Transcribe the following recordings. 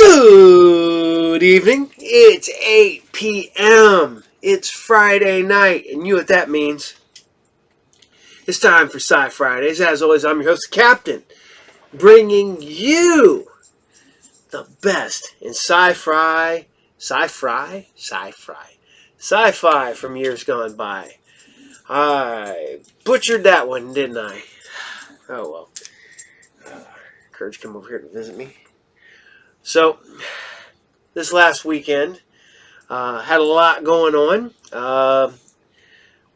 Good evening. It's 8 p.m. It's Friday night, and you know what that means. It's time for Sci Fridays. As always, I'm your host, Captain, bringing you the best in sci-fi from years gone by. I butchered that one, didn't I? Oh well. Courage come over here to visit me. So, this last weekend, had a lot going on.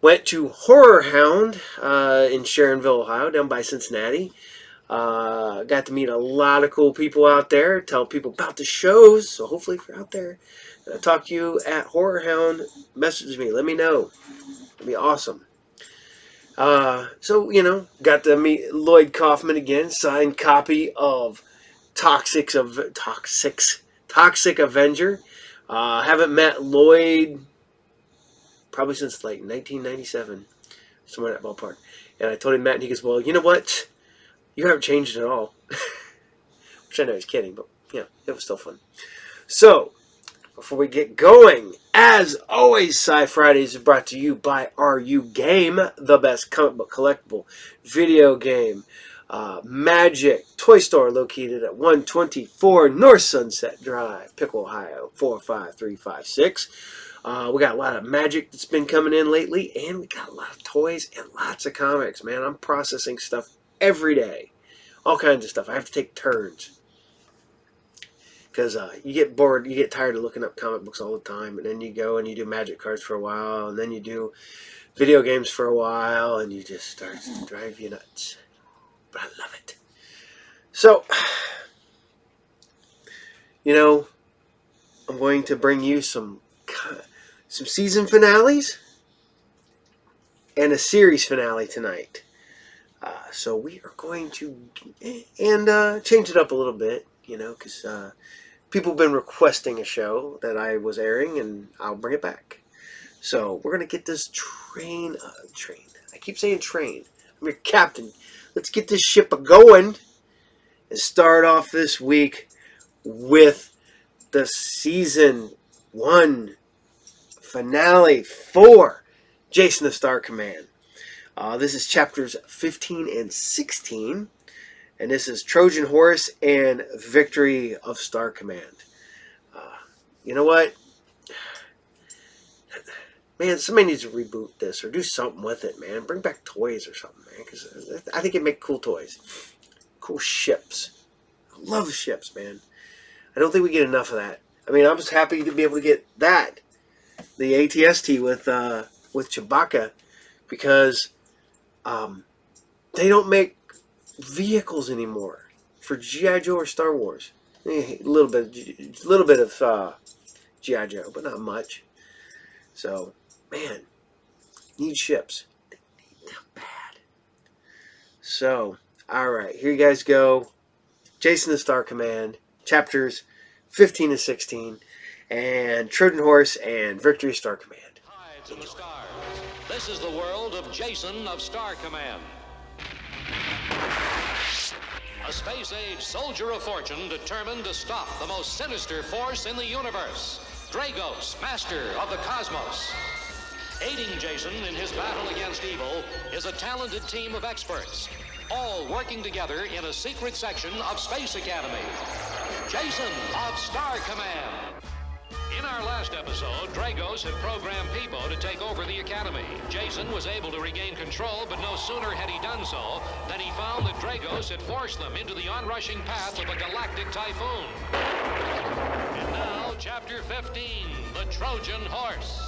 Went to Horror Hound in Sharonville, Ohio, down by Cincinnati. Got to meet a lot of cool people out there, tell people about the shows. So hopefully if you're out there, I'll talk to you at Horror Hound. Message me. Let me know. It'd be awesome. So, got to meet Lloyd Kaufman again. Signed copy of Toxic Avenger. Haven't met Lloyd probably since like 1997, somewhere in that ballpark. And I told him that, and he goes, "Well, you know what? You haven't changed at all." Which I know he's kidding, but yeah, it was still fun. So, before we get going, as always, Sci Fridays is brought to you by RU Game, the best comic book collectible video game. Magic Toy Store located at 124 North Sunset Drive, Pickle, Ohio, 45356. We got a lot of magic that's been coming in lately, and we got a lot of toys and lots of comics, man. I'm processing stuff every day. All kinds of stuff. I have to take turns. Because you get bored, you get tired of looking up comic books all the time, and then you go and you do magic cards for a while, and then you do video games for a while, and you just start to drive you nuts. But I love it. So, I'm going to bring you some season finales and a series finale tonight. So we are going to change it up a little bit, because people have been requesting a show that I was airing, and I'll bring it back. So we're going to get this train. I keep saying train. I'm your captain. Let's get this ship a-going and start off this week with the season 1 finale for Jason the Star Command. This is chapters 15 and 16, and this is Trojan Horse and Victory of Star Command. You know what? Man, somebody needs to reboot this or do something with it, man. Bring back toys or something, man, because I think it'd make cool toys. Cool ships. I love ships, man. I don't think we get enough of that. I mean, I'm just happy to be able to get that. The ATST with Chewbacca, because they don't make vehicles anymore for G.I. Joe or Star Wars. A little bit of G.I. Joe, but not much. So, man, need ships. They need them bad. So, all right, here you guys go. Jason the Star Command, chapters 15 and 16. And Trojan Horse and Victory Star Command. Hi to the stars. This is the world of Jason of Star Command. A space-age soldier of fortune determined to stop the most sinister force in the universe. Dragos, master of the cosmos. Aiding Jason in his battle against evil is a talented team of experts, all working together in a secret section of Space Academy. Jason of Star Command. In our last episode, Dragos had programmed Peebo to take over the Academy. Jason was able to regain control, but no sooner had he done so than he found that Dragos had forced them into the onrushing path of a galactic typhoon. And now, Chapter 15, The Trojan Horse.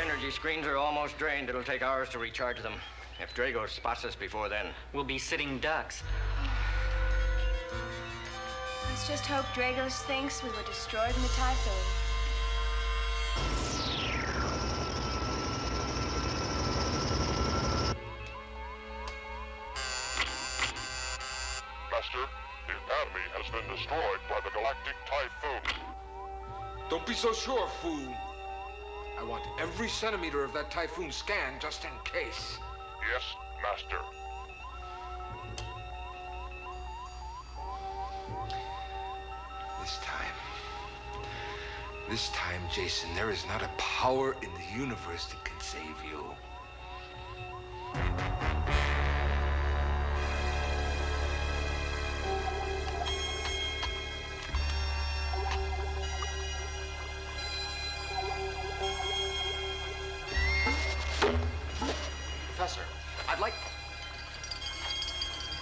energy screens are almost drained. It'll take hours to recharge them. If Drago spots us before then, We'll be sitting ducks. Let's just hope Dragos thinks we were destroyed in the typhoon. Master, the Academy has been destroyed by the galactic typhoon. Don't be so sure, fool. I want every centimeter of that typhoon scanned just in case. Yes, Master. This time, Jason, there is not a power in the universe that can save you. Professor, I'd like...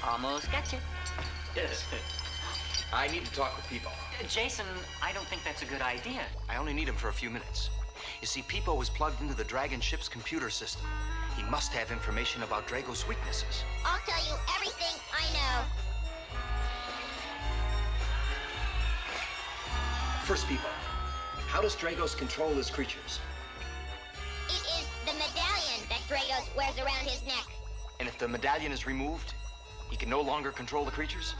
Almost got you. Yes. I need to talk with Peepo. Jason, I don't think that's a good idea. I only need him for a few minutes. You see, Peepo was plugged into the Dragon ship's computer system. He must have information about Drago's weaknesses. I'll tell you everything I know. First, Peepo, how does Dragos control his creatures? It is the medallion that Dragos wears around his neck. And if the medallion is removed, he can no longer control the creatures?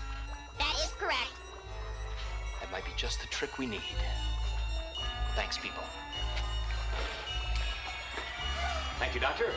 That is correct. That might be just the trick we need. Thanks, Peepo. Thank you, Doctor.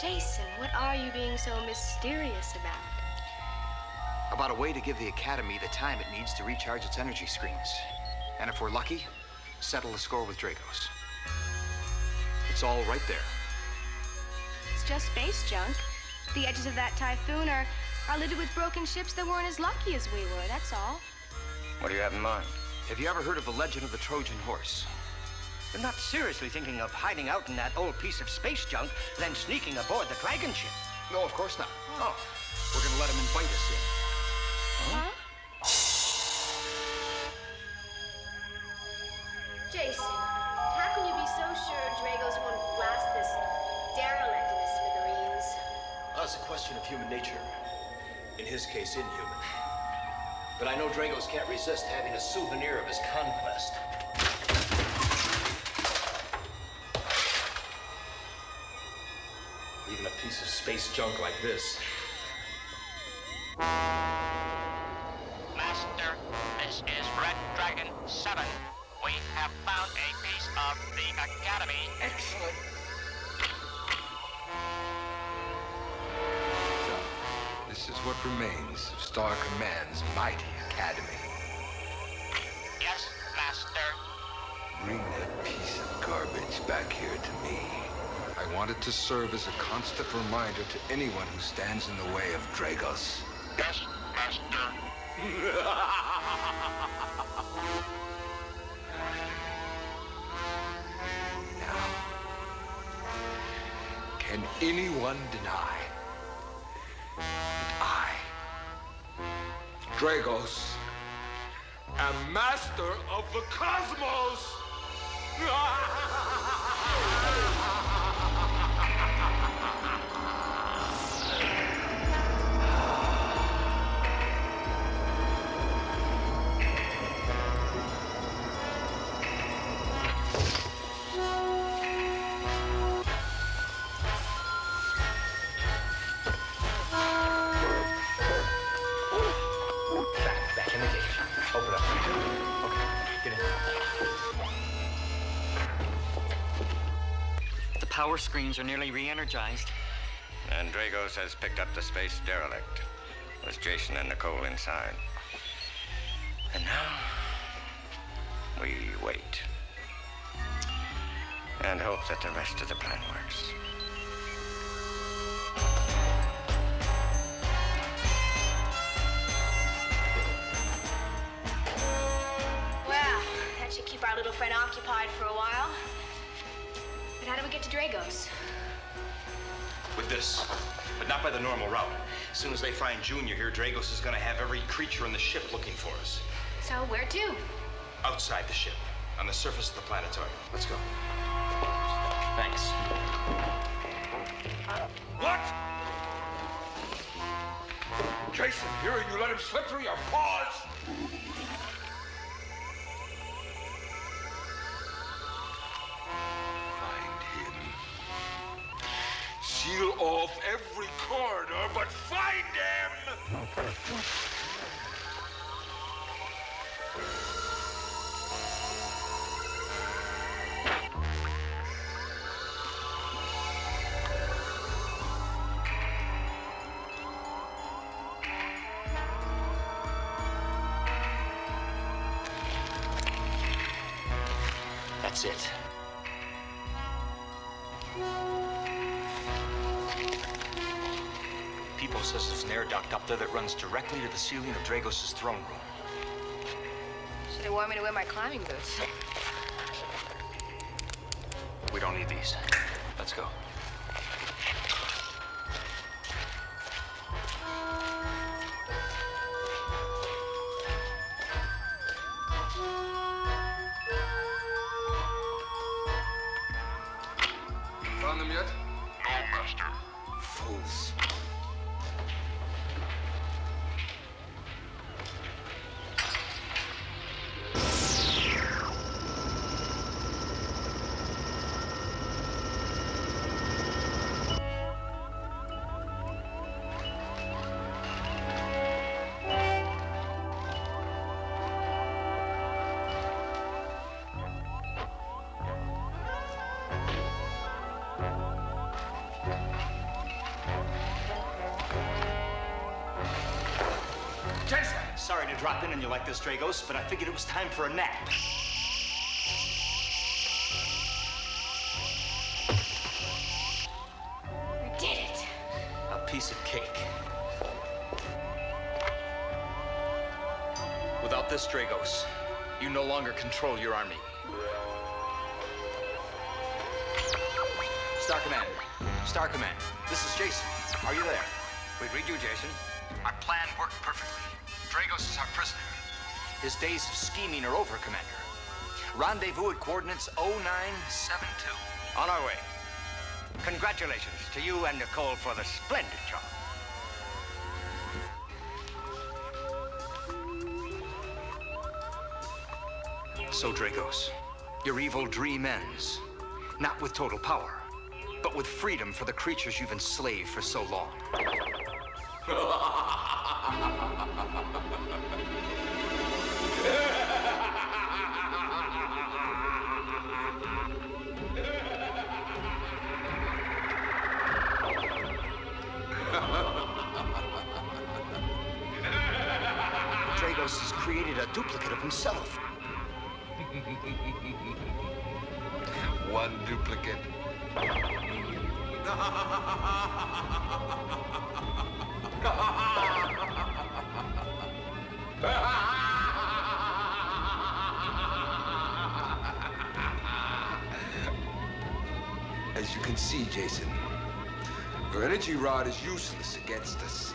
Jason, what are you being so mysterious about? About a way to give the Academy the time it needs to recharge its energy screens. And if we're lucky, settle the score with Dragos. It's all right there. It's just space junk. The edges of that typhoon are littered with broken ships that weren't as lucky as we were, that's all. What do you have in mind? Have you ever heard of the legend of the Trojan horse? You're not seriously thinking of hiding out in that old piece of space junk, then sneaking aboard the Dragon ship? No, of course not. Oh, we're gonna let him invite us in. Huh? Jason, how can you be so sure Dragos won't blast this derelict in the smithereens? That's a question of human nature. In his case, inhuman. But I know Dragos can't resist having a souvenir of his conquest. Even a piece of space junk like this. Master, this is Red Dragon 7. We have found a piece of the Academy. Excellent. So, this is what remains of Star Command's mighty Academy. Yes, Master. Bring that piece of garbage back here to me. I want it to serve as a constant reminder to anyone who stands in the way of Dragos. Yes, Master. Now, can anyone deny that I, Dragos, am master of the cosmos? Back in the cage. Open up. Okay, get in. The power screens are nearly re-energized. And Dragos has picked up the space derelict with Jason and Nicole inside. And now we wait and hope that the rest of the plan works. our little friend occupied for a while. But how do we get to Dragos? With this, but not by the normal route. As soon as they find Junior here, Dragos is gonna have every creature in the ship looking for us. So where to? Outside the ship, on the surface of the planetarium. Let's go. Thanks. What? Jason, here you let him slip through your paws? Find him. Seal off every corridor, but find him! That's it. People says there's an air duct up there that runs directly to the ceiling of Dragos' throne room. So they want me to wear my climbing boots. We don't need these. Let's go. Found them yet? No, Master. Fools. Sorry to drop in on you like this, Dragos, but I figured it was time for a nap. We did it. A piece of cake. Without this, Dragos, you no longer control your army. Star Command. Star Command. This is Jason. Are you there? We read you, Jason. Our plan worked perfectly. Dragos is our prisoner. His days of scheming are over, Commander. Rendezvous at coordinates 0972. On our way. Congratulations to you and Nicole for the splendid job. So, Dragos, your evil dream ends. Not with total power, but with freedom for the creatures you've enslaved for so long. Dragos has created a duplicate of himself. One duplicate. As you can see, Jason, your energy rod is useless against us.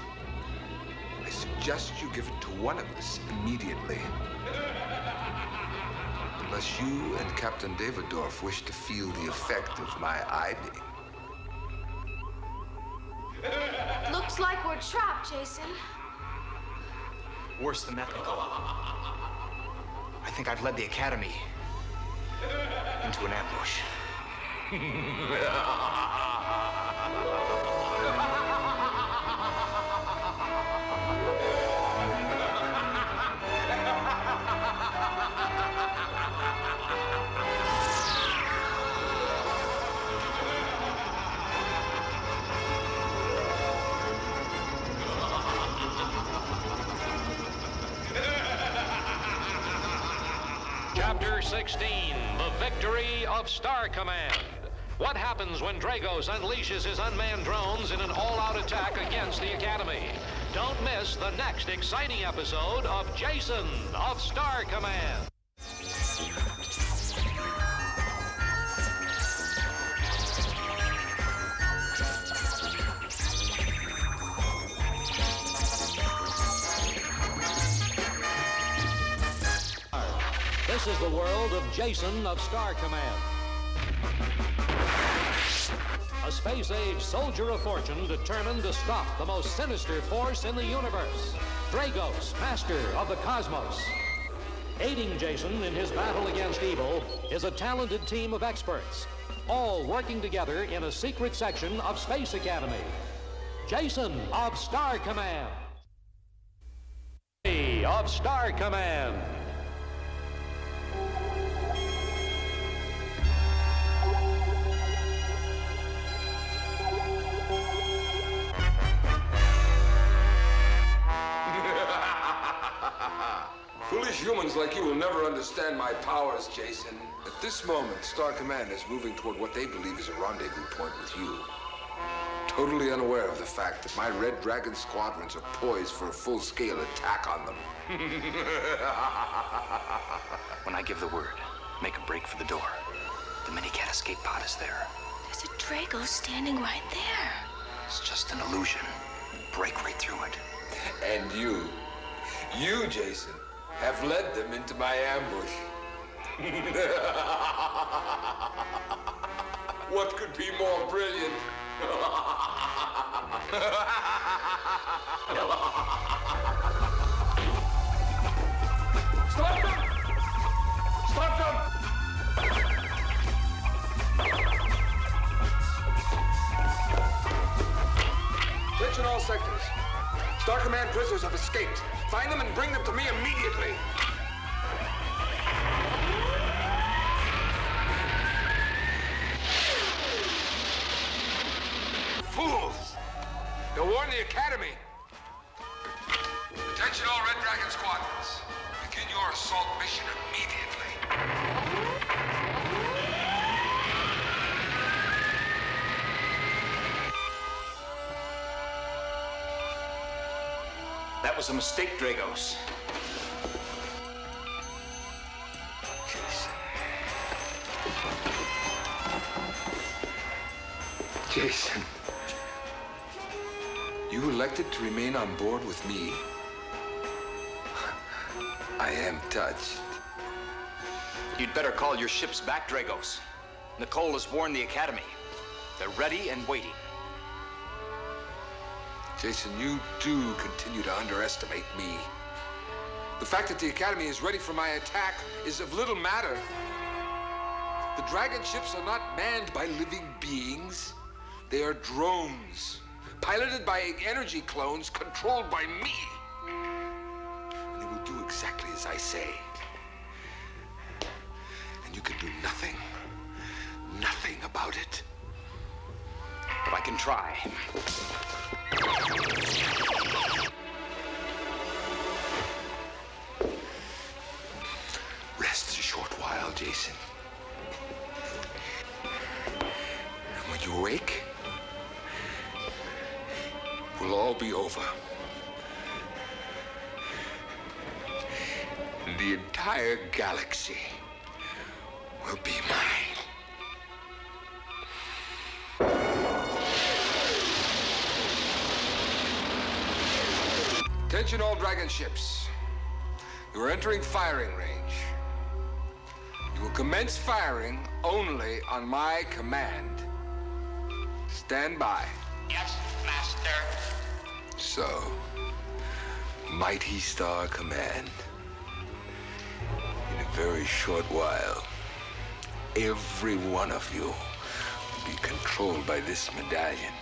I suggest you give it to one of us immediately. Unless you and Captain Davidoff wish to feel the effect of my eye beam. Looks like we're trapped, Jason. Worse than that, Nicole. I think I've led the Academy into an ambush. Chapter 16, The Victory of Star Command. What happens when Dragos unleashes his unmanned drones in an all-out attack against the Academy? Don't miss the next exciting episode of Jason of Star Command. This is the world of Jason of Star Command. A space-age soldier of fortune determined to stop the most sinister force in the universe. Dragos, master of the cosmos. Aiding Jason in his battle against evil is a talented team of experts, all working together in a secret section of Space Academy. Jason of Star Command. Of Star Command. Foolish humans like you will never understand my powers, Jason. At this moment, Star Command is moving toward what they believe is a rendezvous point with you. Totally unaware of the fact that my Red Dragon squadrons are poised for a full-scale attack on them. When I give the word, make a break for the door. The mini-cat escape pod is there. There's a Drago standing right there. It's just an illusion. Break right through it. And you, Jason, have led them into my ambush. What could be more brilliant? Stop them! Stop them! Attention all sectors. Star Command prisoners have escaped. Find them and bring them to me immediately. Fools! They'll warn the Academy. Attention all Red Dragon squadrons. Begin your assault mission immediately. That was a mistake, Dragos. Jason, you elected to remain on board with me. I am touched. You'd better call your ships back, Dragos. Nicole has warned the Academy. They're ready and waiting. Jason, you do continue to underestimate me. The fact that the Academy is ready for my attack is of little matter. The Dragon ships are not manned by living beings. They are drones, piloted by energy clones controlled by me. And they will do exactly as I say. And you can do nothing about it. But I can try. Rest a short while, Jason. And when you wake, we'll all be over. The entire galaxy will be mine. Attention all Dragon ships. You are entering firing range. You will commence firing only on my command. Stand by. Yes, Master. So, mighty Star Command. In a very short while, every one of you will be controlled by this medallion.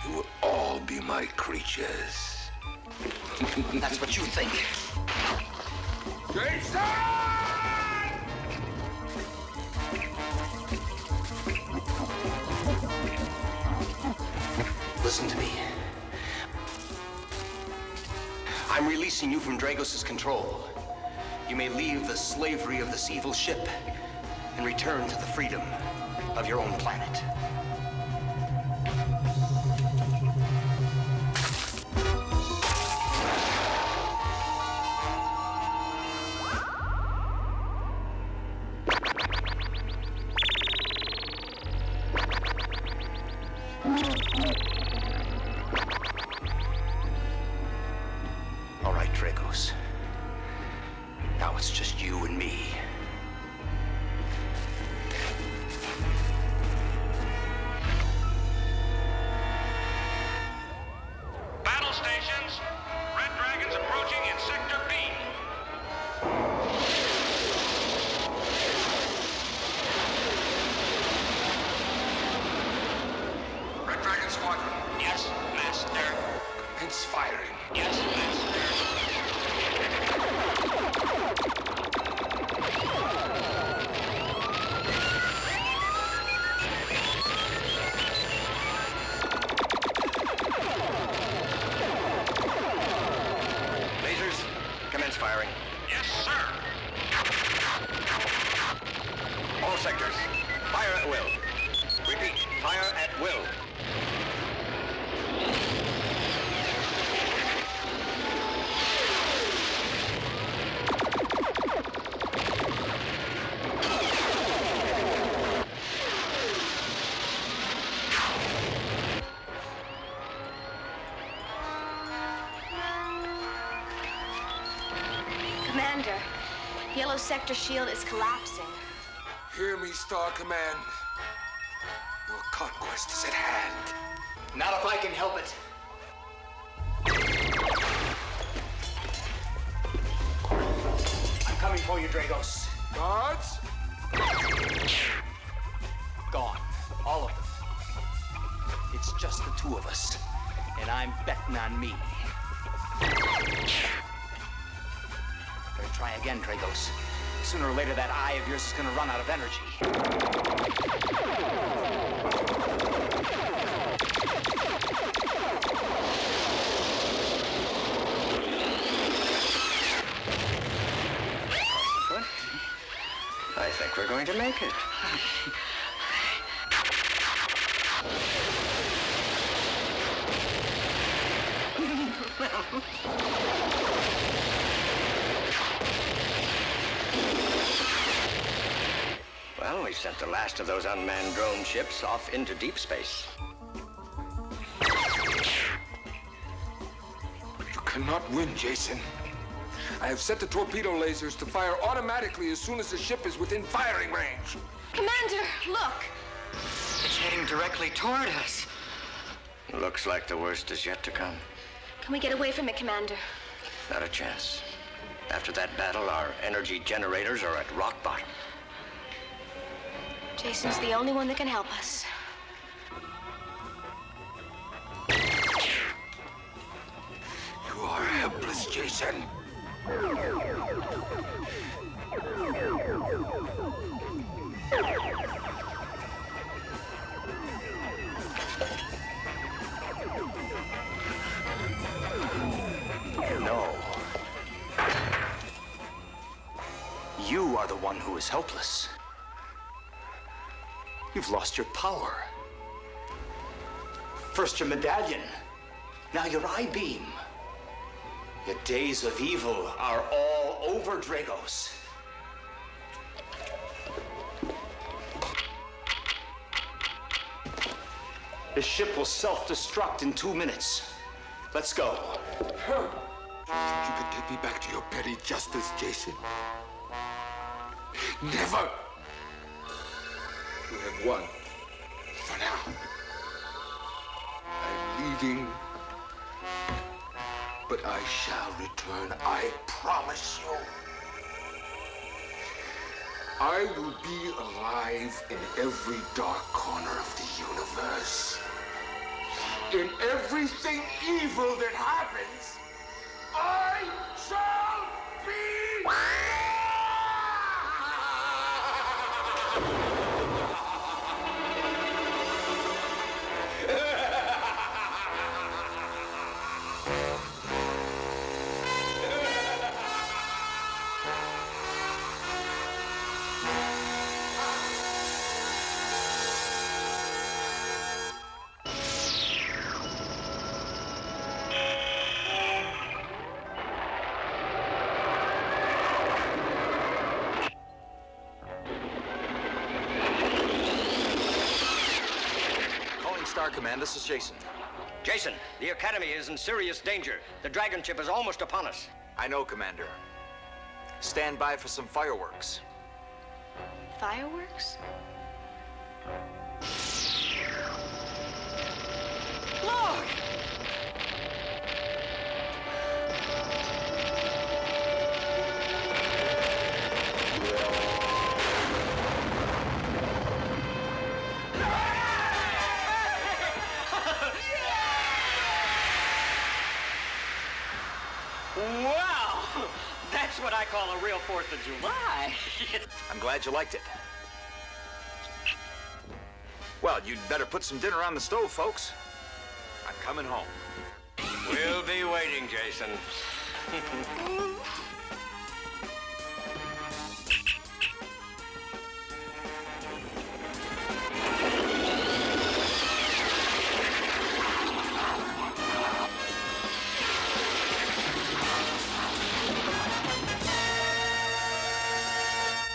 You will all be my creatures. That's what you think. Jason! Listen to me. I'm releasing you from Dragos' control. You may leave the slavery of this evil ship and return to the freedom of your own planet. All right, Dragos. Now it's just you and me commence firing. Yes, sir. All sectors, fire at will. Repeat, fire at will. Commander, Yellow Sector shield is collapsing. Hear me, Star Command. Your conquest is at hand. Not if I can help it. I'm coming for you, Dragos. Guards? Gone. All of them. It's just the two of us. And I'm betting on me. Better try again, Dragos. Sooner or later, that eye of yours is gonna run out of energy. I think we're going to make it. Well, we sent the last of those unmanned drone ships off into deep space. You cannot win, Jason. I have set the torpedo lasers to fire automatically as soon as the ship is within firing range. Commander, look! It's heading directly toward us. Looks like the worst is yet to come. Can we get away from it, Commander? Not a chance. After that battle, our energy generators are at rock bottom. Jason's the only one that can help us. You are helpless, Jason. No. You are the one who is helpless. You've lost your power. First your medallion, now your I-beam. Your days of evil are all over, Dragos. The ship will self-destruct in 2 minutes. Let's go. You can take me back to your petty justice, Jason. Never. You have won. For now. I'm leaving. But I shall return, I promise you. I will be alive in every dark corner of the universe. In everything evil that happens, I shall be... Star Command, this is Jason. Jason, the Academy is in serious danger. The Dragon ship is almost upon us. I know, Commander. Stand by for some fireworks. Fireworks? Look! Wow! That's what I call a real 4th of July. I'm glad you liked it. Well, you'd better put some dinner on the stove, folks. I'm coming home. We'll be waiting, Jason.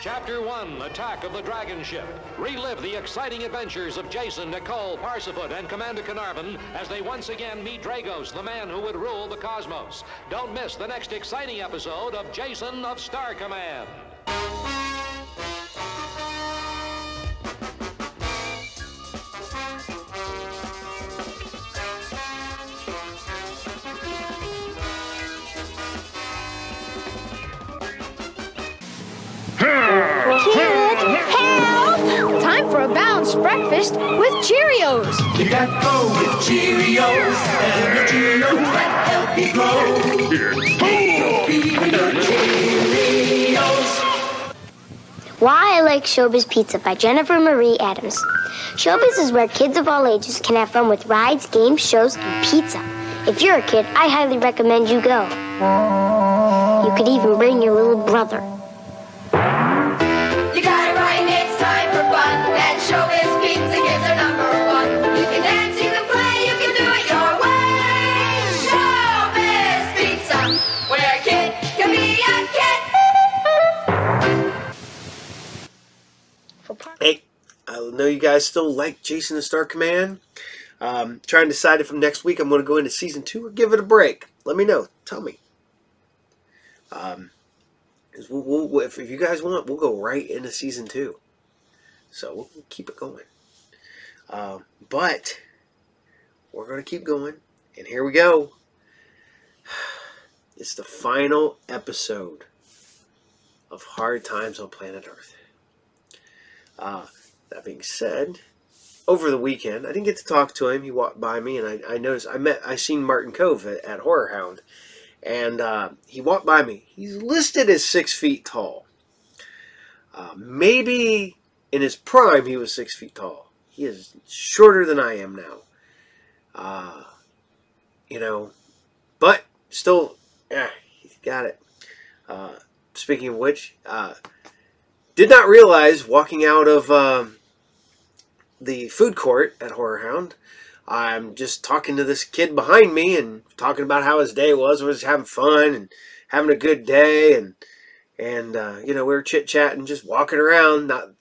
Chapter 1, Attack of the Dragon Ship. Relive the exciting adventures of Jason, Nicole, Parsifal, and Commander Carnarvon as they once again meet Dragos, the man who would rule the cosmos. Don't miss the next exciting episode of Jason of Star Command. Help! Time for a balanced breakfast with Cheerios. You got to go with Cheerios, and the Cheerios that help you grow. Cheerios. Why I Like Showbiz Pizza by Jennifer Marie Adams. Showbiz is where kids of all ages can have fun with rides, games, shows, and pizza. If you're a kid, I highly recommend you go. You could even bring your little brother. You got it right, it's time for fun. And Showbiz Pizza gives our #1. You can dance, you can play, you can do it your way. Showbiz Pizza, where a kid can be a kid. Hey, I know you guys still like Jason the Star Command. Trying to decide if from next week I'm going to go into season 2 or give it a break. Let me know. Tell me. If you guys want, we'll go right into season 2. So we'll keep it going. But we're going to keep going. And here we go. It's the final episode of Hard Times on Planet Earth. That being said, over the weekend, I didn't get to talk to him. He walked by me, and I noticed I seen Martin Cove at Horror Hound, and he walked by me. He's listed as 6 feet tall. Maybe in his prime he was 6 feet tall. He is shorter than I am now. But still, he's got it. Speaking of which, did not realize walking out of the food court at Horror Hound, I'm just talking to this kid behind me and talking about how his day was having fun and having a good day, and we were chit-chatting, just walking around, not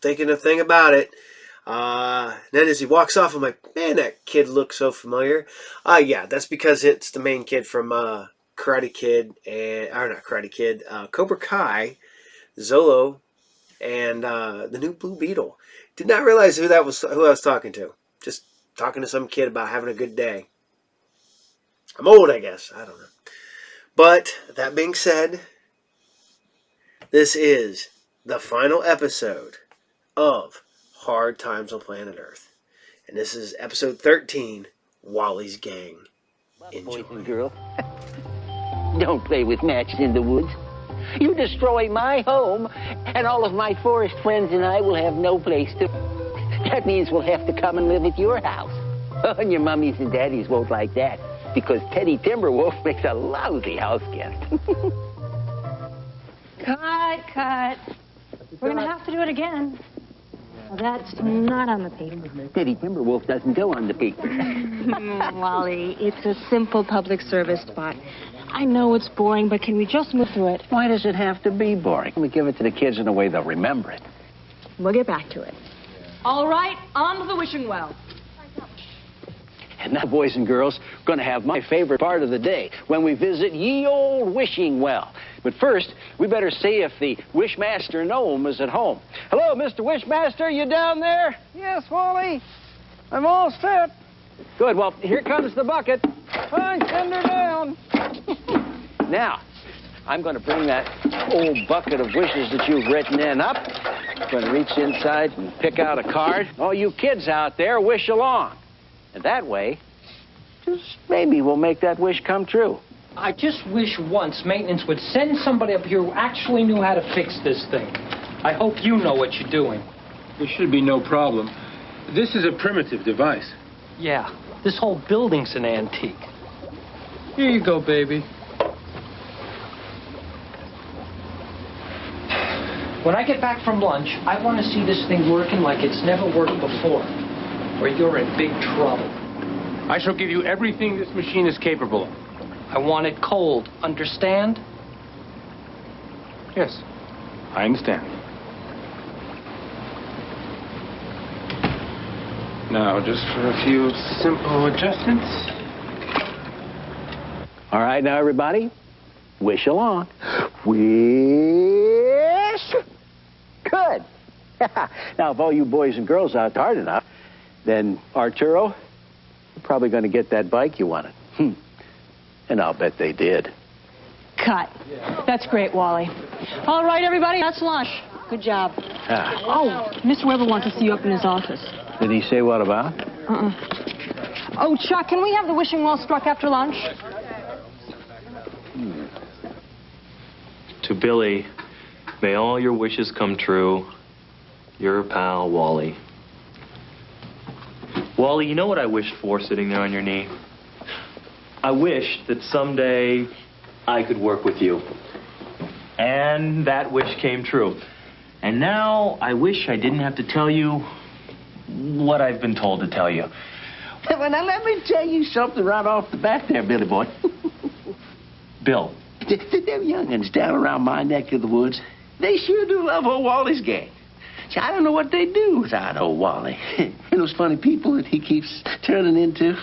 thinking a thing about it. Then as he walks off, I'm like, man, that kid looks so familiar. Yeah, that's because it's the main kid from Karate Kid, Cobra Kai, Zolo, and the new Blue Beetle. Did not realize who I was talking to. Just talking to some kid about having a good day. I'm old, I guess. I don't know. But that being said, this is the final episode of Hard Times on Planet Earth. And this is episode 13, Wally's Gang. Enjoy. Boys and girls, don't play with matches in the woods. You destroy my home, and all of my forest friends and I will have no place to... That means we'll have to come and live at your house. Oh, and your mummies and daddies won't like that, because Teddy Timberwolf makes a lousy house guest. Cut. We're going to have to do it again. Well, that's not on the paper. Teddy Timberwolf doesn't go on the paper. Wally, it's a simple public service spot. I know it's boring, but can we just move through it? Why does it have to be boring? We give it to the kids in a way they'll remember it. We'll get back to it. All right, on to the wishing well. And now, boys and girls, we're going to have my favorite part of the day, when we visit ye old wishing well. But first, we better see if the Wishmaster Gnome is at home. Hello, Mr. Wishmaster, you down there? Yes, Wally. I'm all set. Good, well, here comes the bucket. Fine, send her down. Now, I'm going to bring that old bucket of wishes that you've written in up. I'm going to reach inside and pick out a card. All you kids out there, wish along. And that way, just maybe we'll make that wish come true. I just wish once maintenance would send somebody up here who actually knew how to fix this thing. I hope you know what you're doing. There should be no problem. This is a primitive device. Yeah, this whole building's an antique. Here you go, baby. When I get back from lunch, I want to see this thing working like it's never worked before, or you're in big trouble. I shall give you everything this machine is capable of. I want it cold, understand? Yes, I understand. Now, just for a few simple adjustments. All right, now, everybody, wish along. Wish. Good. Now, if all you boys and girls out hard enough, then Arturo, you're probably going to get that bike you wanted. And I'll bet they did. Cut. That's great, Wally. All right, everybody, that's lunch. Good job. Oh, Mr. Weber wants to see you up in his office. Did he say what about? Oh, Chuck, can we have the wishing well struck after lunch? To Billy, may all your wishes come true. Your pal, Wally. Wally, you know what I wished for sitting there on your knee? I wished that someday I could work with you. And that wish came true. And now I wish I didn't have to tell you what I've been told to tell you. Well, now, let me tell you something right off the bat there, Billy boy. Bill. Them young'uns down around my neck of the woods, they sure do love old Wally's gang. See, I don't know what they'd do without old Wally. And those funny people that he keeps turning into.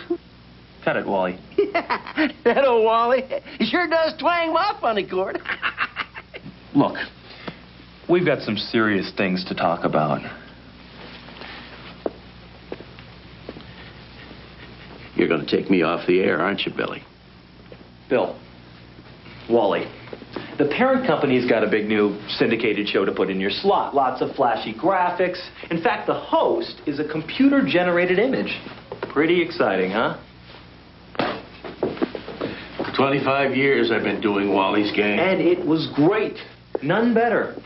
Cut it, Wally. That old Wally, he sure does twang my funny chord. Look, we've got some serious things to talk about. You're going to take me off the air, aren't you, Billy? Bill. Wally. The parent company's got a big new syndicated show to put in your slot. Lots of flashy graphics. In fact, the host is a computer-generated image. Pretty exciting, huh? 25 years I've been doing Wally's gang. And it was great. None better.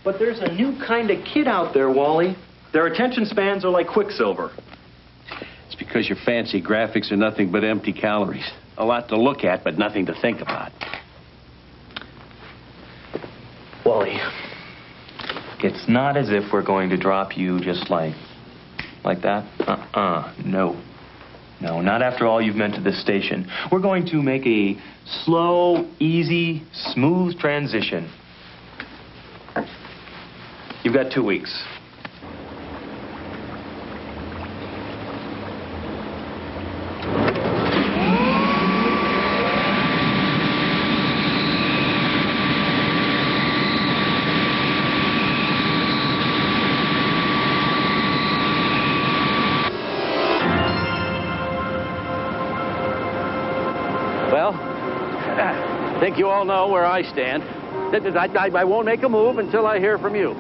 But there's a new kind of kid out there, Wally. Their attention spans are like Quicksilver. It's because your fancy graphics are nothing but empty calories. A lot to look at, but nothing to think about. Wally, it's not as if we're going to drop you just like that. No. No, not after all you've meant to this station. We're going to make a slow, easy, smooth transition. You've got 2 weeks. I think you all know where I stand. I won't make a move until I hear from you.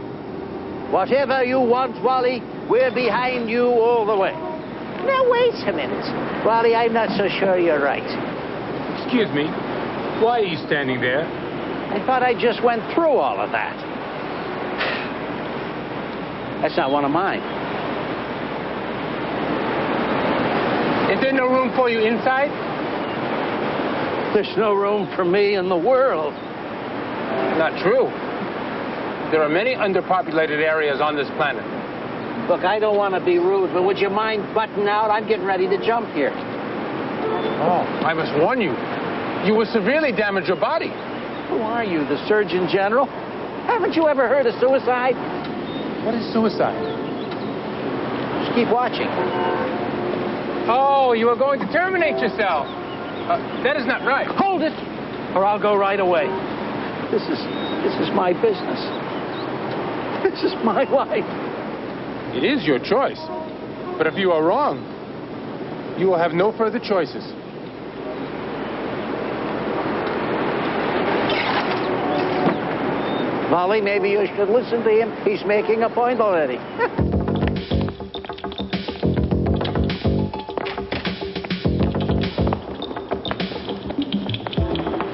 Whatever you want, Wally, we're behind you all the way. Now, wait a minute. Wally, I'm not so sure you're right. Excuse me. Why are you standing there? I thought I just went through all of that. That's not one of mine. Is there no room for you inside? There's no room for me in the world. Not true. There are many underpopulated areas on this planet. Look, I don't want to be rude, but would you mind butting out? I'm getting ready to jump here. Oh, I must warn you. You will severely damage your body. Who are you, the Surgeon General? Haven't you ever heard of suicide? What is suicide? Just keep watching. Oh, you are going to terminate yourself. That is not right. Hold it, or I'll go right away. This is my business. This is my life. It is your choice. But if you are wrong, you will have no further choices. Molly, maybe you should listen to him. He's making a point already.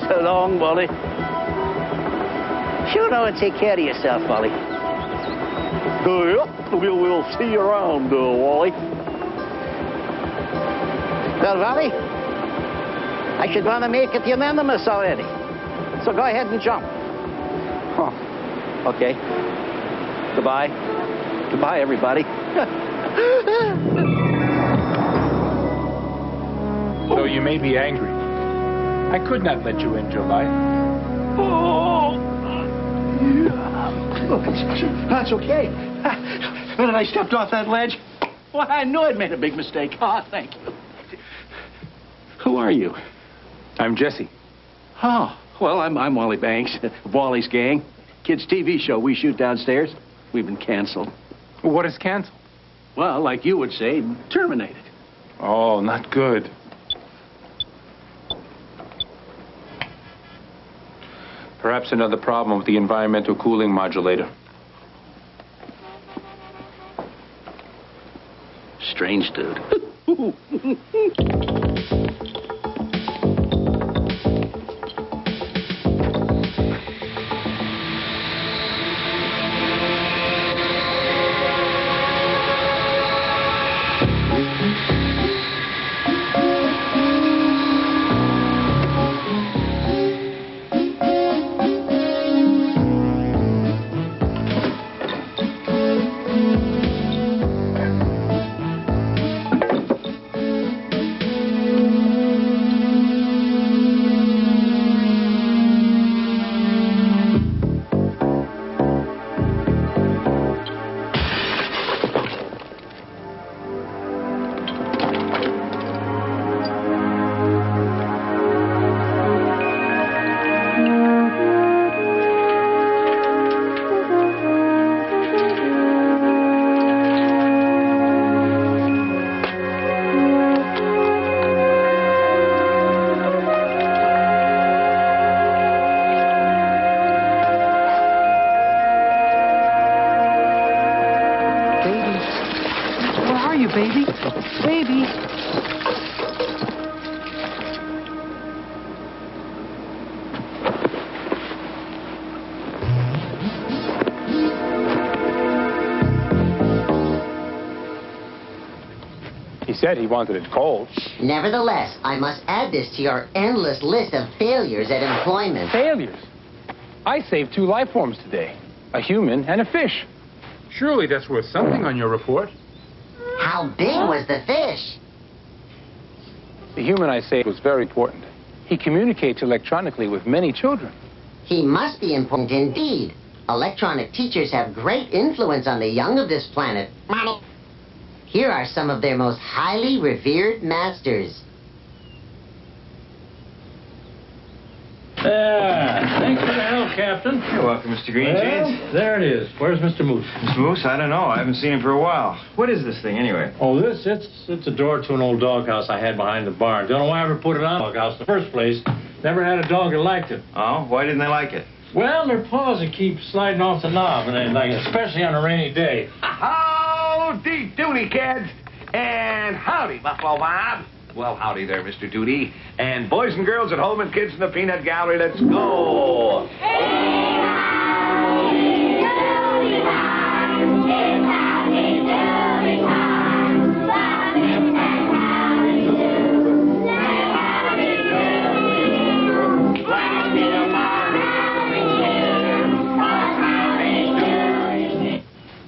So long, Molly. You know and take care of yourself, Molly. We'll see you around, Wally. Well, Wally, I should want to make it unanimous already. So go ahead and jump. Oh, Okay. Goodbye. Goodbye, everybody. Though you may be angry, I could not let you in, July. Oh, that's okay. When I stepped off that ledge, well, I knew I'd made a big mistake. Oh, thank you. Who are you? I'm Jesse. Oh, well, I'm Wally Banks, Wally's gang. Kids' TV show we shoot downstairs. We've been canceled. What is canceled? Well, like you would say, terminated. Oh, not good. Perhaps another problem with the environmental cooling modulator. Strange dude. He said he wanted it cold. Nevertheless, I must add this to your endless list of failures at employment. Failures? I saved 2 life forms today. A human and a fish. Surely that's worth something on your report. How big was the fish? The human I saved was very important. He communicates electronically with many children. He must be important indeed. Electronic teachers have great influence on the young of this planet. Here are some of their most highly revered masters. Thanks for the help, Captain. You're welcome, Mr. Green Jeans. There it is. Where's Mr. Moose? Mr. Moose? I don't know. I haven't seen him for a while. What is this thing, anyway? Oh, it's a door to an old doghouse I had behind the barn. Don't know why I ever put it on a doghouse in the first place. Never had a dog that liked it. Oh? Why didn't they like it? Well, their paws would keep sliding off the knob, and they like it, especially on a rainy day. Howdy doody, kids. And howdy, Buffalo Bob. Well, howdy there, Mr. Doody. And boys and girls at home and kids in the peanut gallery, let's go.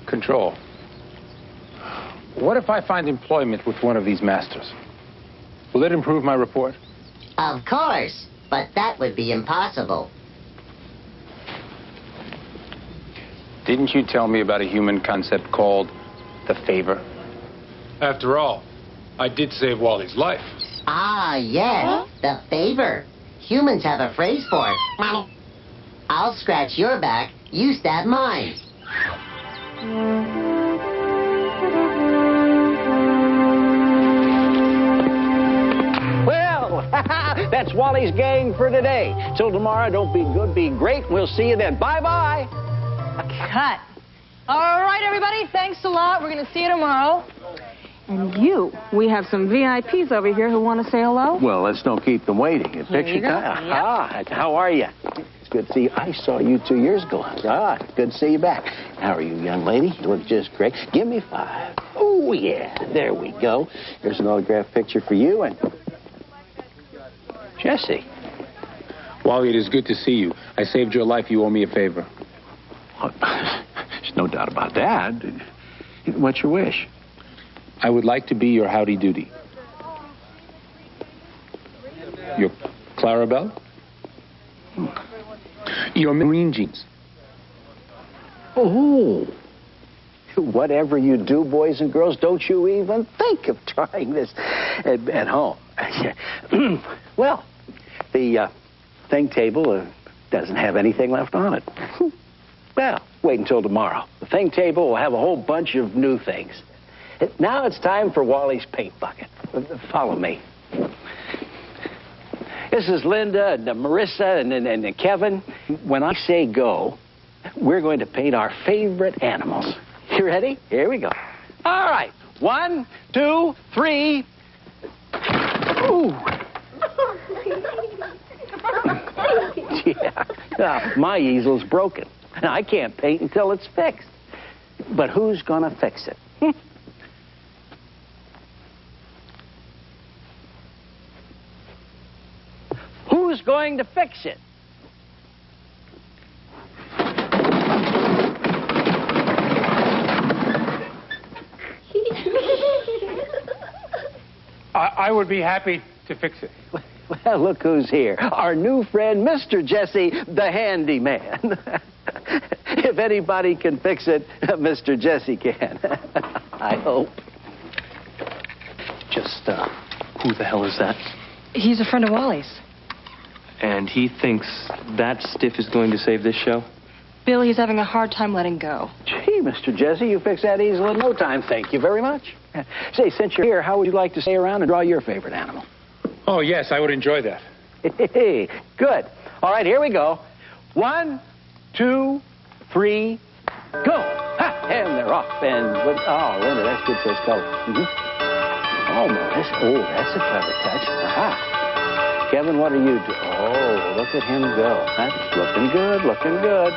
Control. What if I find employment with one of these masters? Will it improve my report? Of course, but that would be impossible. Didn't you tell me about a human concept called the favor? After all, I did save Wally's life. Ah, yes, the favor. Humans have a phrase for it. I'll scratch your back, you stab mine. Well, that's Wally's gang for today. Till tomorrow, don't be good, be great. We'll see you then. Bye-bye. Cut. All right, everybody, thanks a lot. We're going to see you tomorrow. And we have some VIPs over here who want to say hello. Well, let's don't keep them waiting. Here Picture you go. time. Yep. Ah, how are you? It's good to see you. I saw you 2 years ago. Ah, good to see you back. How are you, young lady? You look just great. Give me 5. Oh, yeah. There we go. Here's an autographed picture for you and Jesse. Wally, it is good to see you. I saved your life. You owe me a favor. Oh, there's no doubt about that. What's your wish? I would like to be your howdy doody. Your Clarabelle? Your marine jeans. Oh. Whatever you do, boys and girls, don't you even think of trying this at home. Well, the thing table doesn't have anything left on it. Well, wait until tomorrow. The thing table will have a whole bunch of new things. Now it's time for Wally's paint bucket. Follow me. This is Linda and Marissa and Kevin. When I say go, we're going to paint our favorite animals. You ready? Here we go. All right. 1, 2, 3. Ooh. Yeah. My easel's broken. Now, I can't paint until it's fixed. But who's going to fix it? Who's going to fix it? I would be happy to fix it. Well, look who's here. Our new friend, Mr. Jesse, the handyman. If anybody can fix it, Mr. Jesse can. I hope. Just, who the hell is that? He's a friend of Wally's. And he thinks that stiff is going to save this show? Billy's having a hard time letting go. Gee, Mr. Jesse, you fix that easel in no time. Thank you very much. Say, since you're here, how would you like to stay around and draw your favorite animal? Oh, yes, I would enjoy that. Good. All right, here we go. 1, 2, 3, go. Ha! And they're off. And, oh, Linda, that's good first color. Oh, Marissa. Oh, that's a clever touch. Aha. Kevin, what are you doing? Oh, look at him go. That's looking good, looking good.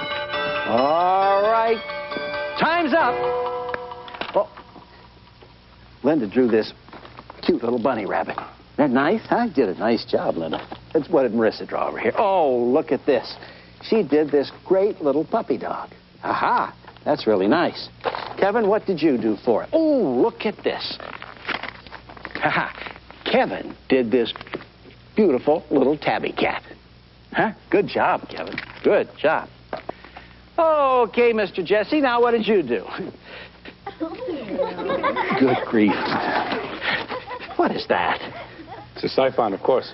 All right. Time's up. Oh. Linda drew this cute little bunny rabbit. Isn't that nice, huh? You did a nice job, Linda. What did Marissa draw over here? Oh, look at this. She did this great little puppy dog. Aha. That's really nice. Kevin, what did you do for it? Oh, look at this. Haha. Kevin did this beautiful little tabby cat. Huh? Good job, Kevin. Good job. Okay, Mr. Jesse, now what did you do? Good grief. What is that? It's a siphon, of course.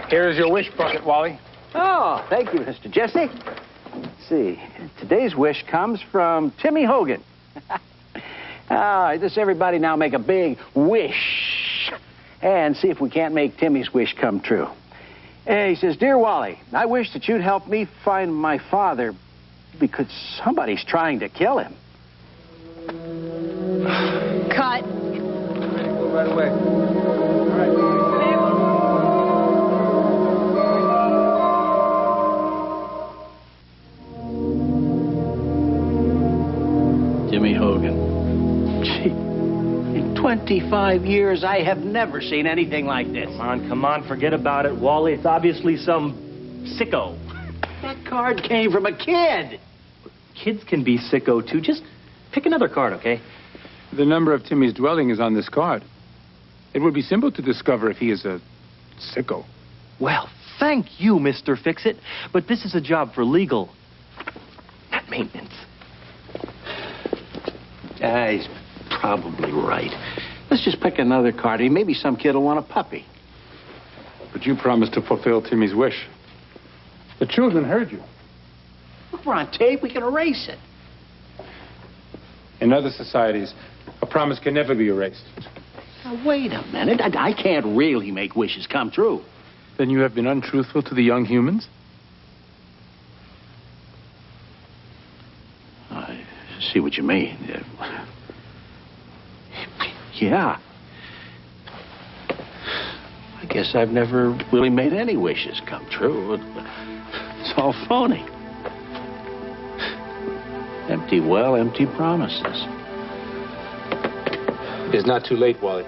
Here's your wish bucket, Wally. Oh, thank you, Mr. Jesse. Let's see. Today's wish comes from Timmy Hogan. Just everybody now make a big wish and see if we can't make Timmy's wish come true. He says, Dear Wally, I wish that you'd help me find my father because somebody's trying to kill him. Cut. Go right away. Timmy Hogan. Gee, in 25 years, I have never seen anything like this. Come on, forget about it, Wally. It's obviously some sicko. That card came from a kid. Kids can be sicko, too. Just pick another card, okay? The number of Timmy's dwelling is on this card. It would be simple to discover if he is a sicko. Well, thank you, Mr. Fix-It. But this is a job for legal, not maintenance. He's probably right. Let's just pick another card. Maybe some kid will want a puppy. But you promised to fulfill Timmy's wish. The children heard you. Look, we're on tape. We can erase it. In other societies, a promise can never be erased. Now, wait a minute. I can't really make wishes come true. Then you have been untruthful to the young humans? I see what you mean. Yeah. I guess I've never really made any wishes come true. It's all phony. Empty well, empty promises. It's not too late, Wally.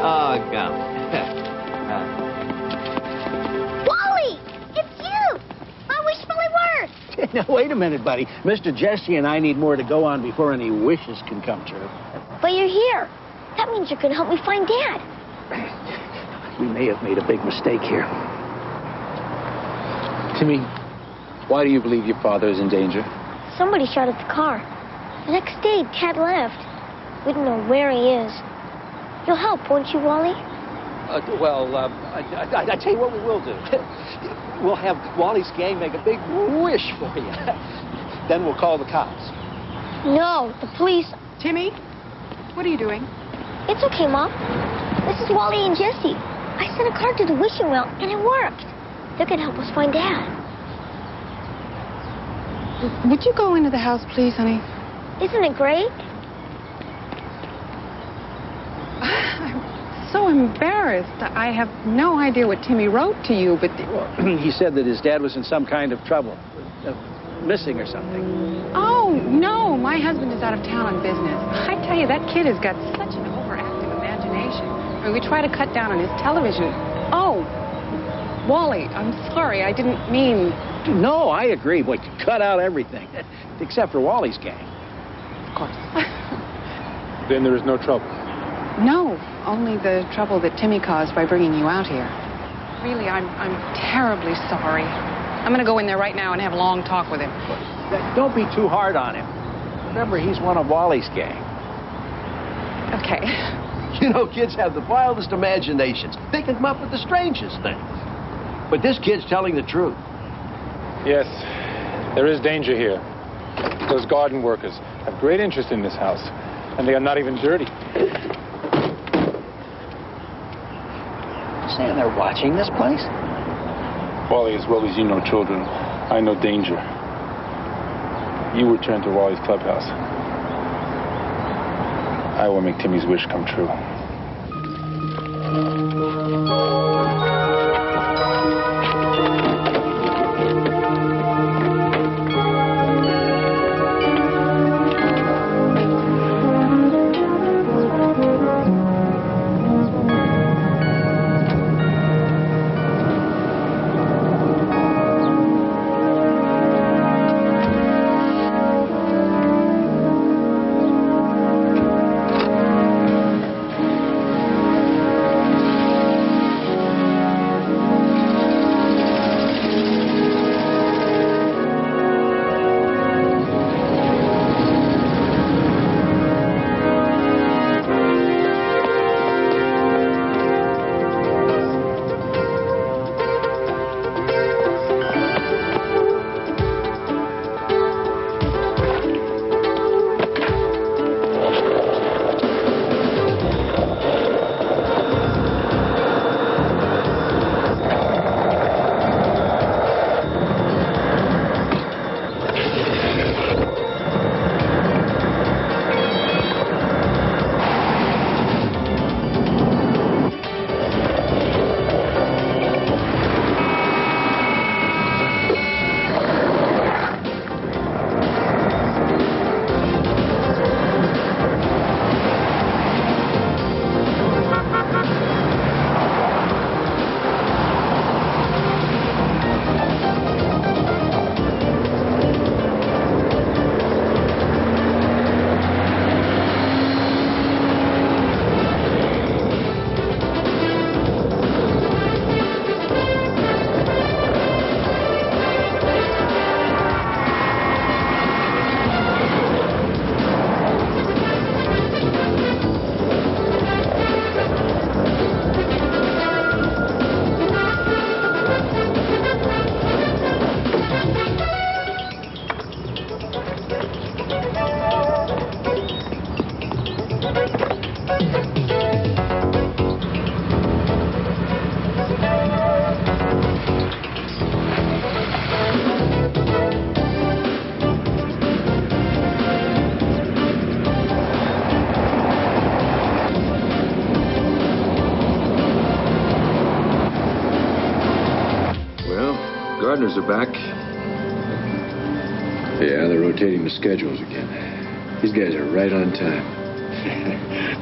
Oh, come. Wally! It's you! My wish fully worked! Now, wait a minute, buddy. Mr. Jesse and I need more to go on before any wishes can come true. But you're here. That means you're going to help me find Dad. We may have made a big mistake here. Timmy, why do you believe your father is in danger? Somebody shot at the car. The next day, Dad left. We don't know where he is. You'll help, won't you, Wally? I tell you what we will do. We'll have Wally's gang make a big wish for you. Then we'll call the cops. No, the police. Timmy, what are you doing? It's okay, Mom. This is Wally and Jesse. I sent a card to the wishing well, and it worked. They're going to help us find Dad. Would you go into the house, please, honey? Isn't it great? I'm so embarrassed. I have no idea what Timmy wrote to you, but... He said that his dad was in some kind of trouble. Missing or something. Oh, no. My husband is out of town on business. I tell you, that kid has got such an overactive imagination. I mean, we try to cut down on his television. Oh, Wally, I'm sorry. I didn't mean... No, I agree. Boy, cut out everything. Except for Wally's gang. Of course. Then there is no trouble. No, only the trouble that Timmy caused by bringing you out here. Really, I'm terribly sorry. I'm going to go in there right now and have a long talk with him. Don't be too hard on him. Remember, he's one of Wally's gang. Okay. You know, kids have the wildest imaginations. They can come up with the strangest things. But this kid's telling the truth. Yes, there is danger here. Those garden workers have great interest in this house, and they are not even dirty. Saying they're watching this place? Wally, as well as you know children, I know danger. You return to Wally's clubhouse. I will make Timmy's wish come true. Gardeners are back. Yeah, they're rotating the schedules again. These guys are right on time.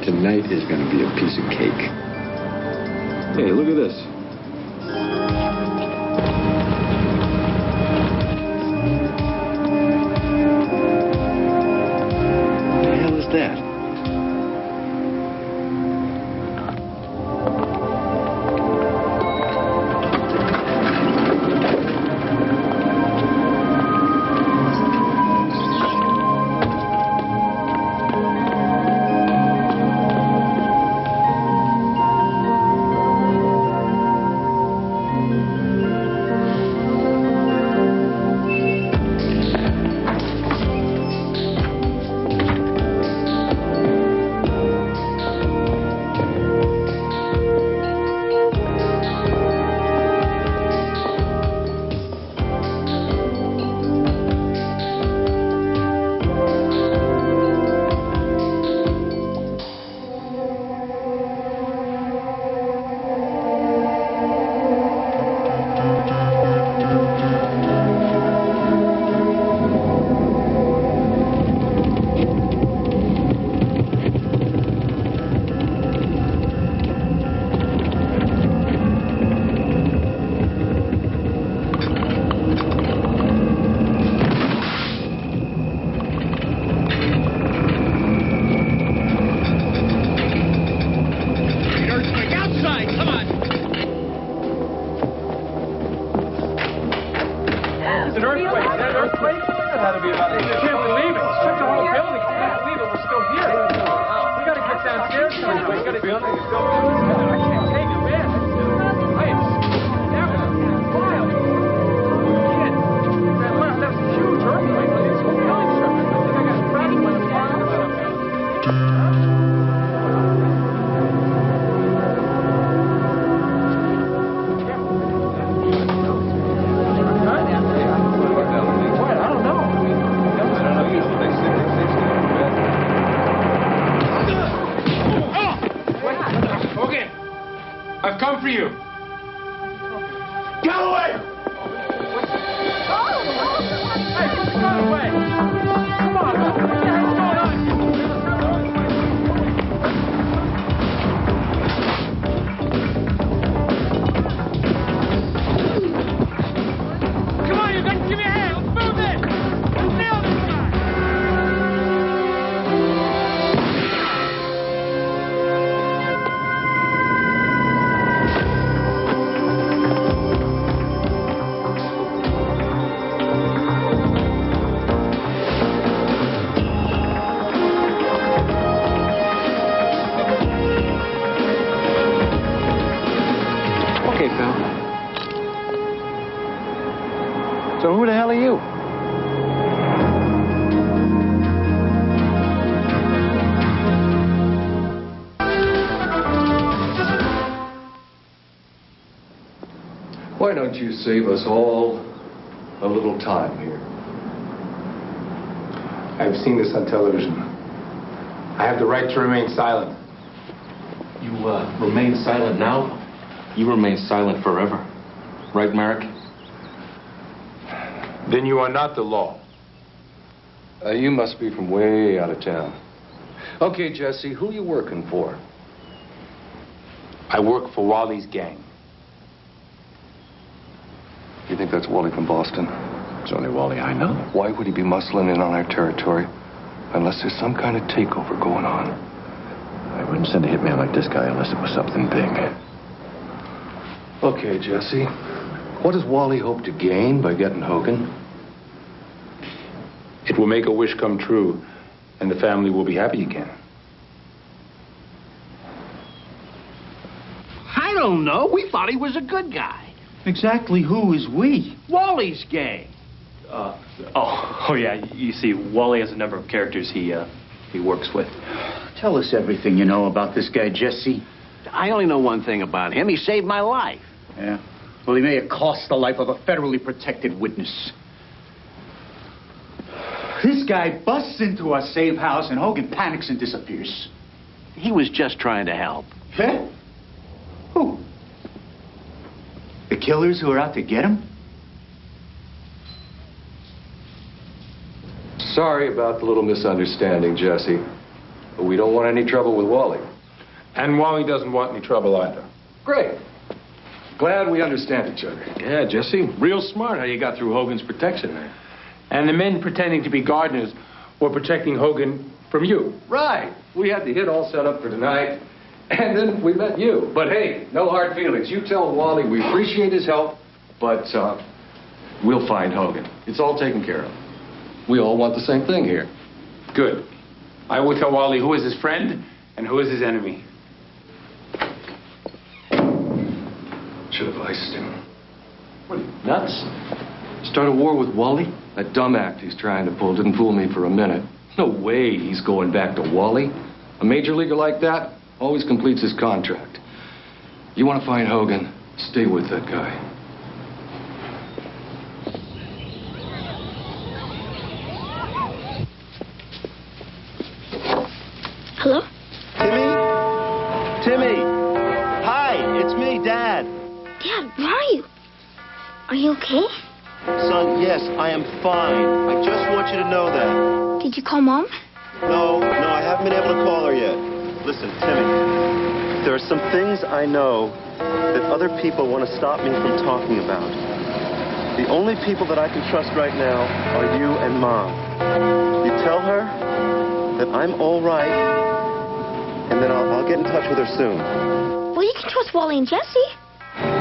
Tonight is going to be a piece of cake. Hey, look at this. What the hell is that? I've come for you. Get away! Hey, put the gun away. Come on, what the hell's going on? Come on, you guys, give me a hand. Let's move it. Let's nail this guy. Okay, pal. So who the hell are you? Why don't you save us all a little time here? I've seen this on television. I have the right to remain silent. You remain silent now? You remain silent forever. Right, Merrick? Then you are not the law. You must be from way out of town. Okay, Jesse, who you working for? I work for Wally's gang. You think that's Wally from Boston? It's only Wally I know. Why would he be muscling in on our territory? Unless there's some kind of takeover going on. I wouldn't send a hitman like this guy unless it was something big. Okay, Jesse. What does Wally hope to gain by getting Hogan? It will make a wish come true, and the family will be happy again. I don't know. We thought he was a good guy. Exactly who is we? Wally's gang. Oh yeah. You see, Wally has a number of characters he works with. Tell us everything you know about this guy, Jesse. I only know one thing about him. He saved my life. Yeah? Well, he may have cost the life of a federally protected witness. This guy busts into our safe house and Hogan panics and disappears. He was just trying to help. Huh? Who? The killers who are out to get him? Sorry about the little misunderstanding, Jesse. But we don't want any trouble with Wally. And Wally doesn't want any trouble either. Great. Glad we understand each other. Yeah, Jesse, real smart how you got through Hogan's protection there. And the men pretending to be gardeners were protecting Hogan from you. Right. We had the hit all set up for tonight, and then we met you. But hey, no hard feelings. You tell Wally we appreciate his help, but we'll find Hogan. It's all taken care of. We all want the same thing here. Good. I will tell Wally who is his friend and who is his enemy. Should have iced him. What, nuts? Start a war with Wally? That dumb act he's trying to pull didn't fool me for a minute. No way he's going back to Wally. A major leaguer like that always completes his contract. You want to find Hogan, stay with that guy. Hello? Timmy! Hi, it's me, Dad. Dad, where are you? Are you okay? Son, yes, I am fine. I just want you to know that. Did you call Mom? No, I haven't been able to call her yet. Listen, Timmy, there are some things I know that other people want to stop me from talking about. The only people that I can trust right now are you and Mom. You tell her that I'm all right, and then I'll get in touch with her soon. Well, you can trust Wally and Jesse.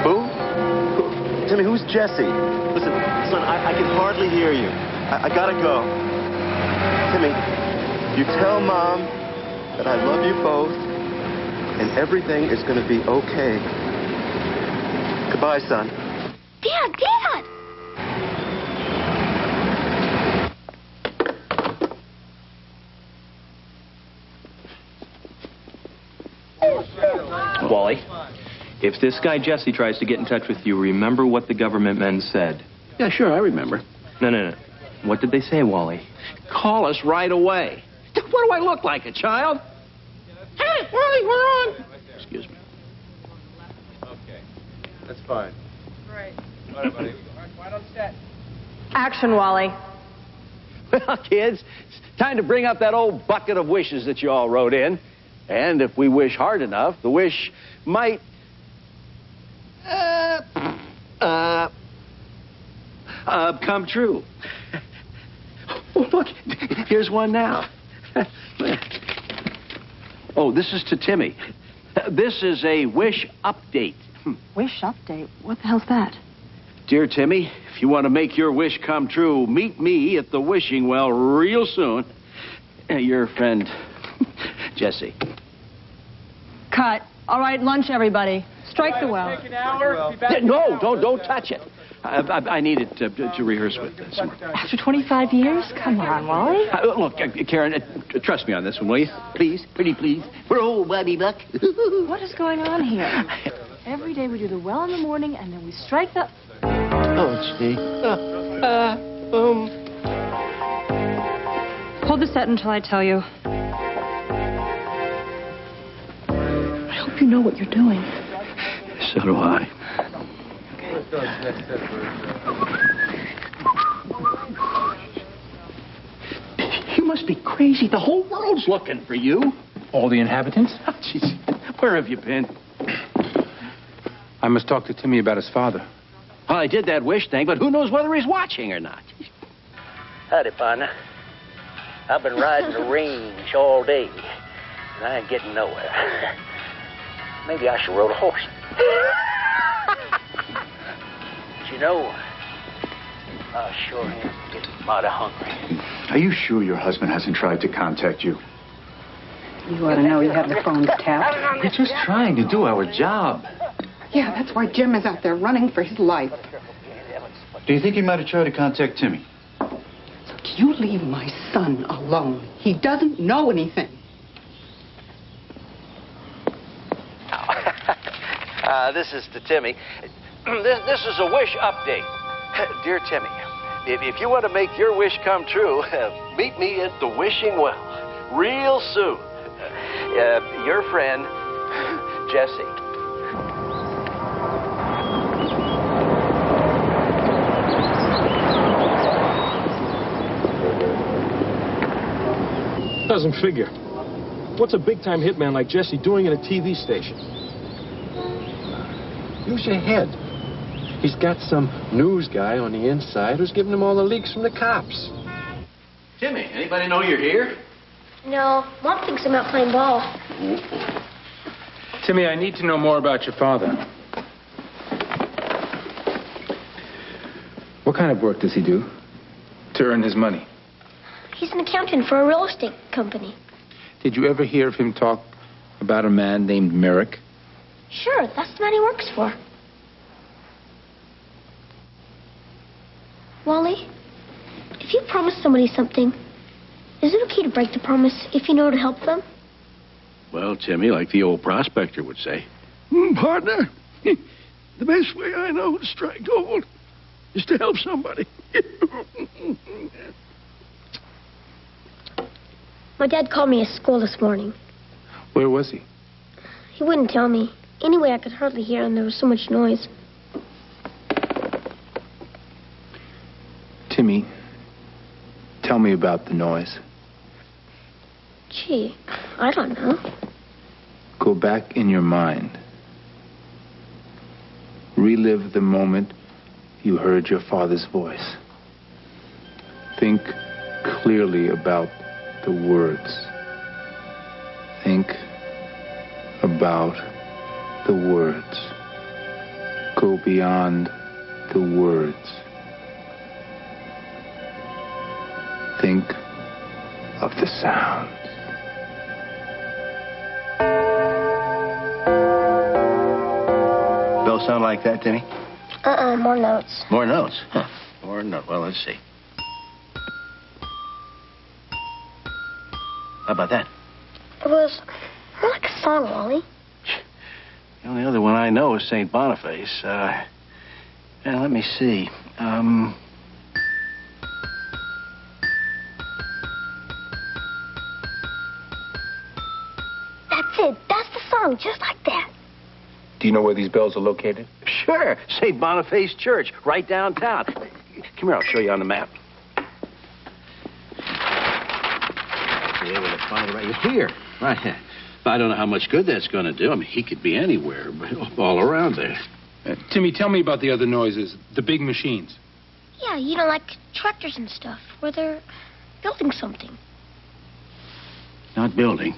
Who? Timmy, who's Jesse? Listen, son, I can hardly hear you. I gotta go. Timmy, you tell Mom that I love you both, and everything is gonna be okay. Goodbye, son. Dad! Wally, if this guy Jesse tries to get in touch with you, remember what the government men said. Yeah, sure, I remember. No. What did they say, Wally? Call us right away. What do I look like, a child? Hey, Wally, we're on. Excuse me. Okay. That's fine. Right. All right, buddy. Right on set. Action, Wally. Well, kids, it's time to bring up that old bucket of wishes that you all wrote in. And if we wish hard enough, the wish might... come true. Oh, look, here's one now. Oh, this is to Timmy. This is a wish update. Wish update? What the hell's that? Dear Timmy, if you want to make your wish come true, meet me at the wishing well real soon. Your friend, Jesse. Cut. All right, lunch, everybody. Strike the well. Take an hour. No, don't touch it. I need it to rehearse with. After 25 years? Come on, Wally. Look, Karen, trust me on this one, will you? Please, pretty please. We're old, buddy buck. What is going on here? Every day we do the well in the morning, and then we strike the... Oh, gee. Hold the set until I tell you. I hope you know what you're doing. So do I. You must be crazy. The whole world's looking for you. All the inhabitants? Oh, jeez. Where have you been? I must talk to Timmy about his father. Well, I did that wish thing, but who knows whether he's watching or not. Howdy, partner. I've been riding the range all day, and I ain't getting nowhere. Maybe I should ride a horse. But you know, I sure am getting mighty hungry. Are you sure your husband hasn't tried to contact you? You ought to know you have the phones tapped. We're just trying to do our job. Yeah, that's why Jim is out there running for his life. Do you think he might have tried to contact Timmy? Look, you leave my son alone. He doesn't know anything. This is to Timmy. This is a wish update. Dear Timmy, if you want to make your wish come true, meet me at the wishing well real soon. Your friend, Jesse. Doesn't figure. What's a big-time hitman like Jesse doing at a TV station? Use your head. He's got some news guy on the inside who's giving him all the leaks from the cops. Timmy, anybody know you're here? No, Mom thinks I'm out playing ball. Timmy, I need to know more about your father. What kind of work does he do to earn his money? He's an accountant for a real estate company. Did you ever hear of him talk about a man named Merrick? Sure, that's the man he works for. Wally, if you promise somebody something, is it okay to break the promise if you know to help them? Well, Timmy, like the old prospector would say. Partner, the best way I know to strike gold is to help somebody. My dad called me at school this morning. Where was he? He wouldn't tell me. Anyway, I could hardly hear and there was so much noise. Timmy, tell me about the noise. Gee, I don't know. Go back in your mind. Relive the moment you heard your father's voice. Think clearly about the words. Think about the words. Go beyond the words. Think of the sounds. Don't sound like that, Timmy? More notes. More notes? Huh. More notes. Well, let's see. How about that? It was more like a song, Wally. The only other one I know is St. Boniface. Yeah, let me see. That's it. That's the song, just like that. Do you know where these bells are located? Sure. St. Boniface Church, right downtown. Come here, I'll show you on the map. Be able to find it right here. Right. I don't know how much good that's going to do. I mean, he could be anywhere, but all around there. Timmy, tell me about the other noises, the big machines. Yeah, you know, like tractors and stuff, where they're building something. Not building.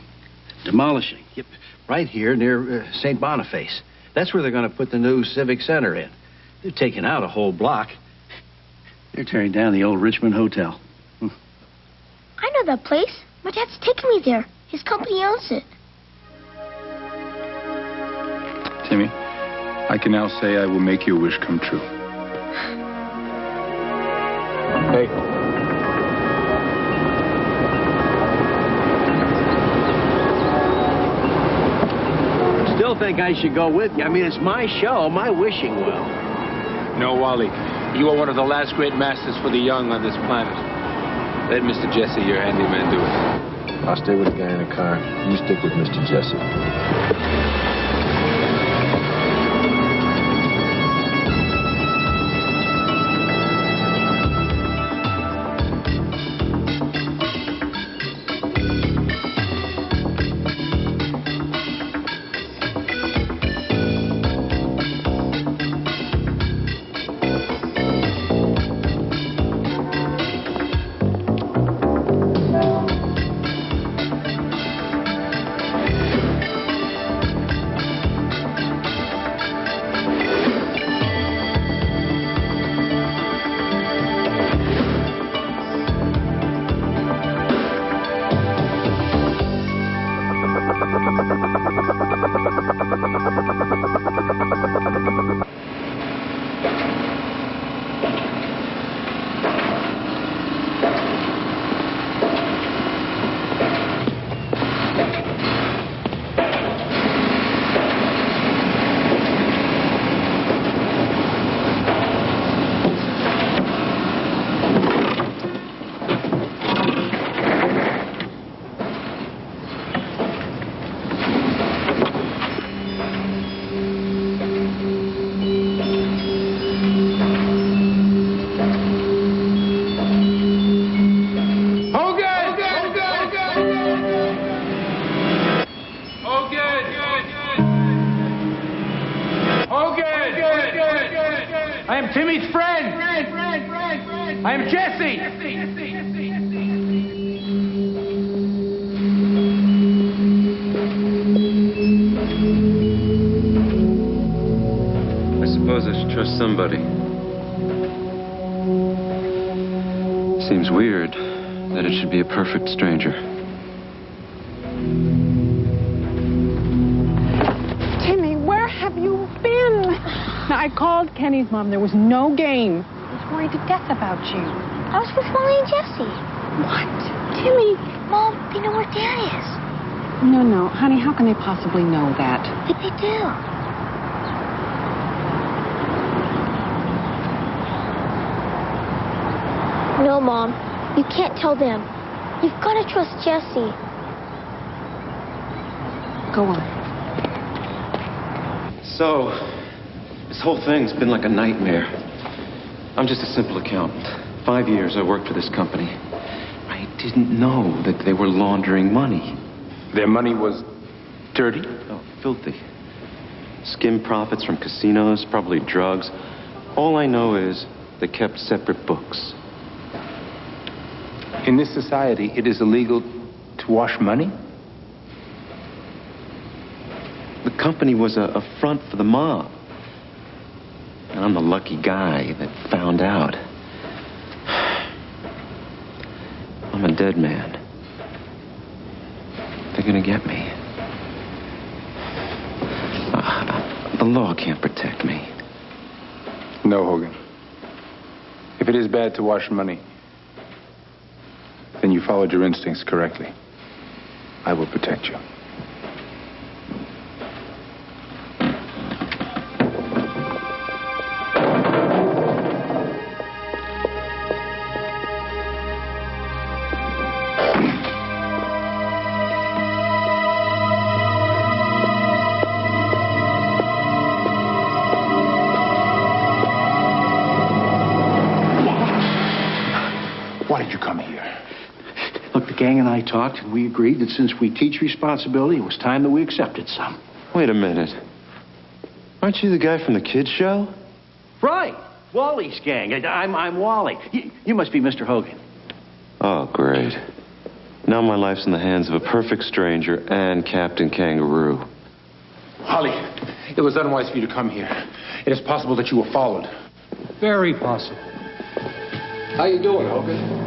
Demolishing. Yep. Right here near St. Boniface. That's where they're going to put the new Civic Center in. They're taking out a whole block. They're tearing down the old Richmond Hotel. I know that place. My dad's taking me there. His company owns it. Timmy, I can now say I will make your wish come true. Hey. Still think I should go with you. I mean, it's my show, my wishing well. No, Wally. You are one of the last great masters for the young on this planet. Let Mr. Jesse, your handyman, do it. I'll stay with the guy in the car. You stick with Mr. Jesse. I am Jesse! I suppose I should trust somebody. Seems weird that it should be a perfect stranger. Timmy, where have you been? Now, I called Kenny's mom. There was no game. I was worried to death about you. I was with Wally and Jesse. What? Timmy, Mom, they know where Dad is. No, honey, how can they possibly know that? They do. No, Mom. You can't tell them. You've got to trust Jesse. Go on. So, this whole thing's been like a nightmare. I'm just a simple accountant. 5 years I worked for this company. I didn't know that they were laundering money. Their money was dirty? Oh, filthy. Skim profits from casinos, probably drugs. All I know is they kept separate books. In this society, it is illegal to wash money? The company was a front for the mob. And I'm the lucky guy that found out. I'm a dead man. They're gonna get me. The law can't protect me. No, Hogan. If it is bad to wash money, then you followed your instincts correctly. I will protect you. Why did you come here? Look, the gang and I talked, and we agreed that since we teach responsibility, it was time that we accepted some. Wait a minute. Aren't you the guy from the kids show? Right. Wally's gang. I'm Wally. You must be Mr. Hogan. Oh, great. Now my life's in the hands of a perfect stranger and Captain Kangaroo. Holly, it was unwise for you to come here. It is possible that you were followed. Very possible. How you doing, Hogan?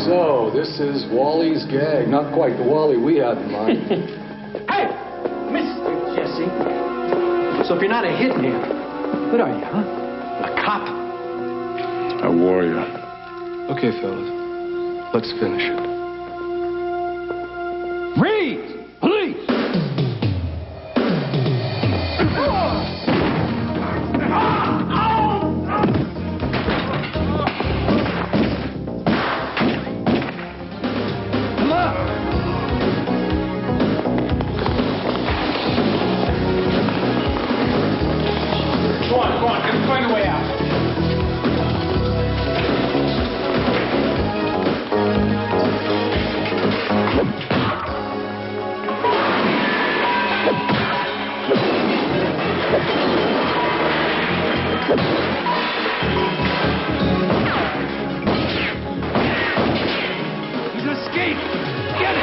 So, this is Wally's gang. Not quite the Wally we had in mind. Hey, Mr. Jesse. So if you're not a hitman, what are you, huh? A cop? A warrior. Okay, fellas. Let's finish it. Reed! Police! Go on, just find a way out. He's escaped! Get it!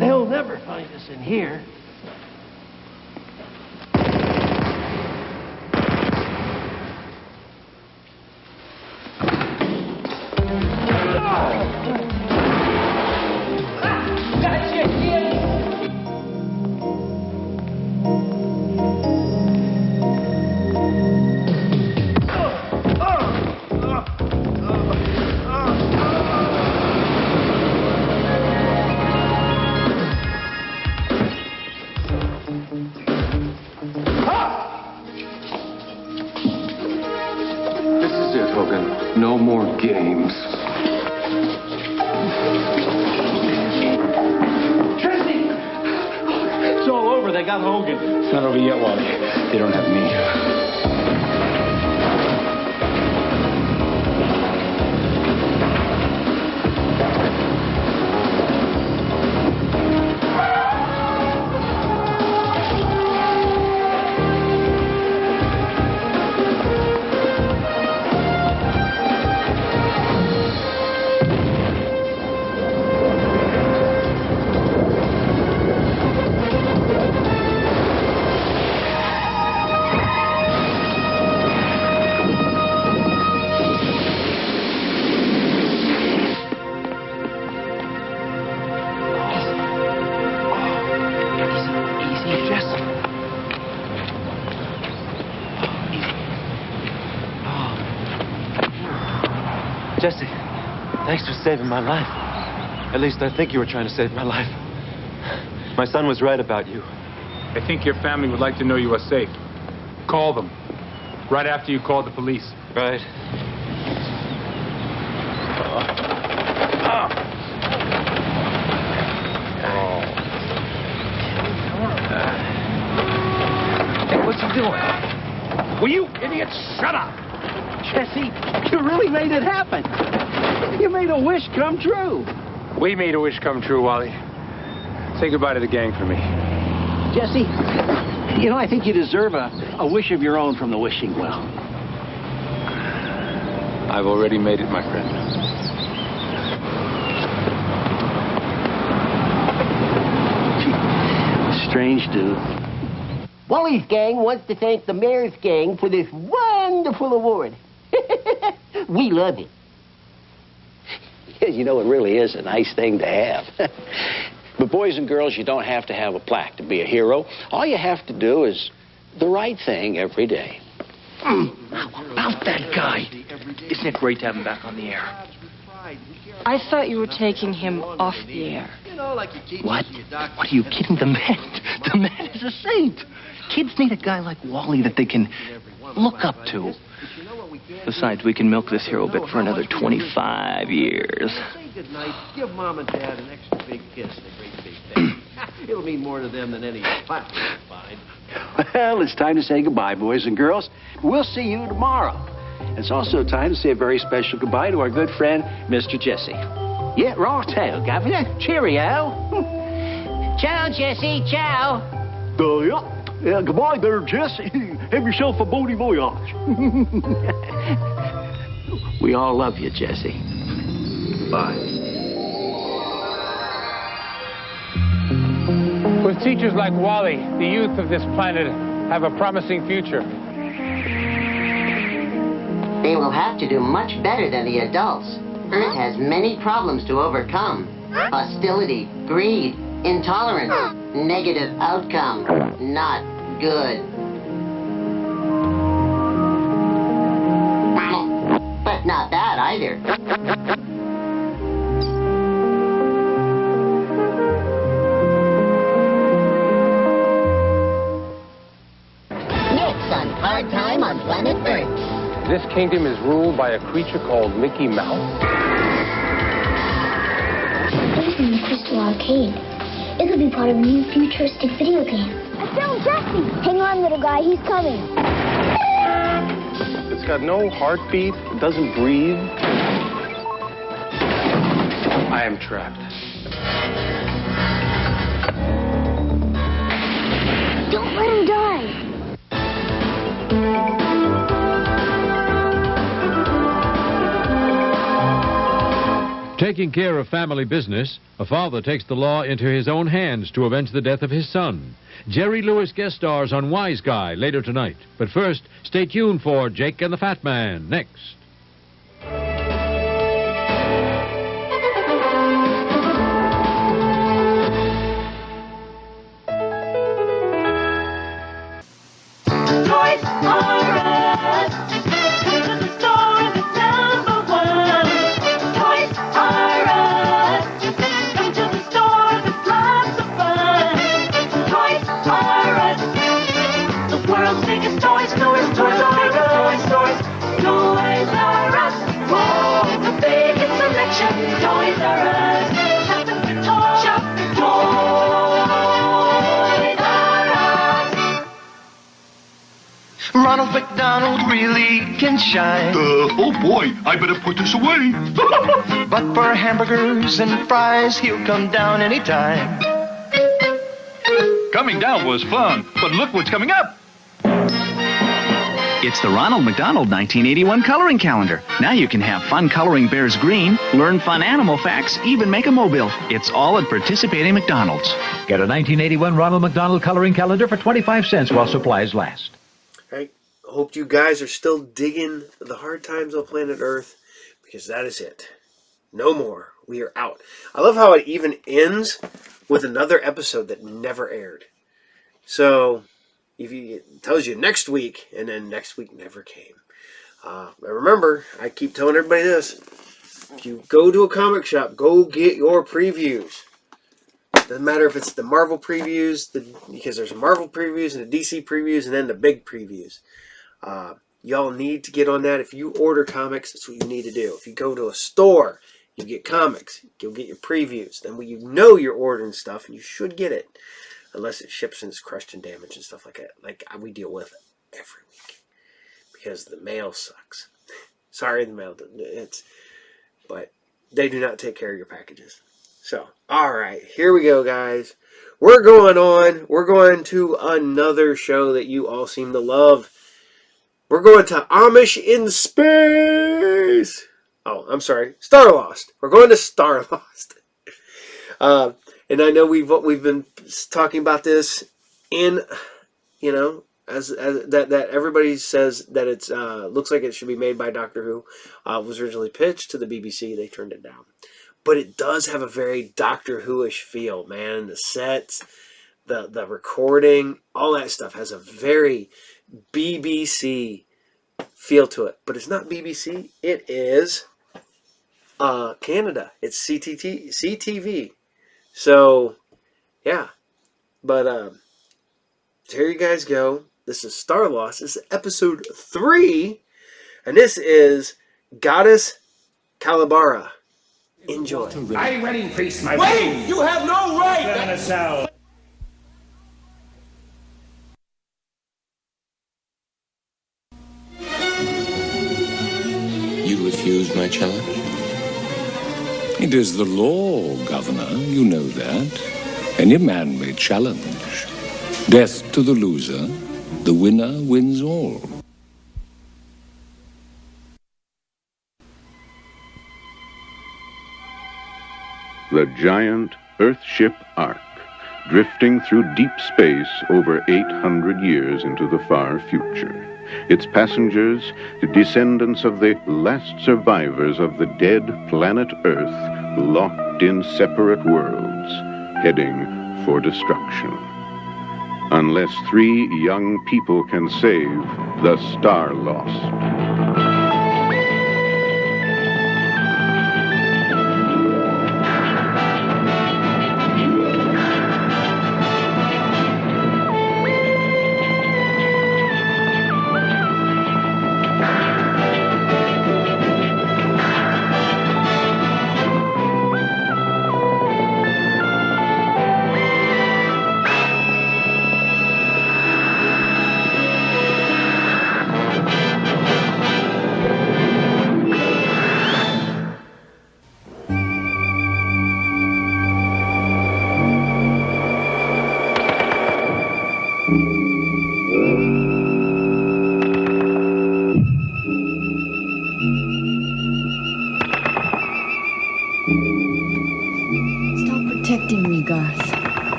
They'll never find us in here. I got Hogan. It's not over yet, Wally. They don't have me. Jesse, thanks for saving my life. At least I think you were trying to save my life. My son was right about you. I think your family would like to know you are safe. Call them. Right after you called the police. Right. Hey, what's he doing? Will you idiots shut up? Jesse, you really made it happen. You made a wish come true. We made a wish come true, Wally. Say goodbye to the gang for me. Jesse, you know, I think you deserve a wish of your own from the wishing well. I've already made it, my friend. Strange dude. Wally's gang wants to thank the mayor's gang for this wonderful award. We love it. Yeah, you know, it really is a nice thing to have. But boys and girls, you don't have to have a plaque to be a hero. All you have to do is the right thing every day. About that guy. Isn't it great to have him back on the air? I thought you were taking him off the air. What? What are you kidding? The man is a saint. Kids need a guy like Wally that they can look up to. Besides, we can milk this hero bit for another 25 years. Say goodnight. Give Mom and Dad an extra big kiss and a great big thank. It'll mean more to them than any plaque you'll find. Well, it's time to say goodbye, boys and girls. We'll see you tomorrow. It's also time to say a very special goodbye to our good friend, Mr. Jesse. Yeah, righto, Governor. Cheerio. Ciao, Jesse. Ciao. Yeah, goodbye there, Jesse. Have yourself a bon voyage. We all love you, Jesse. Bye. With teachers like Wally, the youth of this planet have a promising future. They will have to do much better than the adults. Earth has many problems to overcome. Hostility, greed, intolerance, negative outcome. Not good. But not bad either. Next on Hard Time on Planet Earth. This kingdom is ruled by a creature called Mickey Mouse. This is in the Crystal Arcade. It could be part of a new futuristic video game. I found Jesse! Hang on, little guy. He's coming. It's got no heartbeat. It doesn't breathe. I am trapped. Don't let him die. Taking care of family business, a father takes the law into his own hands to avenge the death of his son. Jerry Lewis guest stars on Wise Guy later tonight. But first, stay tuned for Jake and the Fat Man next. World's biggest toys, Toys R Us. Toys, McDonald really can shine. Oh boy, I better put this away. But for hamburgers and fries, he'll come down anytime. Coming down was fun, but look what's coming up. It's the Ronald McDonald 1981 coloring calendar. Now you can have fun coloring bears green, learn fun animal facts, even make a mobile. It's all at participating McDonald's. Get a 1981 Ronald McDonald coloring calendar for 25 cents while supplies last. I hope you guys are still digging the Hard Times on planet Earth, because that is it. No more. We are out. I love how it even ends with another episode that never aired. So it tells you next week, and then next week never came. But remember, I keep telling everybody this. If you go to a comic shop, go get your previews. Doesn't matter if it's the Marvel previews, because there's Marvel previews and the DC previews, and then the big previews. Y'all need to get on that. If you order comics, that's what you need to do. If you go to a store, you get comics, you'll get your previews. Then when you know you're ordering stuff, and you should get it. Unless it ships and is crushed and damaged and stuff like that. Like, we deal with it every week. Because the mail sucks. Sorry, the mail doesn't. But they do not take care of your packages. So, alright, here we go, guys. We're going on. We're going to another show that you all seem to love. We're going to Amish in Space. Oh, I'm sorry. Starlost. We're going to Starlost. And I know we've been talking about this in, as that everybody says that it's looks like it should be made by Doctor Who. It was originally pitched to the BBC. They turned it down. But it does have a very Doctor Who-ish feel, man. The sets, the recording, all that stuff has a very BBC feel to it. But it's not BBC. It is Canada. It's CTV. So, yeah. But, so here you guys go. This is Starlost. This is episode 3. And this is Goddess Calibara. Enjoy. I wedding feast, my Wait! You have no right! You refuse my challenge? It is the law, Governor. You know that. Any man may challenge. Death to the loser. The winner wins all. The giant Earthship Ark, drifting through deep space over 800 years into the far future. Its passengers, the descendants of the last survivors of the dead planet Earth, locked in separate worlds, heading for destruction. Unless 3 young people can save the Starlost.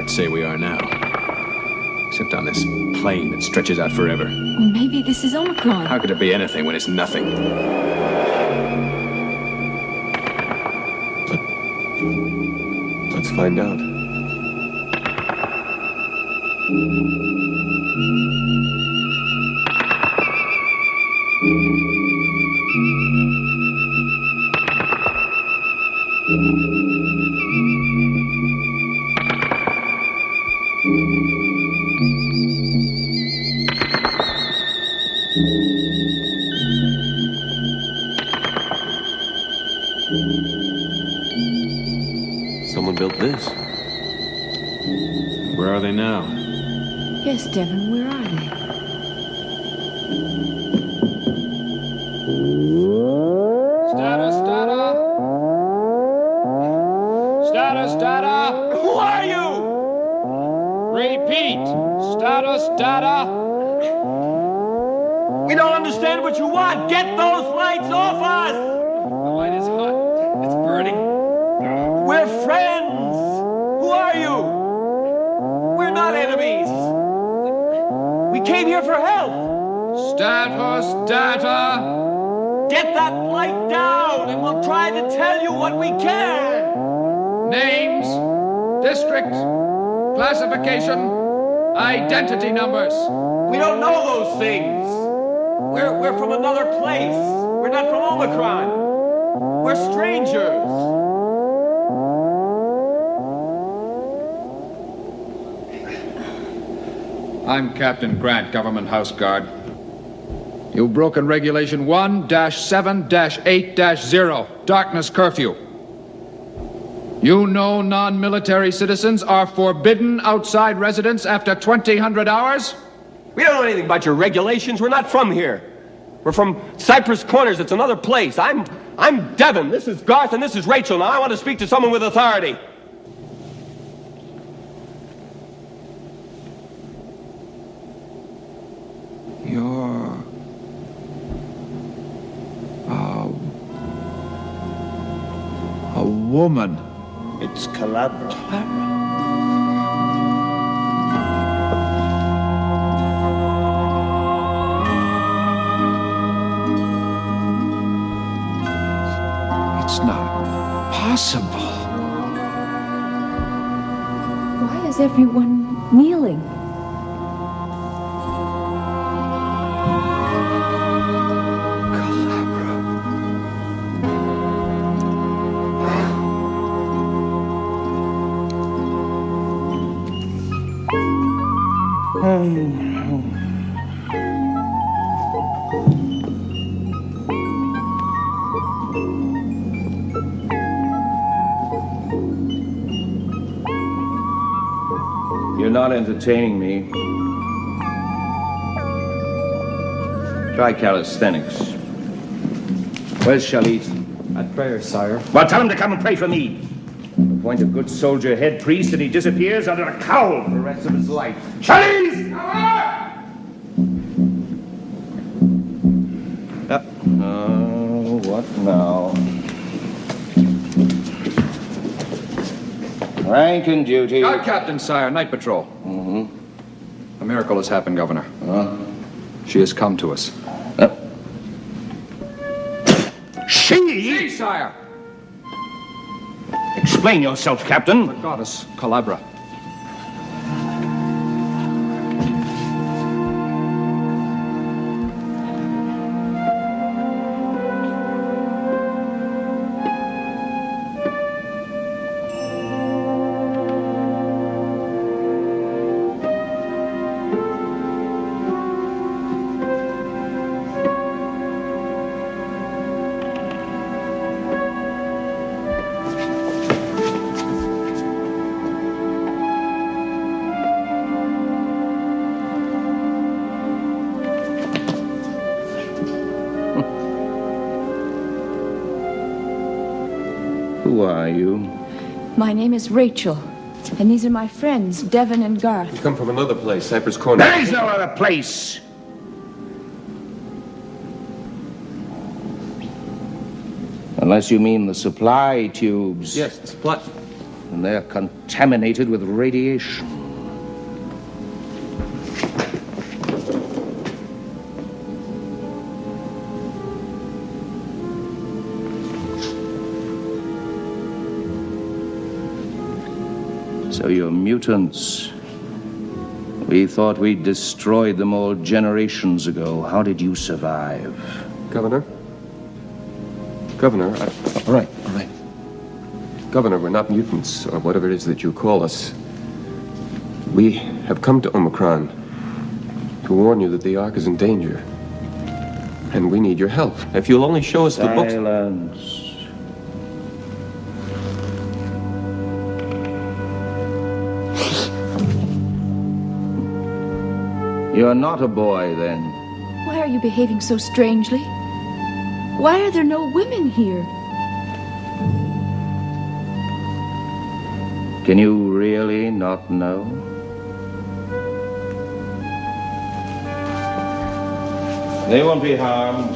Say we are now. Except on this plane that stretches out forever. Maybe this is Omicron. How could it be anything when it's nothing? Let's find out. Where are they now? Yes, Devon, where are they? Status data! Status data! Who are you? Repeat! Status data! We don't understand what you want. Get those lights off us. The light is hot. It's burning. We're friends. Who are you? We're not enemies. We came here for help. Status data! Get that light down and we'll try to tell you what we can. Names, district, classification, identity numbers. We don't know those things. We're from another place. We're not from Omicron. We're strangers. I'm Captain Grant, Government House Guard. You've broken Regulation 1-7-8-0, Darkness Curfew. You know non-military citizens are forbidden outside residence after 2000 hours? We don't know anything about your regulations. We're not from here. We're from Cypress Corners. It's another place. I'm Devon. This is Garth, and this is Rachel. Now I want to speak to someone with authority. You're... a woman. It's Calabra. It's not possible. Why is everyone kneeling? You're not entertaining me. Try calisthenics. Where's Shalit? At prayer, sire. Well, tell him to come and pray for me. Appoint a good soldier head priest and he disappears under a cowl for the rest of his life. Shalit! What now? Rank and duty. Guard Captain, sire, night patrol. Mm-hmm. A miracle has happened, Governor. She has come to us. She, sire! Explain yourself, Captain. The goddess Calabra. Who are you? My name is Rachel, and these are my friends, Devon and Garth. We come from another place, Cypress Corners. There is no other place. Unless you mean the supply tubes. Yes, the supply. And they're contaminated with radiation. So you're mutants. We thought we'd destroyed them all generations ago. How did you survive? Governor? All right. Governor, we're not mutants, or whatever it is that you call us. We have come to Omicron to warn you that the Ark is in danger. And we need your help. If you'll only show us the books... Silence. You're not a boy, then. Why are you behaving so strangely? Why are there no women here? Can you really not know? They won't be harmed.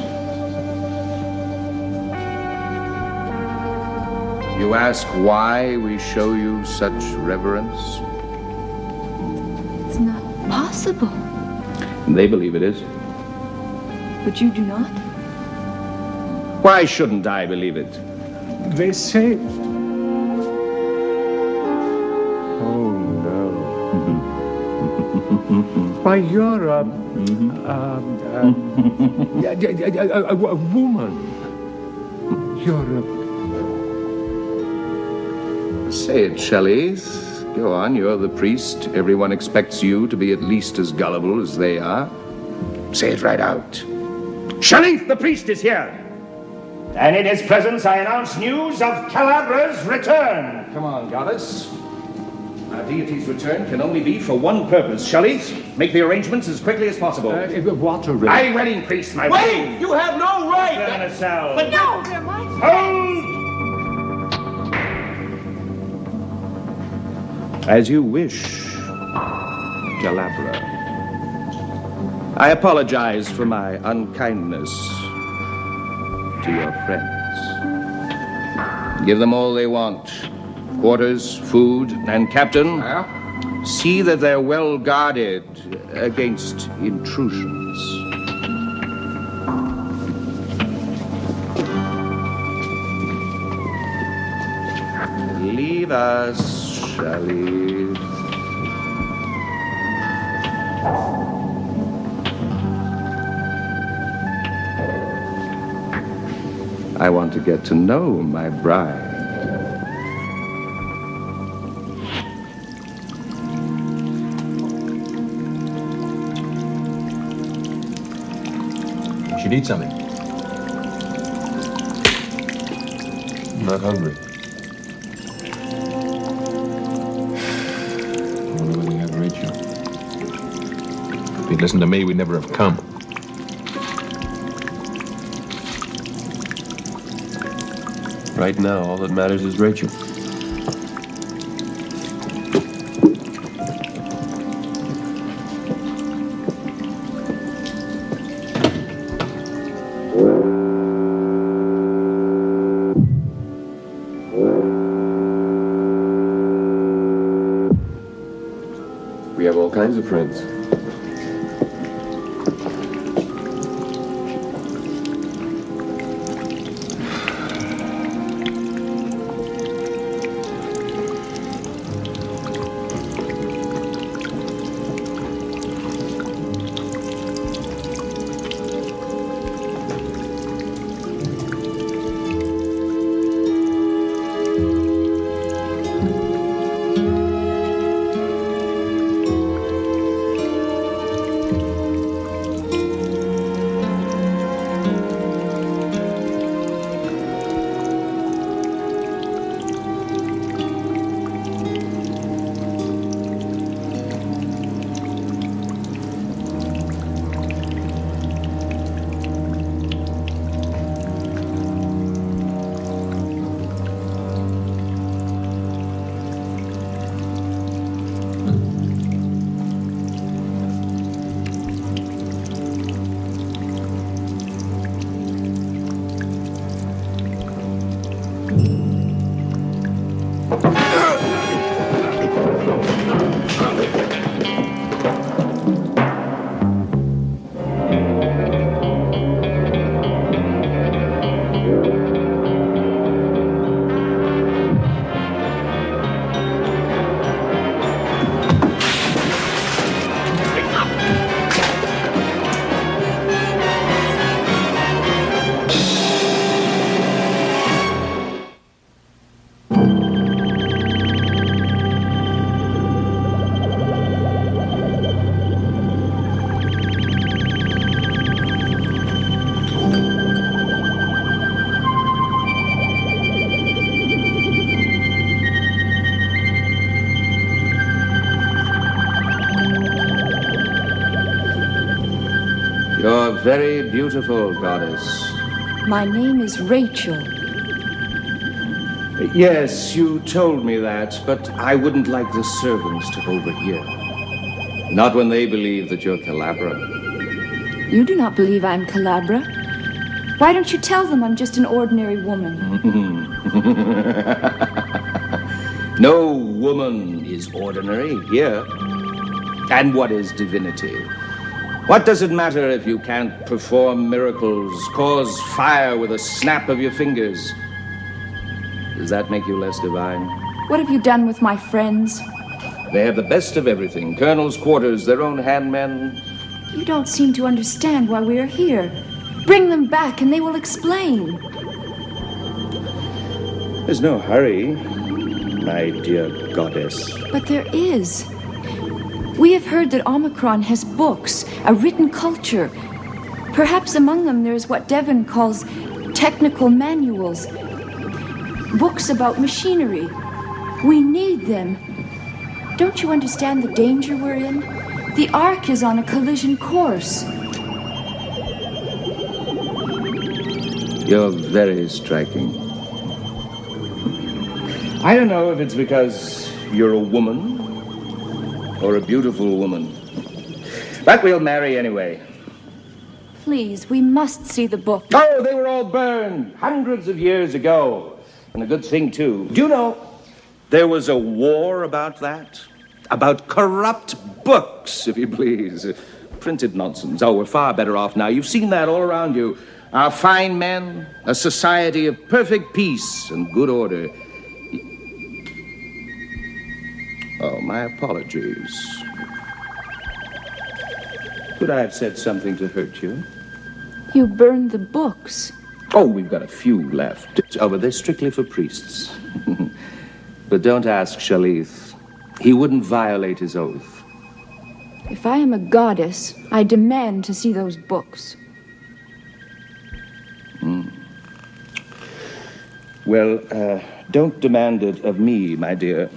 You ask why we show you such reverence? It's not possible. They believe it is. But you do not? Why shouldn't I believe it? They say... Oh, no. Why, you're a woman. You're a... Say it, Shelley. Go on, you're the priest. Everyone expects you to be at least as gullible as they are. Say it right out. Shelley, the priest is here. And in his presence I announce news of Calabra's return. Come on, goddess. Our deity's return can only be for one purpose. Shelley, make the arrangements as quickly as possible. What arrangements? I wedding priest, my friend. Wait! You have no right! But no, they're my friends. Hold! As you wish, Calabra. I apologize for my unkindness to your friends. Give them all they want. Quarters, food, and Captain, see that they're well guarded against intrusions. Leave us, Shelley. I want to get to know my bride. You should eat something. I'm not hungry. I wonder whether we have Rachel. If you'd listened to me, we'd never have come. Right now, all that matters is Rachel. We have all kinds of friends. You're very beautiful, goddess. My name is Rachel. Yes, you told me that, but I wouldn't like the servants to overhear. Not when they believe that you're Calabra. You do not believe I'm Calabra. Why don't you tell them I'm just an ordinary woman? No woman is ordinary here. And what is divinity? What does it matter if you can't perform miracles, cause fire with a snap of your fingers? Does that make you less divine? What have you done with my friends? They have the best of everything. Colonel's quarters, their own handmen. You don't seem to understand why we are here. Bring them back and they will explain. There's no hurry, my dear goddess. But there is. We have heard that Omicron has books, a written culture. Perhaps among them there is what Devon calls technical manuals. Books about machinery. We need them. Don't you understand the danger we're in? The Ark is on a collision course. You're very striking. I don't know if it's because you're a woman or a beautiful woman. But we'll marry anyway. Please, we must see the book. Oh, they were all burned hundreds of years ago. And a good thing, too. Do you know, there was a war about that? About corrupt books, if you please. Printed nonsense. Oh, we're far better off now. You've seen that all around you. Our fine men, a society of perfect peace and good order. Oh, my apologies. Could I have said something to hurt you? You burned the books. Oh, we've got a few left. Oh, but they're strictly for priests. But don't ask Shalith. He wouldn't violate his oath. If I am a goddess, I demand to see those books. Well, don't demand it of me, my dear.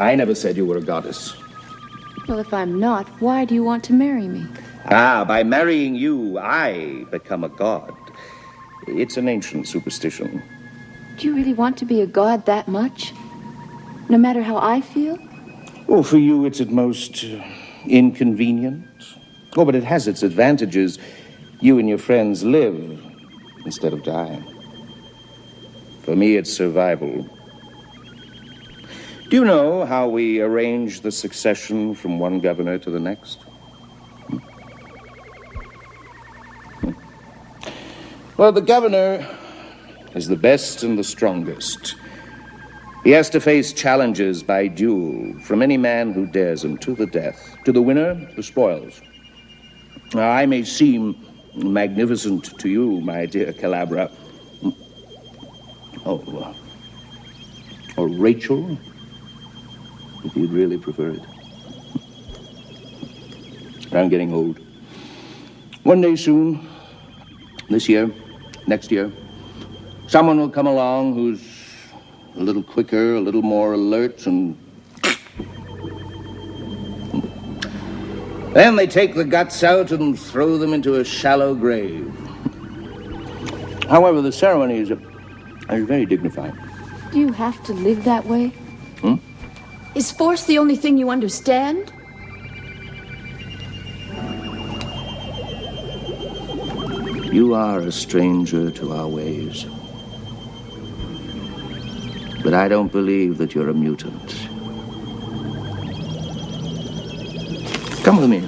I never said you were a goddess. Well, if I'm not, why do you want to marry me? Ah, by marrying you, I become a god. It's an ancient superstition. Do you really want to be a god that much? No matter how I feel? Oh, for you, it's at most inconvenient. Oh, but it has its advantages. You and your friends live instead of die. For me, it's survival. Do you know how we arrange the succession from one governor to the next? Well, the governor is the best and the strongest. He has to face challenges by duel from any man who dares them to the death. To the winner, the spoils. Now, I may seem magnificent to you, my dear Calabra. Or Rachel, if you'd really prefer it. I'm getting old. One day soon, this year, next year, someone will come along who's a little quicker, a little more alert, and then they take the guts out and throw them into a shallow grave. However, the ceremony is very dignified. Do you have to live that way? Is force the only thing you understand? You are a stranger to our ways. But I don't believe that you're a mutant. Come with me.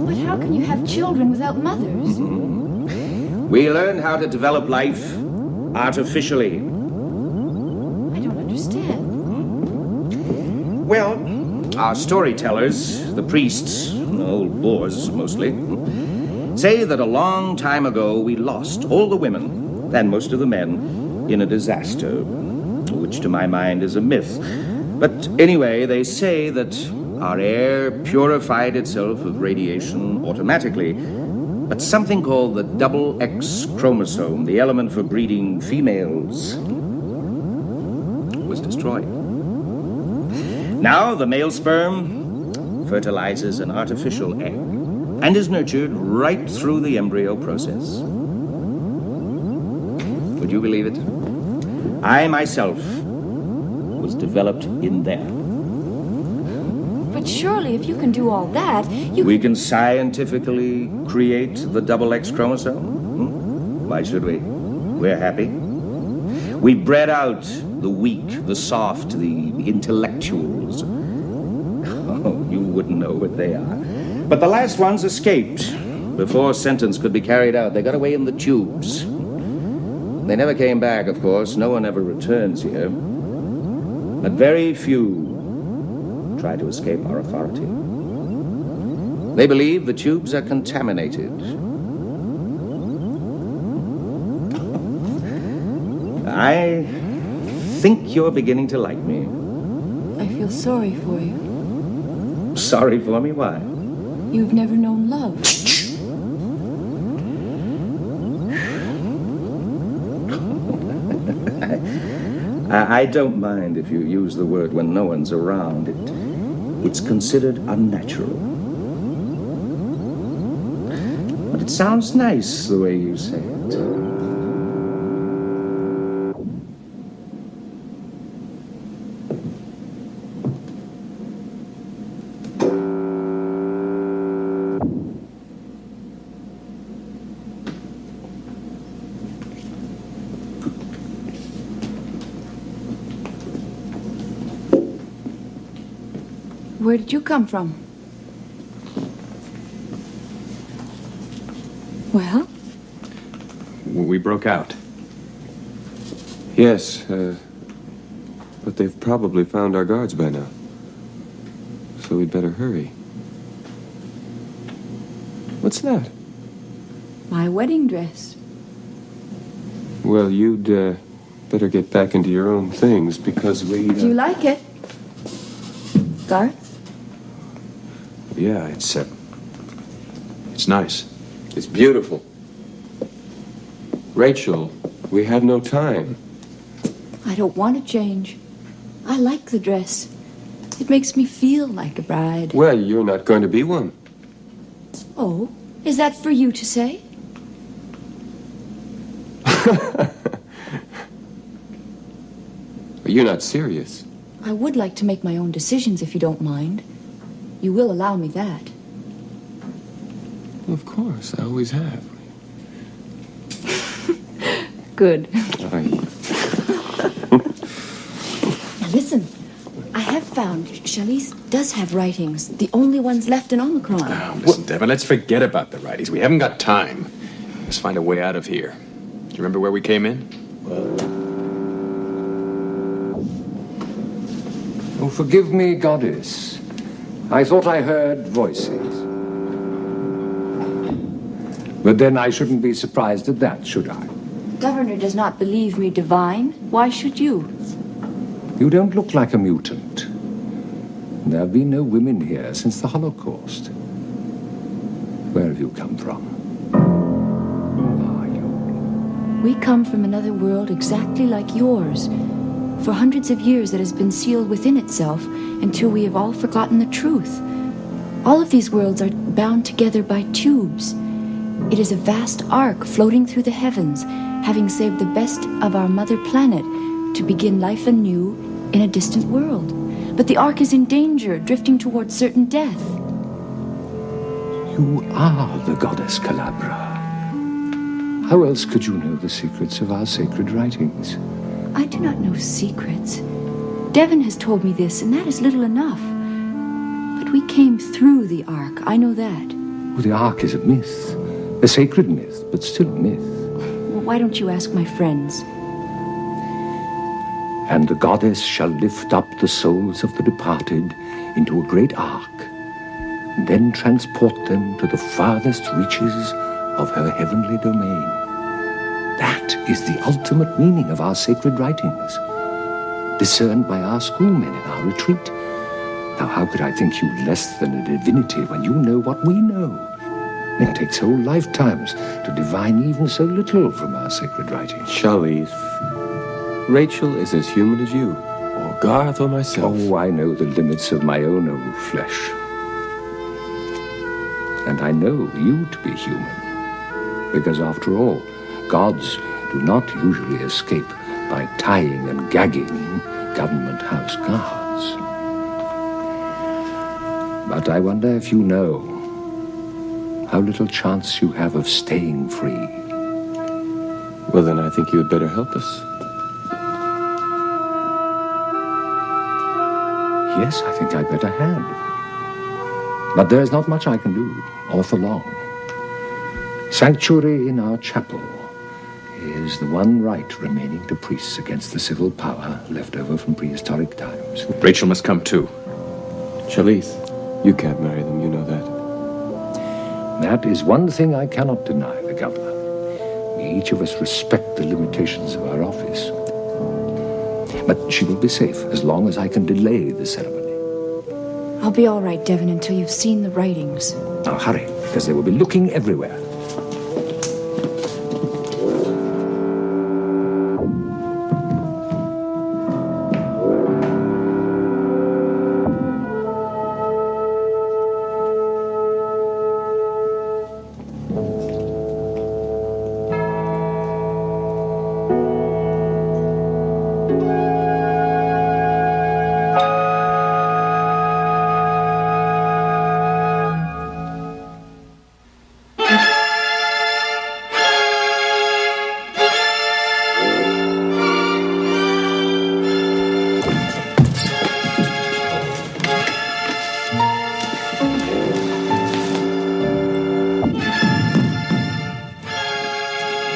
But how can you have children without mothers? We learn how to develop life artificially. I don't understand. Well, our storytellers, the priests, old bores mostly, say that a long time ago we lost all the women and most of the men in a disaster, which to my mind is a myth. But anyway, they say that our air purified itself of radiation automatically, but something called the double X chromosome, the element for breeding females, was destroyed. Now the male sperm fertilizes an artificial egg and is nurtured right through the embryo process. Would you believe it? I myself was developed in there. But surely if you can do all that, We can scientifically create the double X chromosome. Why should we? We're happy. We bred out the weak, the soft, the intellectuals. Oh, you wouldn't know what they are. But the last ones escaped before sentence could be carried out. They got away in the tubes. They never came back, of course. No one ever returns here. But very few try to escape our authority. They believe the tubes are contaminated. I think you're beginning to like me. I feel sorry for you. Sorry for me? Why? You've never known love. I don't mind if you use the word when no one's around. It's considered unnatural. But it sounds nice the way you say it. Where did you come from? Well? We broke out. Yes, but they've probably found our guards by now. So we'd better hurry. What's that? My wedding dress. Well, you'd better get back into your own things because we... Do you like it? Garth? Yeah, it's nice. It's beautiful. Rachel, we have no time. I don't want to change. I like the dress. It makes me feel like a bride. Well, you're not going to be one. Oh, is that for you to say? You're not serious. I would like to make my own decisions if you don't mind. You will allow me that. Of course, I always have. Good. Now listen, I have found Charlize does have writings, the only ones left in Omicron. Oh, listen, Devin, let's forget about the righties. We haven't got time. Let's find a way out of here. Do you remember where we came in? Oh, forgive me, goddess. I thought I heard voices. But then I shouldn't be surprised at that, should I? Governor does not believe me divine. Why should you? You don't look like a mutant. There have been no women here since the Holocaust. Where have you come from? We come from another world exactly like yours. For hundreds of years it has been sealed within itself until we have all forgotten the truth. All of these worlds are bound together by tubes. It is a vast arc floating through the heavens, having saved the best of our mother planet to begin life anew in a distant world. But the ark is in danger, drifting towards certain death. You are the goddess Calabra. How else could you know the secrets of our sacred writings? I do not know secrets. Devon has told me this, and that is little enough. But we came through the ark, I know that. Well, the ark is a myth. A sacred myth, but still a myth. Well, why don't you ask my friends? And the goddess shall lift up the souls of the departed into a great ark, and then transport them to the farthest reaches of her heavenly domain. That is the ultimate meaning of our sacred writings, discerned by our schoolmen in our retreat. Now, how could I think you less than a divinity when you know what we know? It takes whole lifetimes to divine even so little from our sacred writings. Charlize, Rachel is as human as you. or Garth or myself. Oh, I know the limits of my own old flesh. And I know you to be human. Because after all, gods do not usually escape by tying and gagging government house guards. But I wonder if you know how little chance you have of staying free. Well, then I think you had better help us. Yes, I think I'd better hand. But there's not much I can do, all for long. Sanctuary in our chapel is the one right remaining to priests against the civil power left over from prehistoric times. Rachel must come too. Shalith, you can't marry them, you know that. That is one thing I cannot deny the governor. We each of us respect the limitations of our office. But she will be safe as long as I can delay the ceremony. I'll be all right, Devon, until you've seen the writings. Now hurry, because they will be looking everywhere.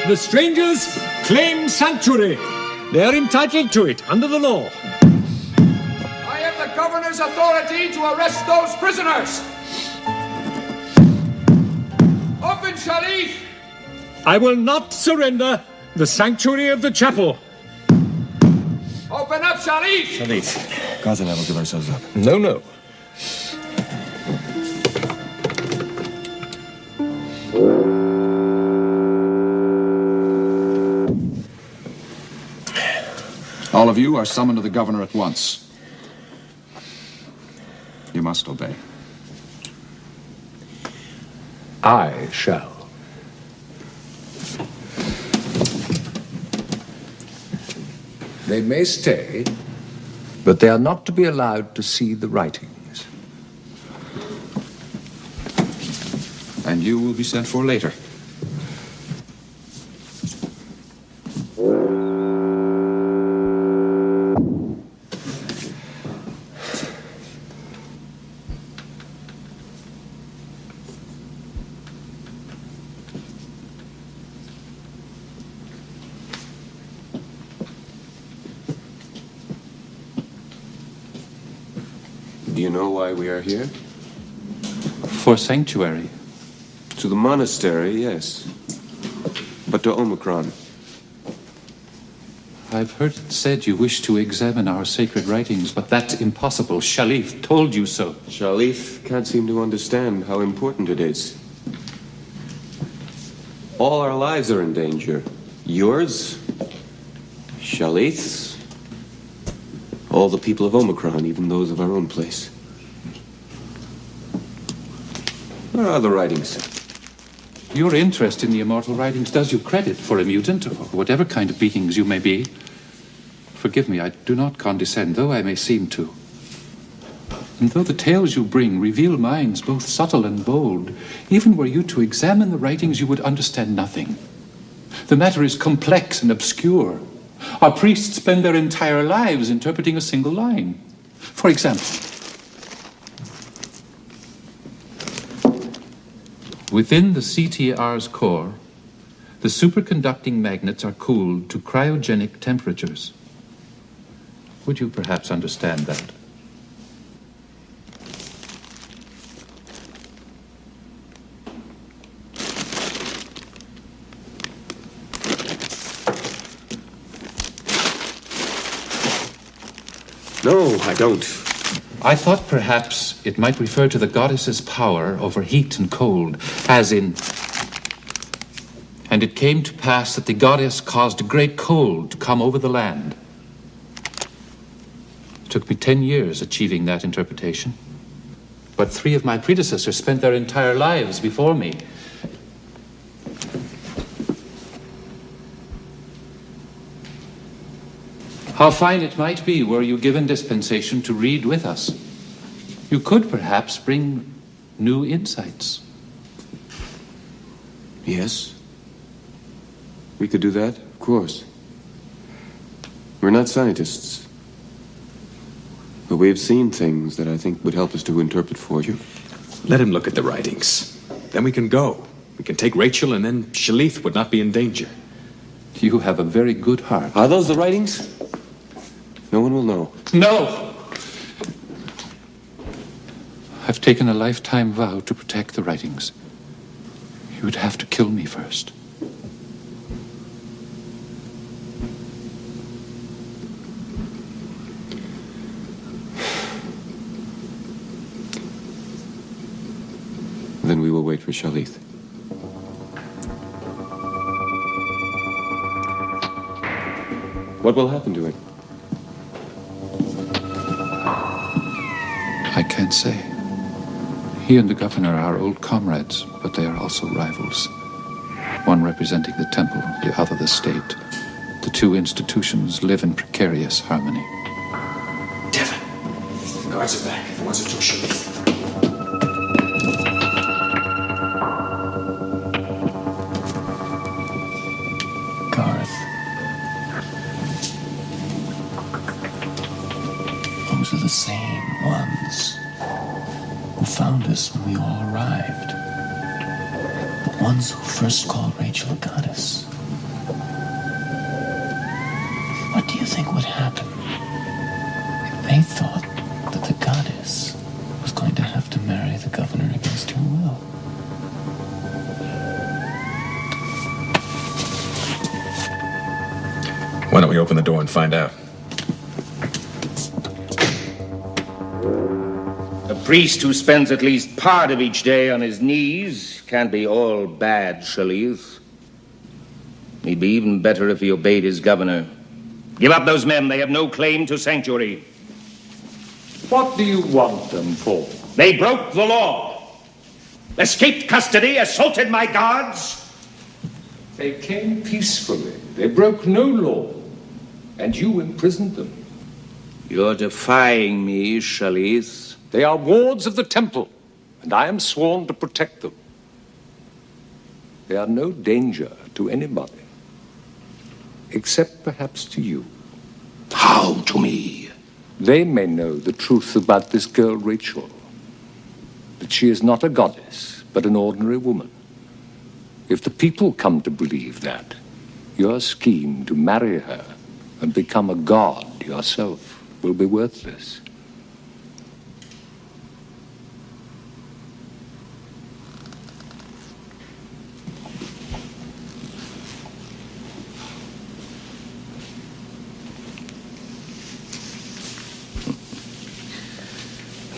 The strangers claim sanctuary. They are entitled to it under the law. I have the governor's authority to arrest those prisoners. Open, Sharif! I will not surrender the sanctuary of the chapel. Open up, Sharif! Shalith, Gaza and I will give ourselves up. No, no. All of you are summoned to the governor at once. You must obey. I shall. They may stay, but they are not to be allowed to see the writings. And you will be sent for later. Do you know why we are here? For sanctuary. To the monastery, yes. But to Omicron. I've heard it said you wish to examine our sacred writings, but that's impossible. Shalif told you so. Shalif can't seem to understand how important it is. All our lives are in danger. Yours, Shalith's, all the people of Omicron, even those of our own place. Where are the writings? Your interest in the immortal writings does you credit for a mutant, or whatever kind of beings you may be. Forgive me, I do not condescend, though I may seem to. And though the tales you bring reveal minds both subtle and bold, even were you to examine the writings, you would understand nothing. The matter is complex and obscure. Our priests spend their entire lives interpreting a single line. For example, within the CTR's core, the superconducting magnets are cooled to cryogenic temperatures. Would you perhaps understand that? No, I don't. I thought perhaps it might refer to the goddess's power over heat and cold, as in, and it came to pass that the goddess caused a great cold to come over the land. Took me 10 years achieving that interpretation. But 3 of my predecessors spent their entire lives before me. How fine it might be were you given dispensation to read with us. You could perhaps bring new insights. Yes. We could do that, of course. We're not scientists. But we've seen things that I think would help us to interpret for you. Let him look at the writings. Then we can go. We can take Rachel, and then Shalith would not be in danger. You have a very good heart. Are those the writings? No one will know. No! I've taken a lifetime vow to protect the writings. You would have to kill me first. Then we will wait for Shalith. What will happen to him? I can't say. He and the governor are old comrades, but they are also rivals. One representing the temple, the other the state. The 2 institutions live in precarious harmony. Devon! The guards are back. The ones who took Shalith. Those are the same ones who found us when we all arrived. The ones who first called Rachel a goddess. What do you think would happen if they thought that the goddess was going to have to marry the governor against her will? Why don't we open the door and find out? A priest who spends at least part of each day on his knees can't be all bad, Shalith. He'd be even better if he obeyed his governor. Give up those men. They have no claim to sanctuary. What do you want them for? They broke the law. Escaped custody, assaulted my guards. They came peacefully. They broke no law. And you imprisoned them. You're defying me, Shalith. They are wards of the temple, and I am sworn to protect them. They are no danger to anybody, except perhaps to you. How to me? They may know the truth about this girl, Rachel. That she is not a goddess, but an ordinary woman. If the people come to believe that, your scheme to marry her and become a god yourself will be worthless.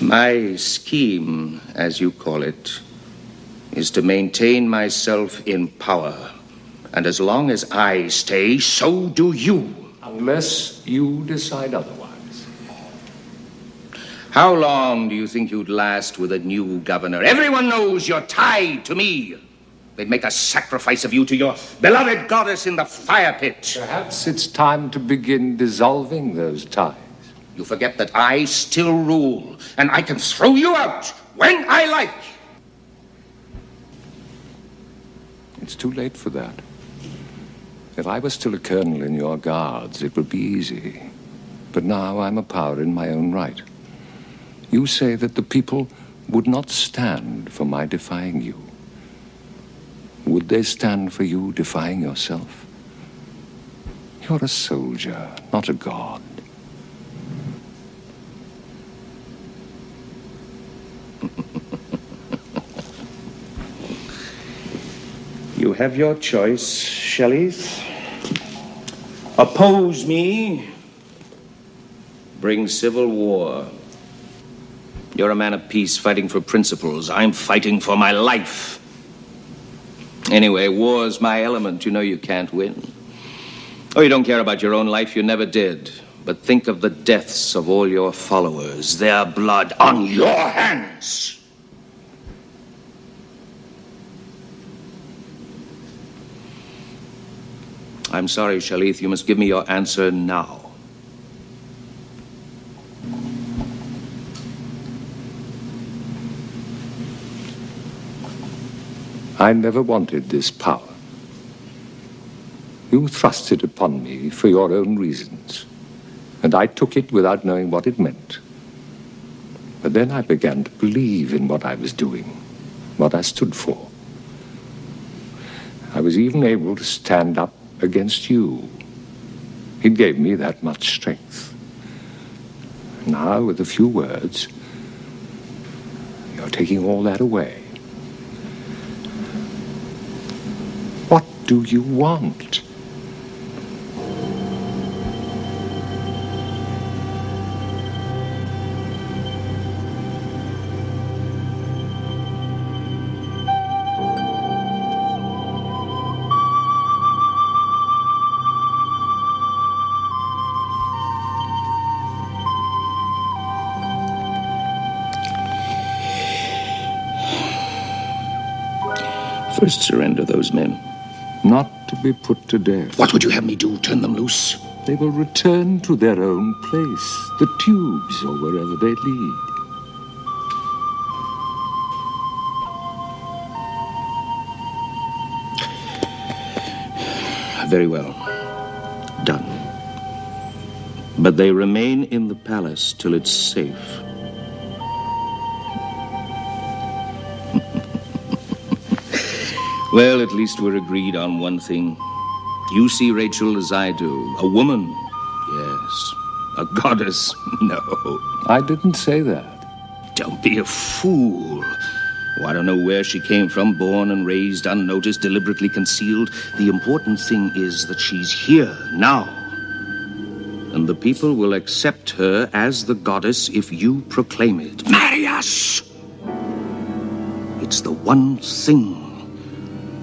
My scheme, as you call it, is to maintain myself in power. And as long as I stay, so do you. Unless you decide otherwise. How long do you think you'd last with a new governor? Everyone knows you're tied to me. They'd make a sacrifice of you to your beloved goddess in the fire pit. Perhaps it's time to begin dissolving those ties. You forget that I still rule, and I can throw you out when I like. It's too late for that. If I was still a colonel in your guards, it would be easy. But now I'm a power in my own right. You say that the people would not stand for my defying you. Would they stand for you defying yourself? You're a soldier, not a god. You have your choice, Shalith. Oppose me, bring civil war. You're a man of peace fighting for principles. I'm fighting for my life. Anyway, war's my element. You know you can't win. Oh, you don't care about your own life. You never did. but think of the deaths of all your followers, their blood on your hands. I'm sorry, Shalith, you must give me your answer now. I never wanted this power. You thrust it upon me for your own reasons, and I took it without knowing what it meant. But then I began to believe in what I was doing, what I stood for. I was even able to stand up against you. It gave me that much strength. Now, with a few words, you're taking all that away. What do you want? First, surrender those men. Not to be put to death. What would you have me do? Turn them loose? They will return to their own place, the tubes or wherever they lead. Very well. Done. But they remain in the palace till it's safe. Well, at least we're agreed on one thing. You see Rachel as I do. A woman, yes. A goddess, no. I didn't say that. Don't be a fool. Oh, I don't know where she came from, born and raised, unnoticed, deliberately concealed. The important thing is that she's here, now. And the people will accept her as the goddess if you proclaim it. Marry us! It's the one thing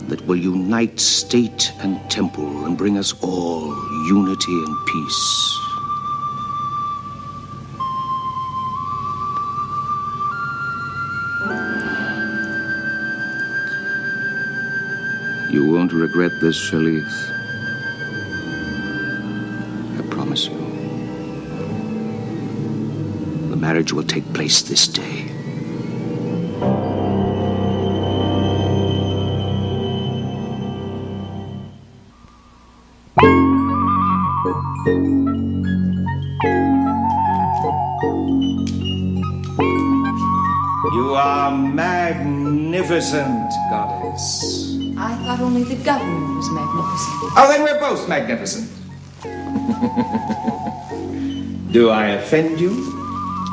that will unite state and temple and bring us all unity and peace. You won't regret this, Shalith. I promise you. The marriage will take place this day. You are magnificent, goddess. I thought only the governor was magnificent. Oh, then we're both magnificent. Do I offend you?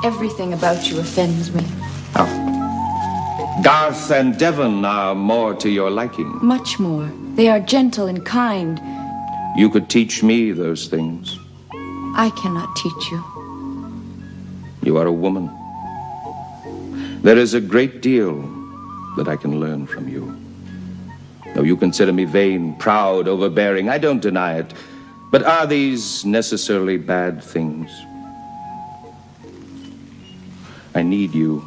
Everything about you offends me. Oh. Garth and Devon are more to your liking. Much more. They are gentle and kind. You could teach me those things. I cannot teach you. You are a woman. There is a great deal that I can learn from you. Though you consider me vain, proud, overbearing, I don't deny it. But are these necessarily bad things? I need you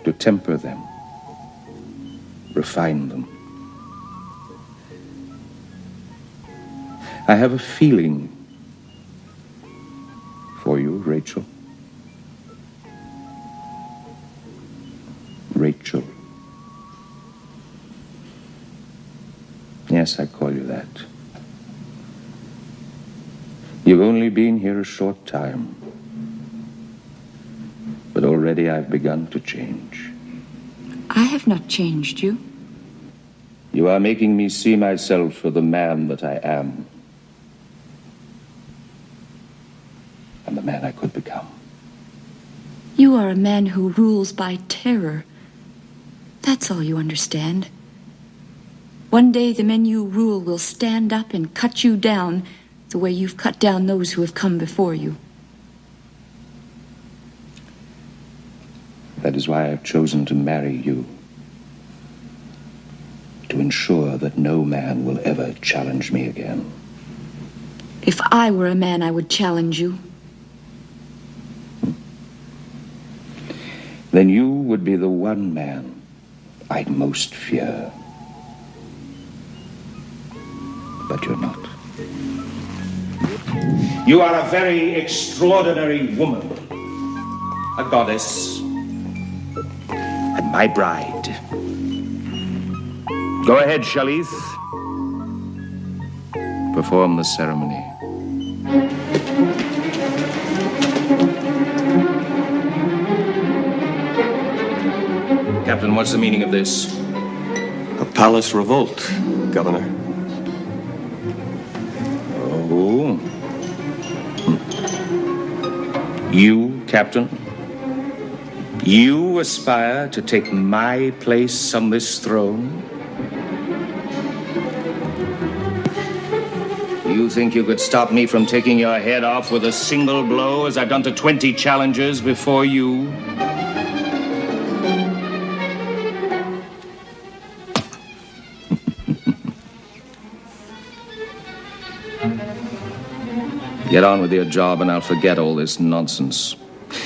to temper them, refine them. I have a feeling for you, Rachel. Rachel. Yes, I call you that. You've only been here a short time, but already I've begun to change. I have not changed you. You are making me see myself for the man that I am, and the man I could become. You are a man who rules by terror. That's all you understand. One day the men you rule will stand up and cut you down the way you've cut down those who have come before you. That is why I've chosen to marry you. To ensure that no man will ever challenge me again. If I were a man, I would challenge you. Then you would be the one man I'd most fear. But you're not. You are a very extraordinary woman. A goddess. And my bride. Go ahead, Shalith. Perform the ceremony. Captain, what's the meaning of this? A palace revolt, Governor. Oh. You, Captain? You aspire to take my place on this throne? You think you could stop me from taking your head off with a single blow, as I've done to 20 challengers before you? Get on with your job and I'll forget all this nonsense.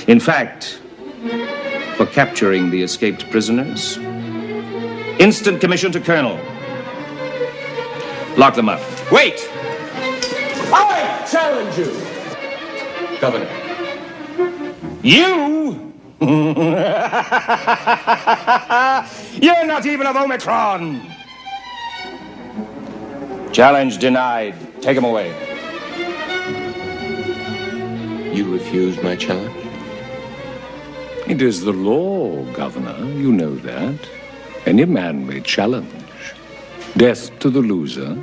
In fact, for capturing the escaped prisoners, instant commission to Colonel. Lock them up. Wait! I challenge you! Governor. You? You're not even of Omicron! Challenge denied. Take him away. You refused my challenge? It is the law, Governor. You know that. Any man may challenge. Death to the loser.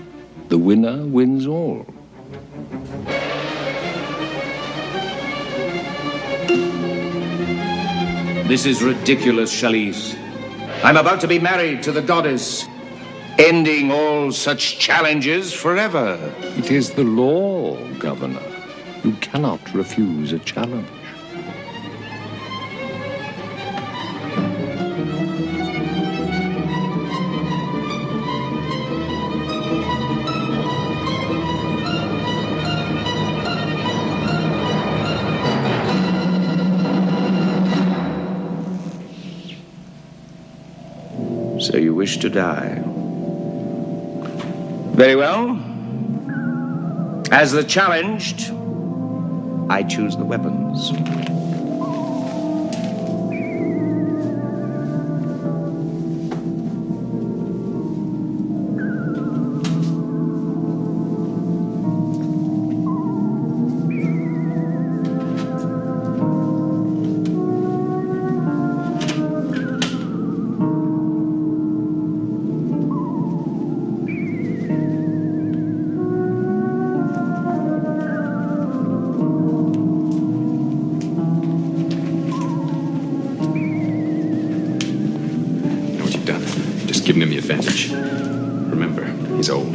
The winner wins all. This is ridiculous, Shalith. I'm about to be married to the goddess, ending all such challenges forever. It is the law, Governor. You cannot refuse a challenge. So you wish to die. Very well. As the challenged, I choose the weapons. Giving him the advantage. Remember, he's old.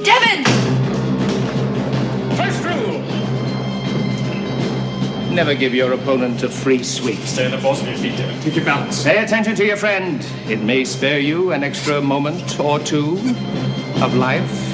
Devin! First rule! Never give your opponent a free sweep. Stay on the balls of your feet, Devin. Keep your balance. Pay attention to your friend. It may spare you an extra moment or two of life.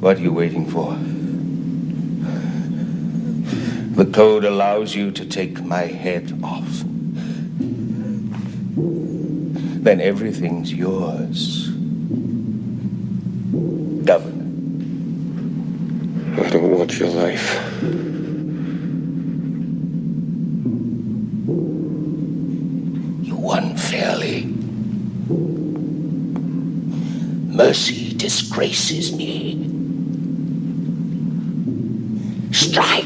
What are you waiting for? The code allows you to take my head off. Then everything's yours. Governor. I don't want your life. You won fairly. Mercy disgraces me. Strike!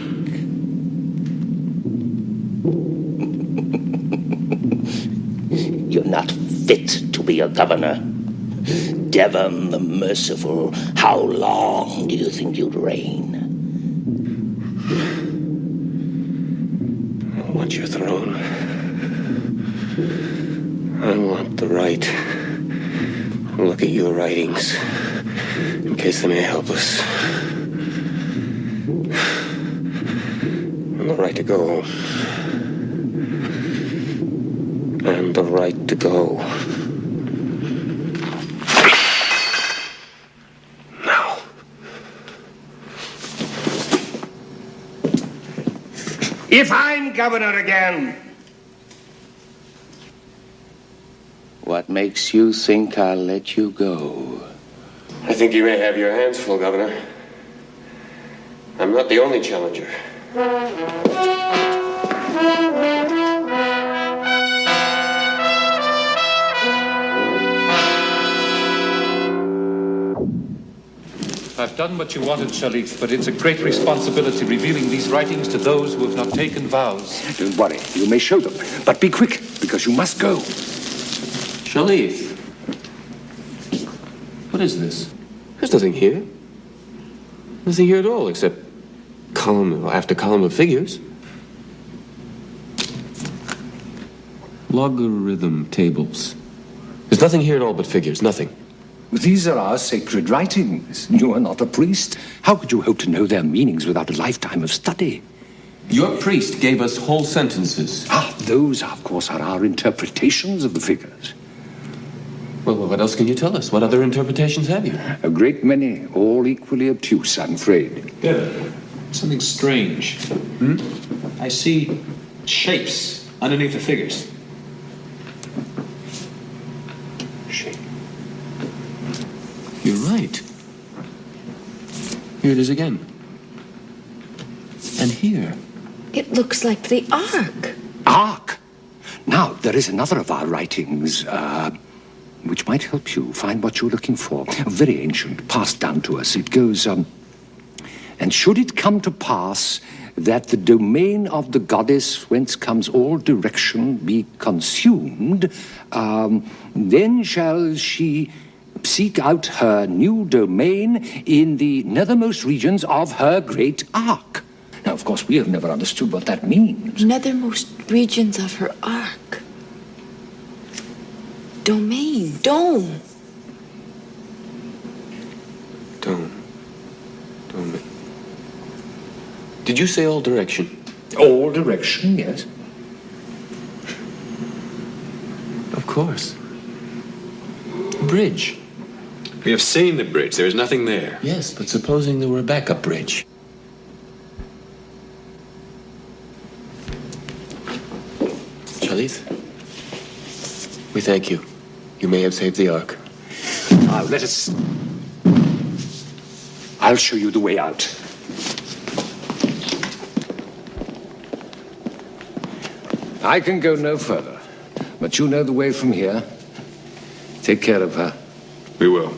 You're not fit to be a governor. Devon the Merciful, how long do you think you'd reign? I want your throne. I want the right to look at your writings in case they may help us. And the right to go home. And the right to go. Now. If I'm governor again, What makes you think I'll let you go? I think you may have your hands full, Governor. I'm not the only challenger. I've done what you wanted, Sharif, but it's a great responsibility revealing these writings to those who have not taken vows. Don't worry, you may show them, but be quick, because you must go. Sharif. What is this? There's nothing here. Nothing here at all, except column after column of figures. Logarithm tables. There's nothing here at all but figures, nothing. These are our sacred writings. You are not a priest. How could you hope to know their meanings without a lifetime of study? Your priest gave us whole sentences. Those, of course, are our interpretations of the figures. Well, what else can you tell us? What other interpretations have you? A great many, all equally obtuse, I'm afraid. Yeah, something strange. I see shapes underneath the figures. You're right. Here it is again. And here. It looks like the Ark. Ark! Now, there is another of our writings, which might help you find what you're looking for. Very ancient, passed down to us. It goes, and should it come to pass that the domain of the goddess whence comes all direction be consumed, then shall she seek out her new domain in the nethermost regions of her great ark. Now, of course, we have never understood what that means. Nethermost regions of her Ark. Domain, dome. Dome. Did you say all direction? All direction, yes. Of course. Bridge. We have seen the bridge. There is nothing there. Yes, but supposing there were a backup bridge. Shalith, we thank you. You may have saved the Ark. Now, let us... I'll show you the way out. I can go no further, but you know the way from here. Take care of her. We will.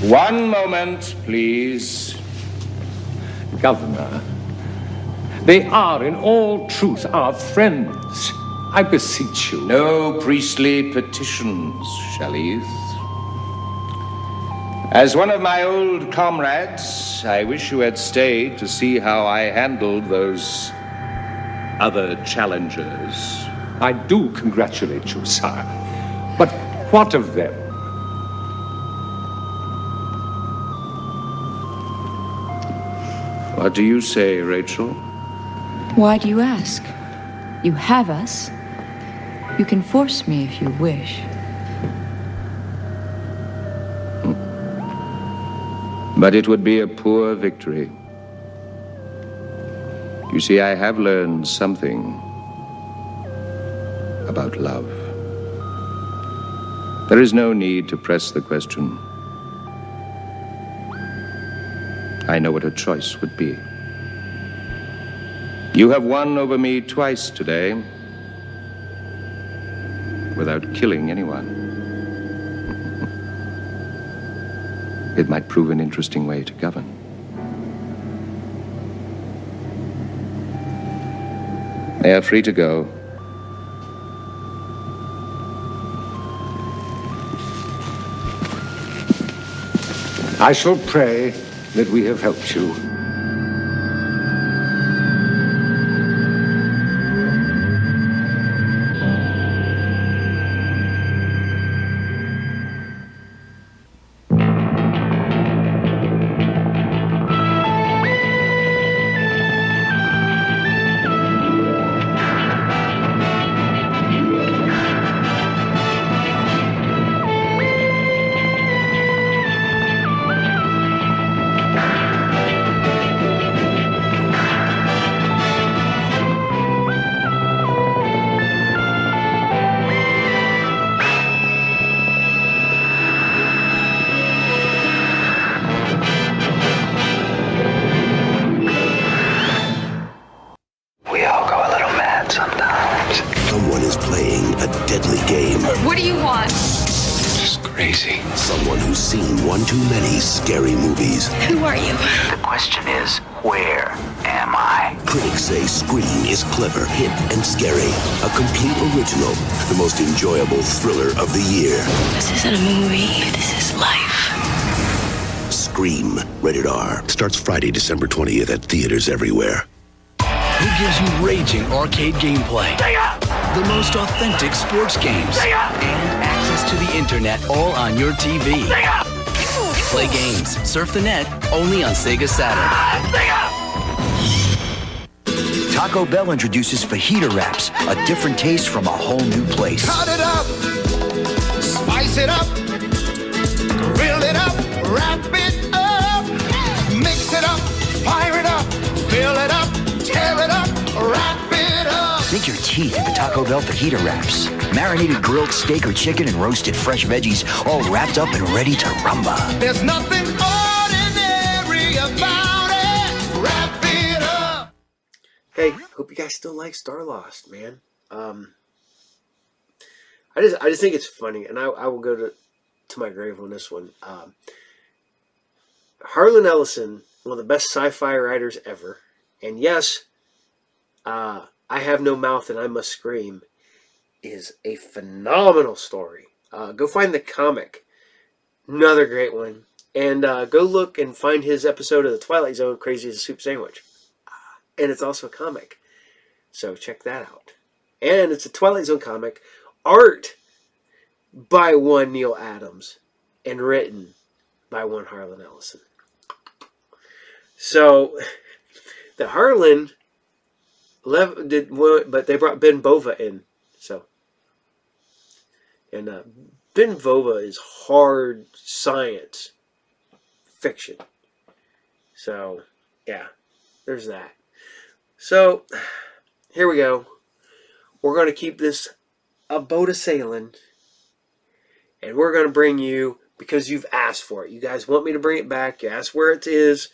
One moment, please. Governor, they are in all truth our friends. I beseech you. No priestly petitions, Shalith. As one of my old comrades, I wish you had stayed to see how I handled those other challengers. I do congratulate you, sire. But what of them? What do you say, Rachel? Why do you ask? You have us. You can force me if you wish. But it would be a poor victory. You see, I have learned something about love. There is no need to press the question. I know what her choice would be. You have won over me twice today, without killing anyone. It might prove an interesting way to govern. They are free to go. I shall pray that we have helped you. We all go a little mad sometimes. Someone is playing a deadly game. What do you want? Just crazy. Someone who's seen one too many scary movies. Who are you? The question is, where am I? Critics say Scream is clever, hip, and scary. A complete original. The most enjoyable thriller of the year. This isn't a movie. This is life. Scream. Rated R. Starts Friday, December 20th at theaters everywhere. Who gives you raging arcade gameplay, the most authentic sports games, and access to the internet all on your TV. Play games, surf the net, only on Sega Saturn. Taco Bell introduces fajita wraps, a different taste from a whole new place. Cut it up, spice it up, grill it up, wrap it up, mix it up, fire it up, fill it up, tear it up, wrap it up. Sink your teeth into Taco Bell fajita wraps. Marinated grilled steak or chicken and roasted fresh veggies, all wrapped up and ready to rumba. There's nothing ordinary about it. Wrap it up. Hey, hope you guys still like Starlost, man. I just think it's funny, and I will go to my grave on this one. Harlan Ellison, one of the best sci-fi writers ever, and yes, I Have No Mouth and I Must Scream is a phenomenal story. Go find the comic, another great one, and go look and find his episode of The Twilight Zone, Crazy as a Soup Sandwich, and it's also a comic, so check that out. And it's a Twilight Zone comic, art by one Neil Adams, and written by one Harlan Ellison. So the Harlan did, but they brought Ben Bova in. So, and Ben Bova is hard science fiction. So, yeah, there's that. So, here we go. We're going to keep this a boat a sailing, and we're going to bring you, because you've asked for it. You guys want me to bring it back. You asked where it is,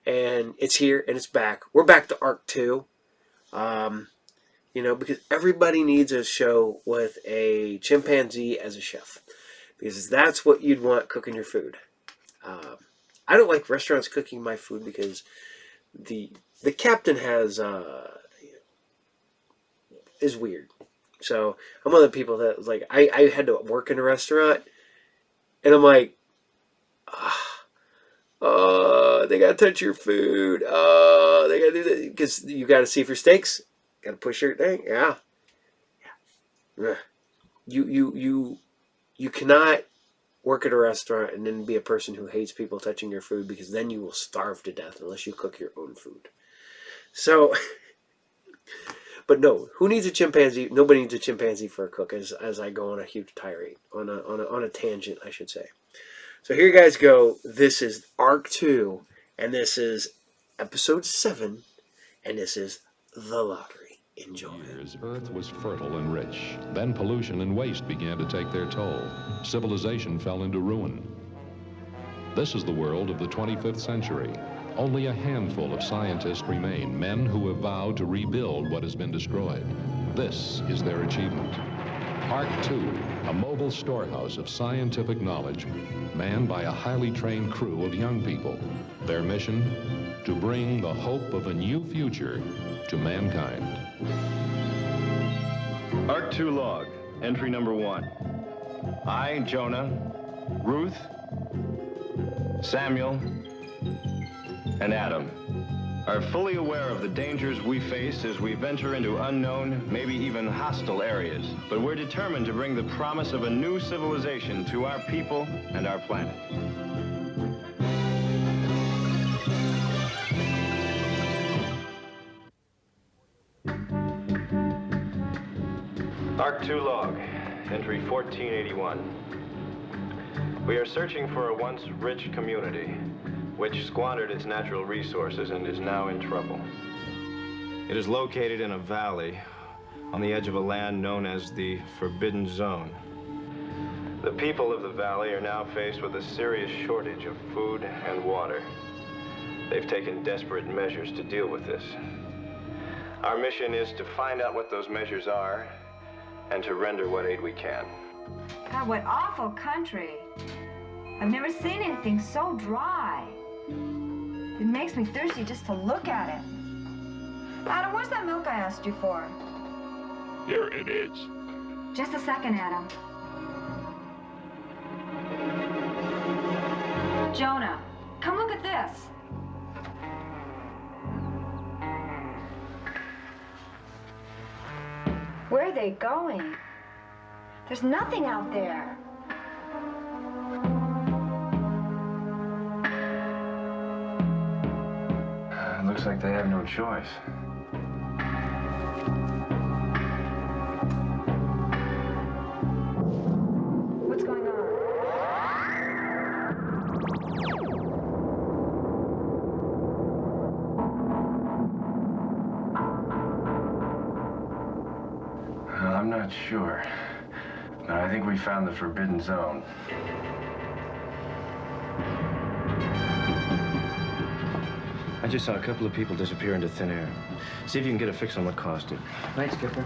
and it's here and it's back. We're back to Arc 2. You know, because everybody needs a show with a chimpanzee as a chef, because that's what you'd want cooking your food. I don't like restaurants cooking my food because the captain has is weird. So I'm one of the people that, like, I had to work in a restaurant, and I'm like, they gotta touch your food. They gotta do that because you gotta see if your steaks. Gotta push your thing. Yeah. You cannot work at a restaurant and then be a person who hates people touching your food, because then you will starve to death unless you cook your own food. So, But no, who needs a chimpanzee? Nobody needs a chimpanzee for a cook. As I go on a huge tirade, on a tangent, I should say. So here you guys go. This is Arc 2, and this is Episode 7, and this is The Lottery. Enjoy. Years, Earth was fertile and rich. Then pollution and waste began to take their toll. Civilization fell into ruin. This is the world of the 25th century. Only a handful of scientists remain, men who have vowed to rebuild what has been destroyed. This is their achievement. Arc 2, a mobile storehouse of scientific knowledge, manned by a highly trained crew of young people. Their mission? To bring the hope of a new future to mankind. Arc 2 log, entry number 1. I, Jonah, Ruth, Samuel, and Adam are fully aware of the dangers we face as we venture into unknown, maybe even hostile areas. But we're determined to bring the promise of a new civilization to our people and our planet. Arc 2 log, entry 1481. We are searching for a once rich community, which squandered its natural resources and is now in trouble. It is located in a valley on the edge of a land known as the Forbidden Zone. The people of the valley are now faced with a serious shortage of food and water. They've taken desperate measures to deal with this. Our mission is to find out what those measures are and to render what aid we can. God, what awful country. I've never seen anything so dry. It makes me thirsty just to look at it. Adam, where's that milk I asked you for? Here it is. Just a second, Adam. Jonah, come look at this. Where are they going? There's nothing out there. Looks like they have no choice. What's going on? I'm not sure. No, I think we found the Forbidden Zone. I just saw a couple of people disappear into thin air. See if you can get a fix on what caused it. Night, Skipper.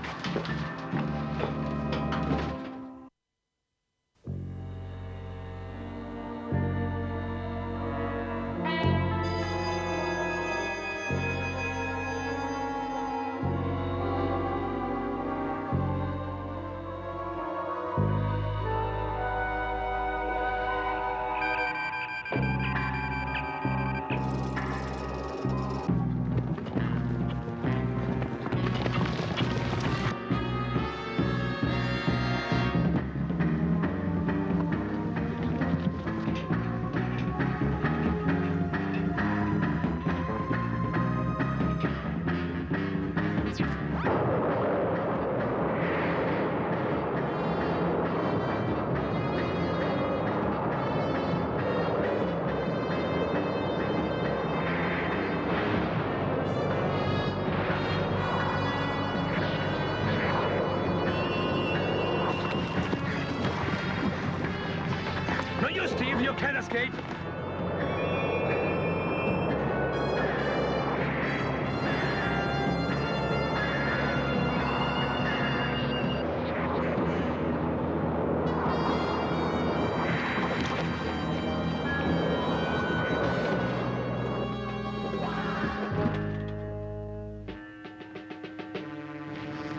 Steve, you can't escape.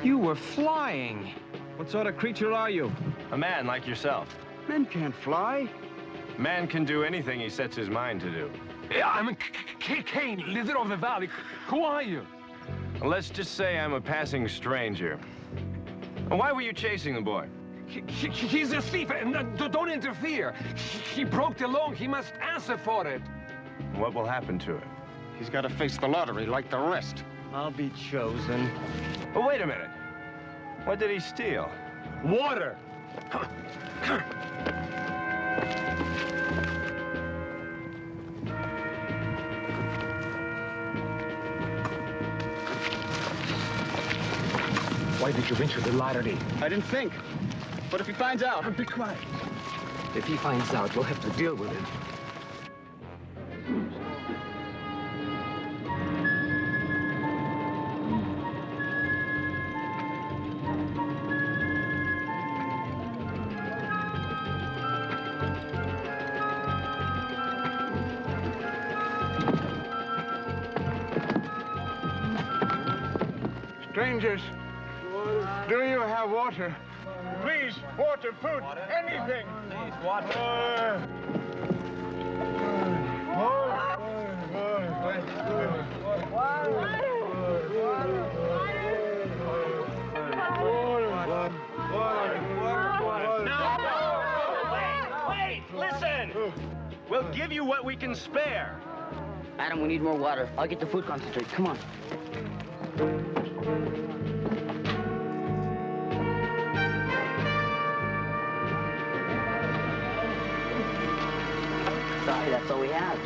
You were flying. What sort of creature are you? A man like yourself. Men can't fly. Man can do anything he sets his mind to do. Yeah, I'm Kane, leader of the valley. Who are you? Let's just say I'm a passing stranger. Why were you chasing the boy? He's a thief, and don't interfere. He broke the law. He must answer for it. What will happen to it? He's got to face the lottery like the rest. I'll be chosen. But wait a minute. What did he steal? Water! Why did you venture the lottery? I didn't think. What if he finds out? Be quiet. If he finds out, we'll have to deal with it. Strangers, do you have water? Please, water, food, anything. Please, water. Wait, listen! We'll give you what we can spare. Adam, we need more water. I'll get the food concentrate. Come on. Sorry, that's all we have.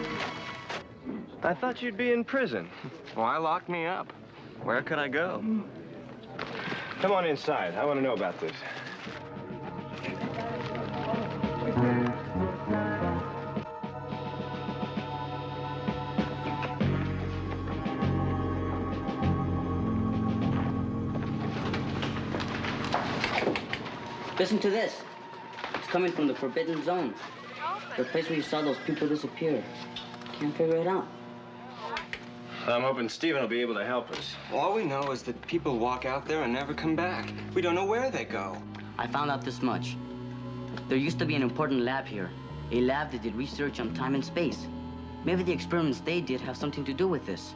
I thought you'd be in prison. Why lock me up? Where could I go? Come on inside. I want to know about this. Listen to this. It's coming from the Forbidden Zone. The place where you saw those people disappear. Can't figure it out. I'm hoping Stephen will be able to help us. All we know is that people walk out there and never come back. We don't know where they go. I found out this much. There used to be an important lab here. A lab that did research on time and space. Maybe the experiments they did have something to do with this.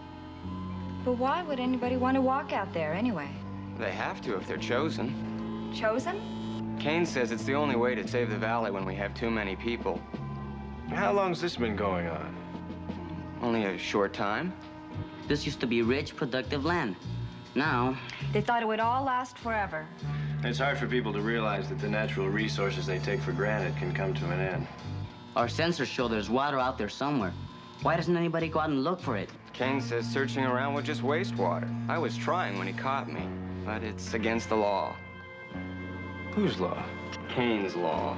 But why would anybody want to walk out there anyway? They have to if they're chosen. Chosen? Kane says it's the only way to save the valley when we have too many people. How long's this been going on? Only a short time. This used to be rich, productive land. Now... They thought it would all last forever. It's hard for people to realize that the natural resources they take for granted can come to an end. Our sensors show there's water out there somewhere. Why doesn't anybody go out and look for it? Kane says searching around would just waste water. I was trying when he caught me, but it's against the law. Whose law? Kane's law.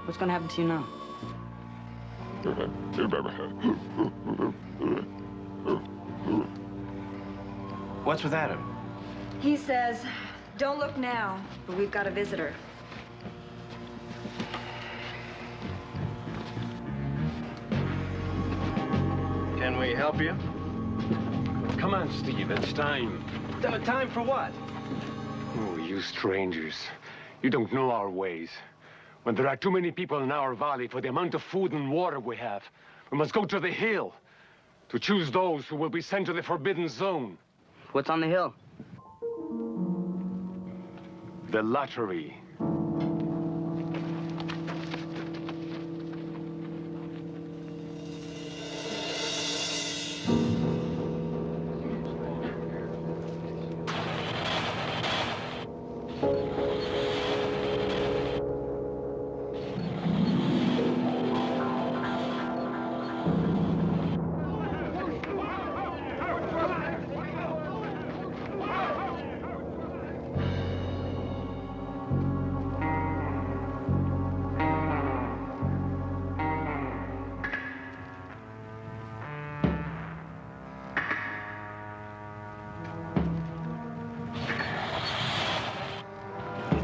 What's gonna happen to you now? What's with Adam? He says, don't look now, but we've got a visitor. Can we help you? Come on, Steve, it's time. Time for what? Oh, you strangers. You don't know our ways. When there are too many people in our valley for the amount of food and water we have, we must go to the hill to choose those who will be sent to the Forbidden Zone. What's on the hill? The lottery.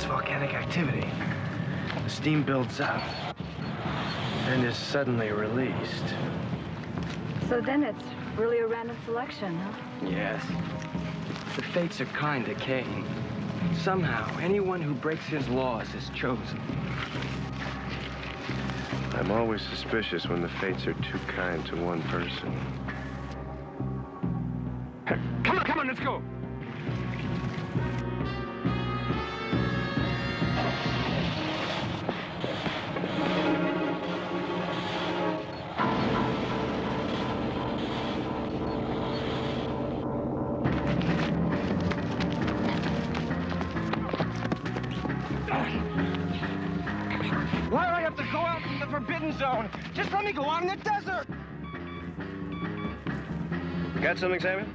Volcanic activity. The steam builds up and is suddenly released. So then it's really a random selection, huh? Yes. The fates are kind to Kane. Somehow, anyone who breaks his laws is chosen. I'm always suspicious when the fates are too kind to one person. Come on, let's go! forbidden zone. Just let me go out in the desert. Got something, Samuel?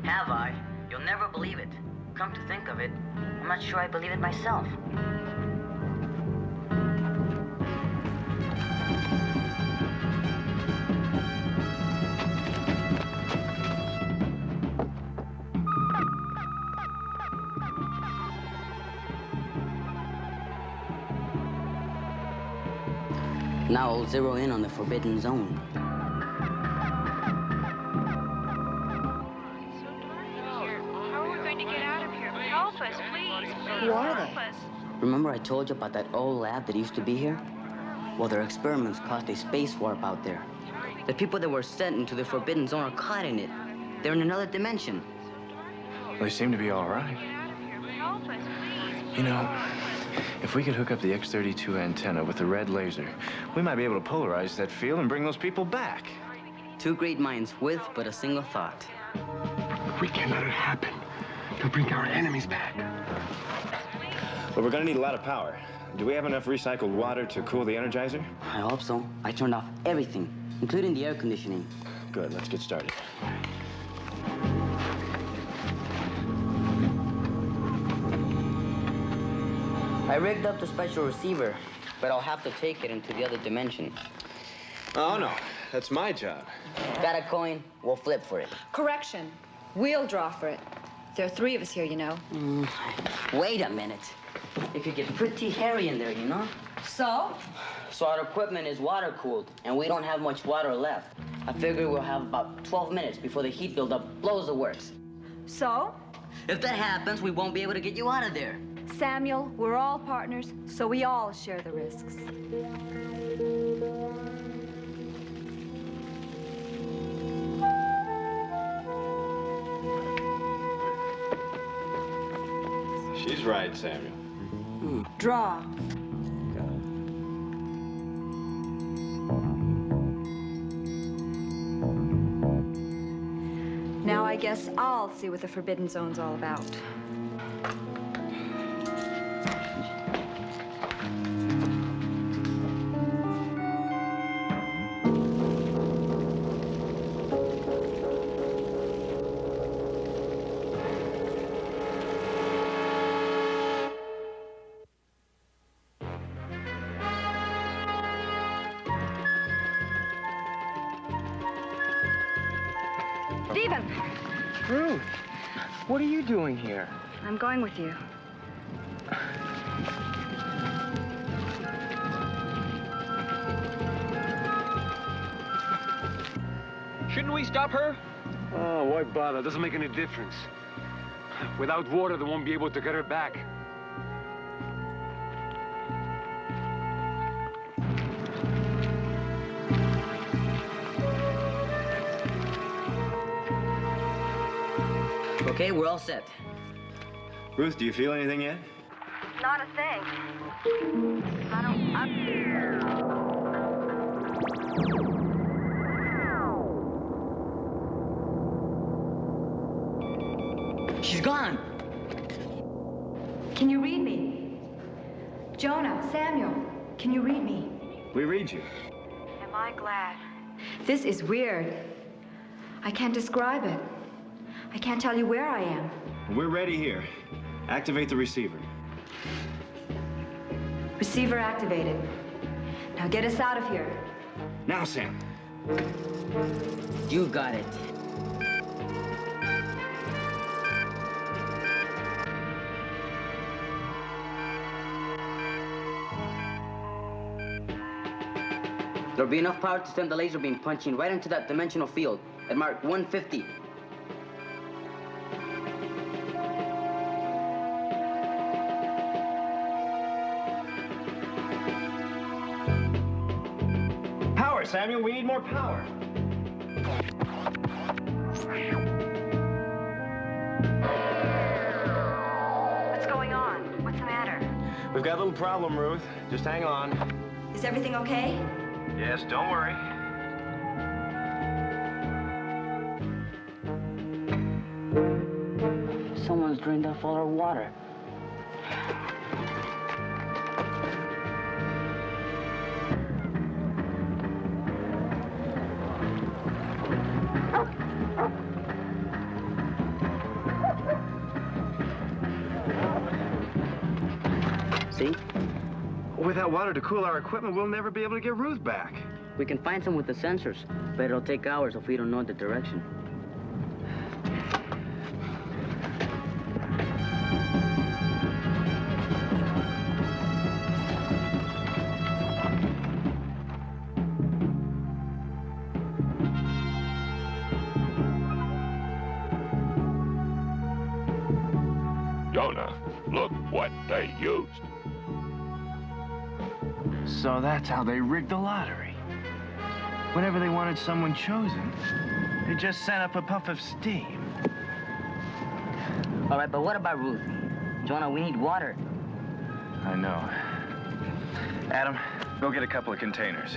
Have I? You'll never believe it. Come to think of it, I'm not sure I believe it myself. Now I'll zero in on the forbidden zone. How are we going to get out of here? Help us, please. Who are they? Remember I told you about that old lab that used to be here? Well, their experiments caused a space warp out there. The people that were sent into the forbidden zone are caught in it. They're in another dimension. Well, they seem to be all right. You know, if we could hook up the X-32 antenna with the red laser, we might be able to polarize that field and bring those people back. Two great minds with but a single thought. If we can't let it happen, they'll bring our enemies back. But we're gonna need a lot of power. Do we have enough recycled water to cool the Energizer? I hope so. I turned off everything, including the air conditioning. Good, let's get started. I rigged up the special receiver, but I'll have to take it into the other dimension. Oh, no. That's my job. Got a coin? We'll flip for it. Correction. We'll draw for it. There are three of us here, you know. Wait a minute. It could get pretty hairy in there, you know? So? So our equipment is water-cooled, and we don't have much water left. I figure we'll have about 12 minutes before the heat buildup blows the works. So? If that happens, we won't be able to get you out of there. Samuel, we're all partners, so we all share the risks. She's right, Samuel. Draw. Now I guess I'll see what the Forbidden Zone's all about. Stephen! Ruth, what are you doing here? I'm going with you. Shouldn't we stop her? Oh, why bother? Doesn't make any difference. Without water, they won't be able to get her back. Okay, we're all set. Ruth, do you feel anything yet? Not a thing. She's gone. Can you read me? Jonah, Samuel, can you read me? We read you. Am I glad? This is weird. I can't describe it. I can't tell you where I am. We're ready here. Activate the receiver. Receiver activated. Now get us out of here. Now, Sam. You got it. There'll be enough power to send the laser beam punching right into that dimensional field at Mark 150. Power, Samuel. We need more power. What's going on? What's the matter? We've got a little problem, Ruth. Just hang on. Is everything okay? Yes, don't worry. Someone's drained off all our water. See? Without water to cool our equipment, we'll never be able to get Ruth back. We can find some with the sensors, but it'll take hours if we don't know the direction. Jonah, look what they used. So that's how they rigged the lottery. Whenever they wanted someone chosen, they just sent up a puff of steam. All right, but what about Ruth? Jonah, we need water. I know. Adam, go get a couple of containers.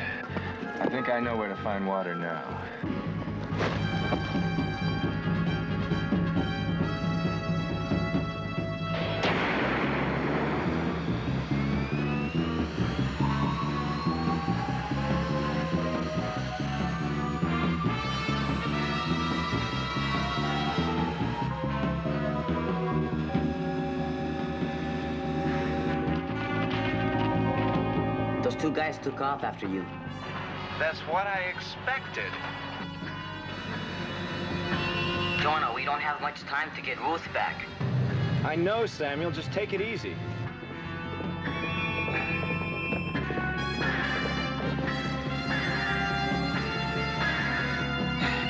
I think I know where to find water now. Those two guys took off after you. That's what I expected. Jonah, we don't have much time to get Ruth back. I know, Samuel. Just take it easy.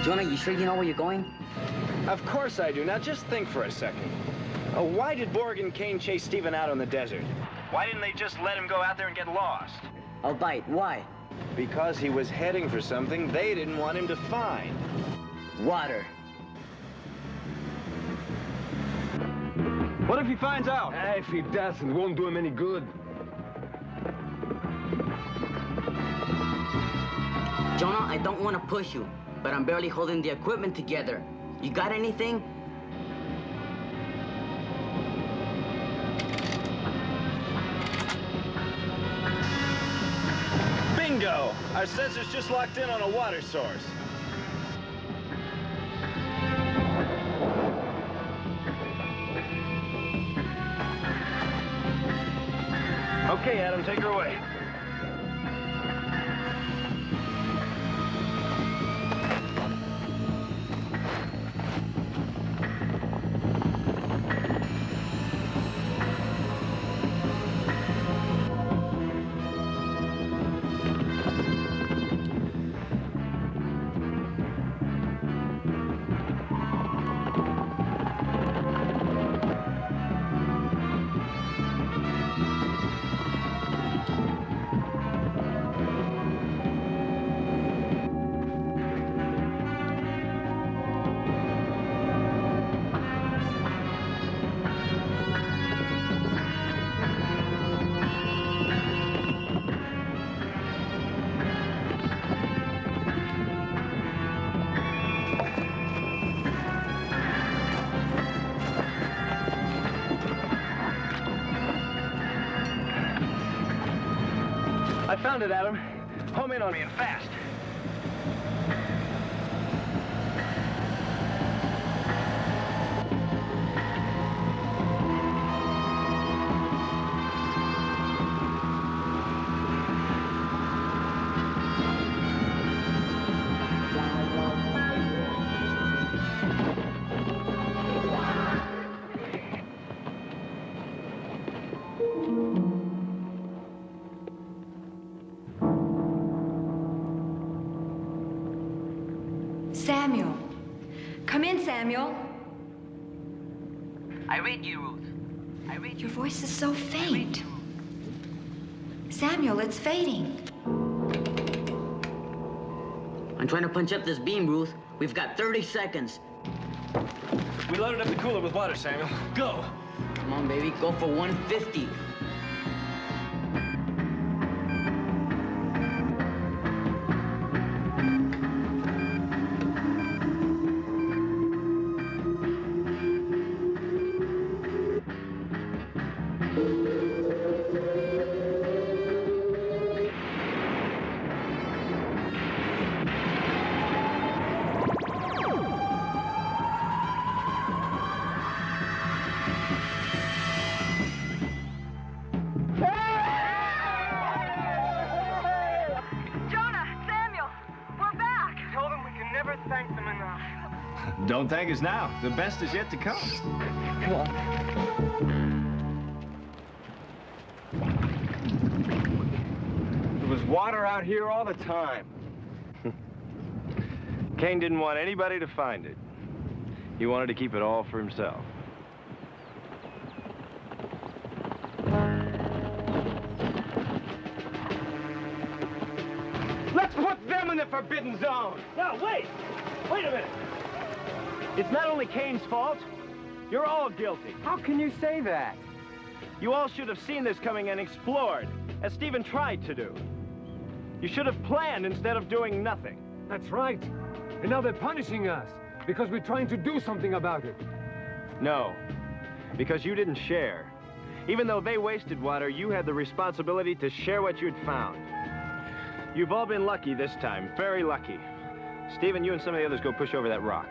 Jonah, you sure you know where you're going? Of course I do. Now just think for a second. Why did Borg and Kane chase Stephen out on the desert? Why didn't they just let him go out there and get lost? I'll bite. Why? Because he was heading for something they didn't want him to find. Water. What if he finds out? If he doesn't, it won't do him any good. Jonah, I don't want to push you, but I'm barely holding the equipment together. You got anything? Bingo! Our sensor's just locked in on a water source. Okay, Adam, take her away. I found it, Adam. Home in on me and fast. Samuel. Come in, Samuel. I read you, Ruth. I read Your voice is so faint. Samuel, it's fading. I'm trying to punch up this beam, Ruth. We've got 30 seconds. We loaded up the cooler with water, Samuel. Go! Come on, baby. Go for 150. Don't thank us now. The best is yet to come. Come on. There was water out here all the time. Kane didn't want anybody to find it. He wanted to keep it all for himself. Let's put them in the Forbidden Zone. No, wait. Wait a minute. It's not only Kane's fault. You're all guilty. How can you say that? You all should have seen this coming and explored, as Stephen tried to do. You should have planned instead of doing nothing. That's right. And now they're punishing us because we're trying to do something about it. No, because you didn't share. Even though they wasted water, you had the responsibility to share what you'd found. You've all been lucky this time, very lucky. Stephen, you and some of the others go push over that rock.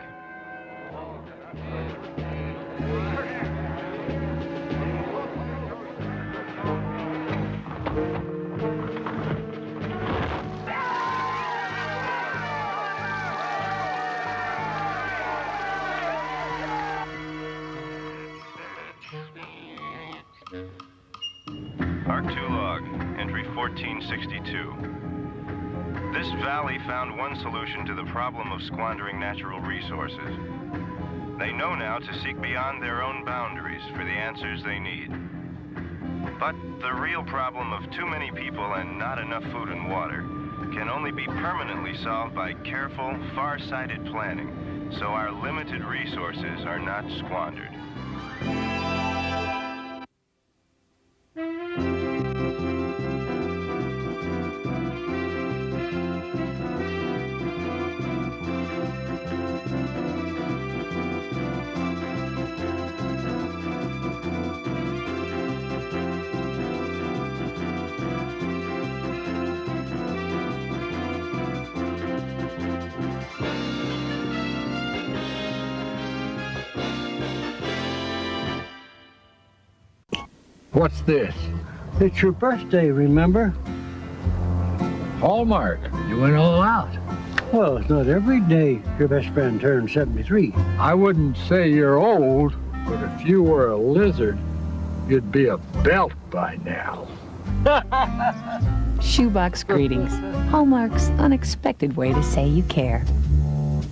Arc 2 log, entry 1462. This valley found one solution to the problem of squandering natural resources. They know now to seek beyond their own boundaries for the answers they need. But the real problem of too many people and not enough food and water can only be permanently solved by careful, far-sighted planning, so our limited resources are not squandered. What's this? It's your birthday, remember? Hallmark. You went all out. Well, it's not every day your best friend turns 73. I wouldn't say you're old, but if you were a lizard, you'd be a belt by now. Shoebox greetings. Hallmark's unexpected way to say you care.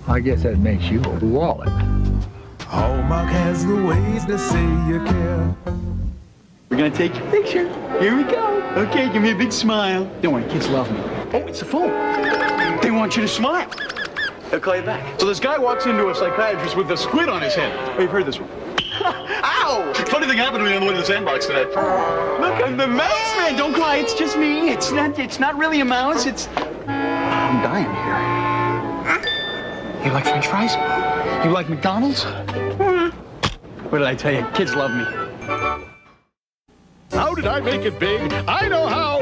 I guess that makes you a wallet. Hallmark has the ways to say you care. We're gonna take your picture. Here we go. Okay, give me a big smile. Don't worry, kids love me. Oh, it's the phone. They want you to smile. They'll call you back. So this guy walks into a psychiatrist with a squid on his head. Oh, you've heard this one. Ow! Funny thing happened to me on the way to the sandbox today. Look, I'm the mouse man. Don't cry. It's just me. It's not really a mouse. I'm dying here. You like French fries? You like McDonald's? What did I tell you? Kids love me. How did I make it big? I know how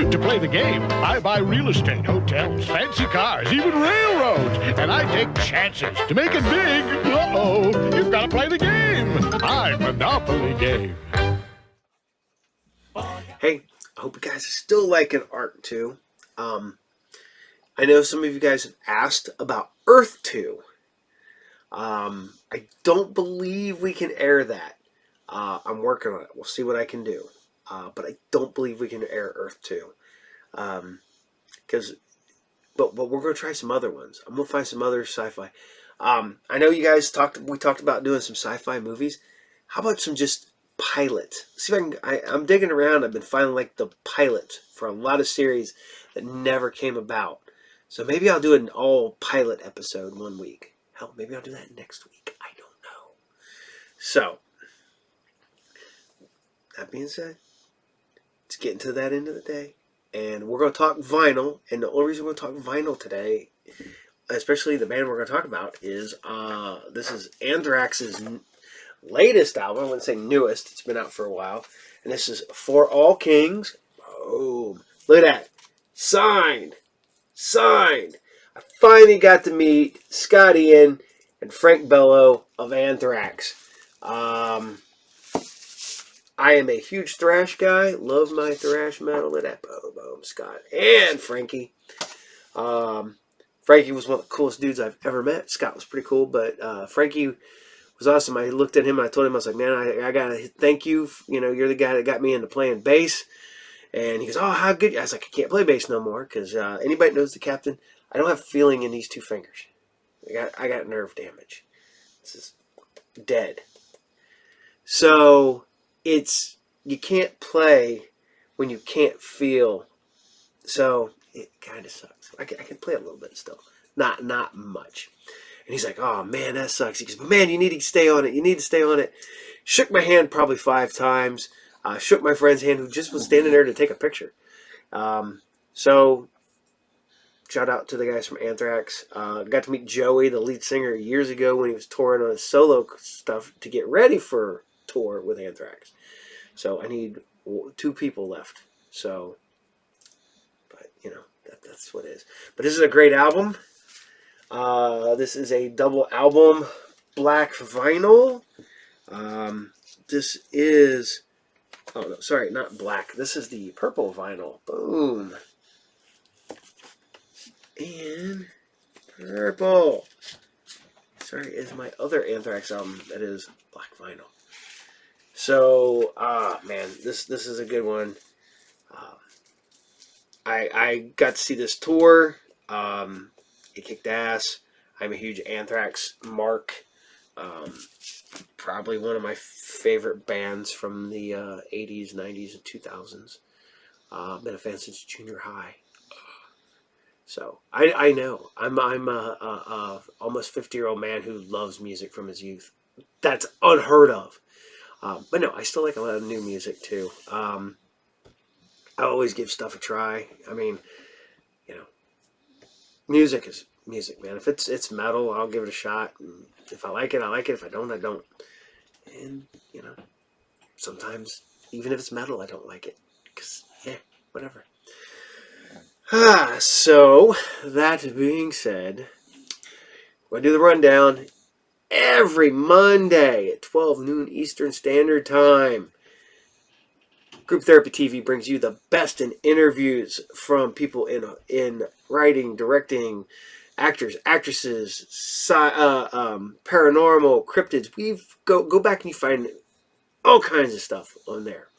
to play the game. I buy real estate, hotels, fancy cars, even railroads, and I take chances. To make it big, uh-oh, you've got to play the game. I'm Monopoly Game. Hey, I hope you guys are still liking Arc 2. I know some of you guys have asked about Earth 2. I don't believe we can air that. I'm working on it. We'll see what I can do. But I don't believe we can air Earth 2. But we're going to try some other ones. I'm going to find some other sci-fi. I know you guys we talked about doing some sci-fi movies. How about some just pilots? See if I'm digging around. I've been finding like the pilots for a lot of series that never came about. So maybe I'll do an all pilot episode one week. Hell, maybe I'll do that next week. I don't know. So, that being said, it's getting to that end of the day. And we're going to talk vinyl. And the only reason we're going to talk vinyl today, especially the band we're going to talk about, is this is Anthrax's latest album. I wouldn't say newest. It's been out for a while. And this is For All Kings. Boom. Look at that. Signed. I finally got to meet Scott Ian and Frank Bello of Anthrax. I am a huge thrash guy. Love my thrash metal. Look at that. Boom, Scott and Frankie. Frankie was one of the coolest dudes I've ever met. Scott was pretty cool, but Frankie was awesome. I looked at him and I told him, I was like, man, I got to thank you. You know, you're the guy that got me into playing bass. And he goes, oh, how good. I was like, I can't play bass no more because anybody knows the captain, I don't have feeling in these two fingers. I got nerve damage. This is dead. So you can't play when you can't feel. So it kind of sucks. I can play a little bit still. Not much. And he's like, oh, man, that sucks. He goes, but man, you need to stay on it. You need to stay on it. Shook my hand probably 5 times. Shook my friend's hand who just was standing there to take a picture. So shout out to the guys from Anthrax. Got to meet Joey, the lead singer, years ago when he was touring on his solo stuff to get ready for tour with Anthrax. So I need 2 people left. So, but, you know, that's what it is. But this is a great album. This is a double album, black vinyl. This is, oh no, sorry, not black. This is the purple vinyl. Boom. And purple. Sorry, is my other Anthrax album that is black vinyl. So, man, this is a good one. I got to see this tour. It kicked ass. I'm a huge Anthrax mark. Probably one of my favorite bands from the 80s, 90s, and 2000s. Been a fan since junior high. So I know I'm a almost 50-year-old man who loves music from his youth. That's unheard of. But no, I still like a lot of new music too. I always give stuff a try. I mean, you know, music is music, man. If it's metal, I'll give it a shot. And if I like it, I like it. If I don't, I don't. And, you know, sometimes, even if it's metal, I don't like it. Because, whatever. So, that being said, we'll do the rundown every Monday at 12 noon Eastern Standard Time. Group Therapy TV brings you the best in interviews from people in writing, directing, actors, actresses, paranormal, cryptids. Go back and you find all kinds of stuff on there.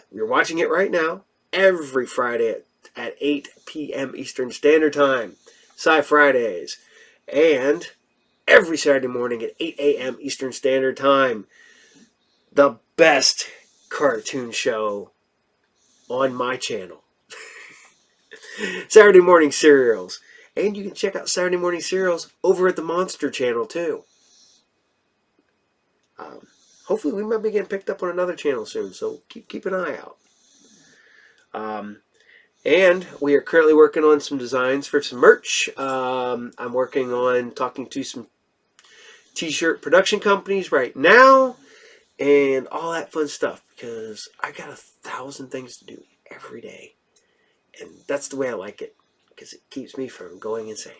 You're watching it right now every Friday at 8 p.m. Eastern Standard Time. SciFridays. And every Saturday morning at 8 a.m. Eastern Standard Time. The best cartoon show on my channel. Saturday morning serials. And you can check out Saturday morning serials over at the Monster Channel too. Hopefully we might be getting picked up on another channel soon, so keep an eye out. And we are currently working on some designs for some merch. I'm working on talking to some t-shirt production companies right now. And all that fun stuff, because I got 1,000 things to do every day. And that's the way I like it, because it keeps me from going insane.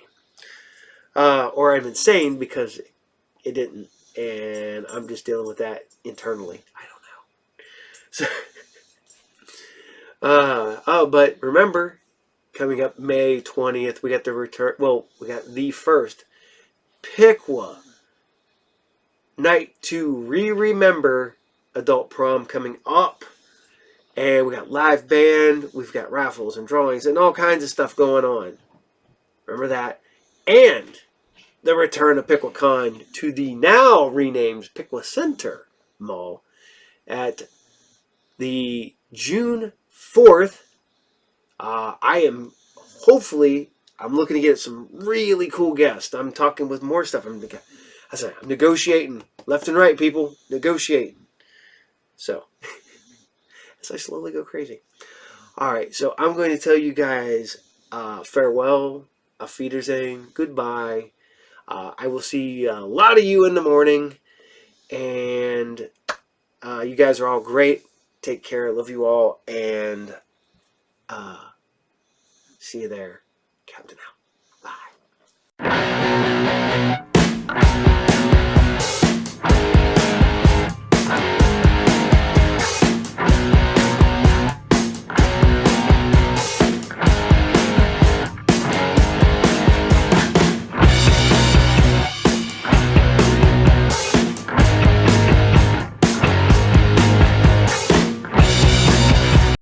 Or I'm insane because it didn't, and I'm just dealing with that internally. I don't know. So, but remember, coming up May 20th, we got the return, we got the first Piqua Night to remember adult prom coming up. And we got live band, we've got raffles and drawings and all kinds of stuff going on. Remember that. And the return of PiquaCon to the now renamed Piqua Center Mall at the June 4th. I'm looking to get some really cool guests. I'm talking with more stuff. I'm negotiating left and right, people. Negotiating. So, as I slowly go crazy. Alright, so I'm going to tell you guys farewell, auf Wiedersehen, goodbye. I will see a lot of you in the morning. And you guys are all great. Take care. Love you all. And see you there. Captain out.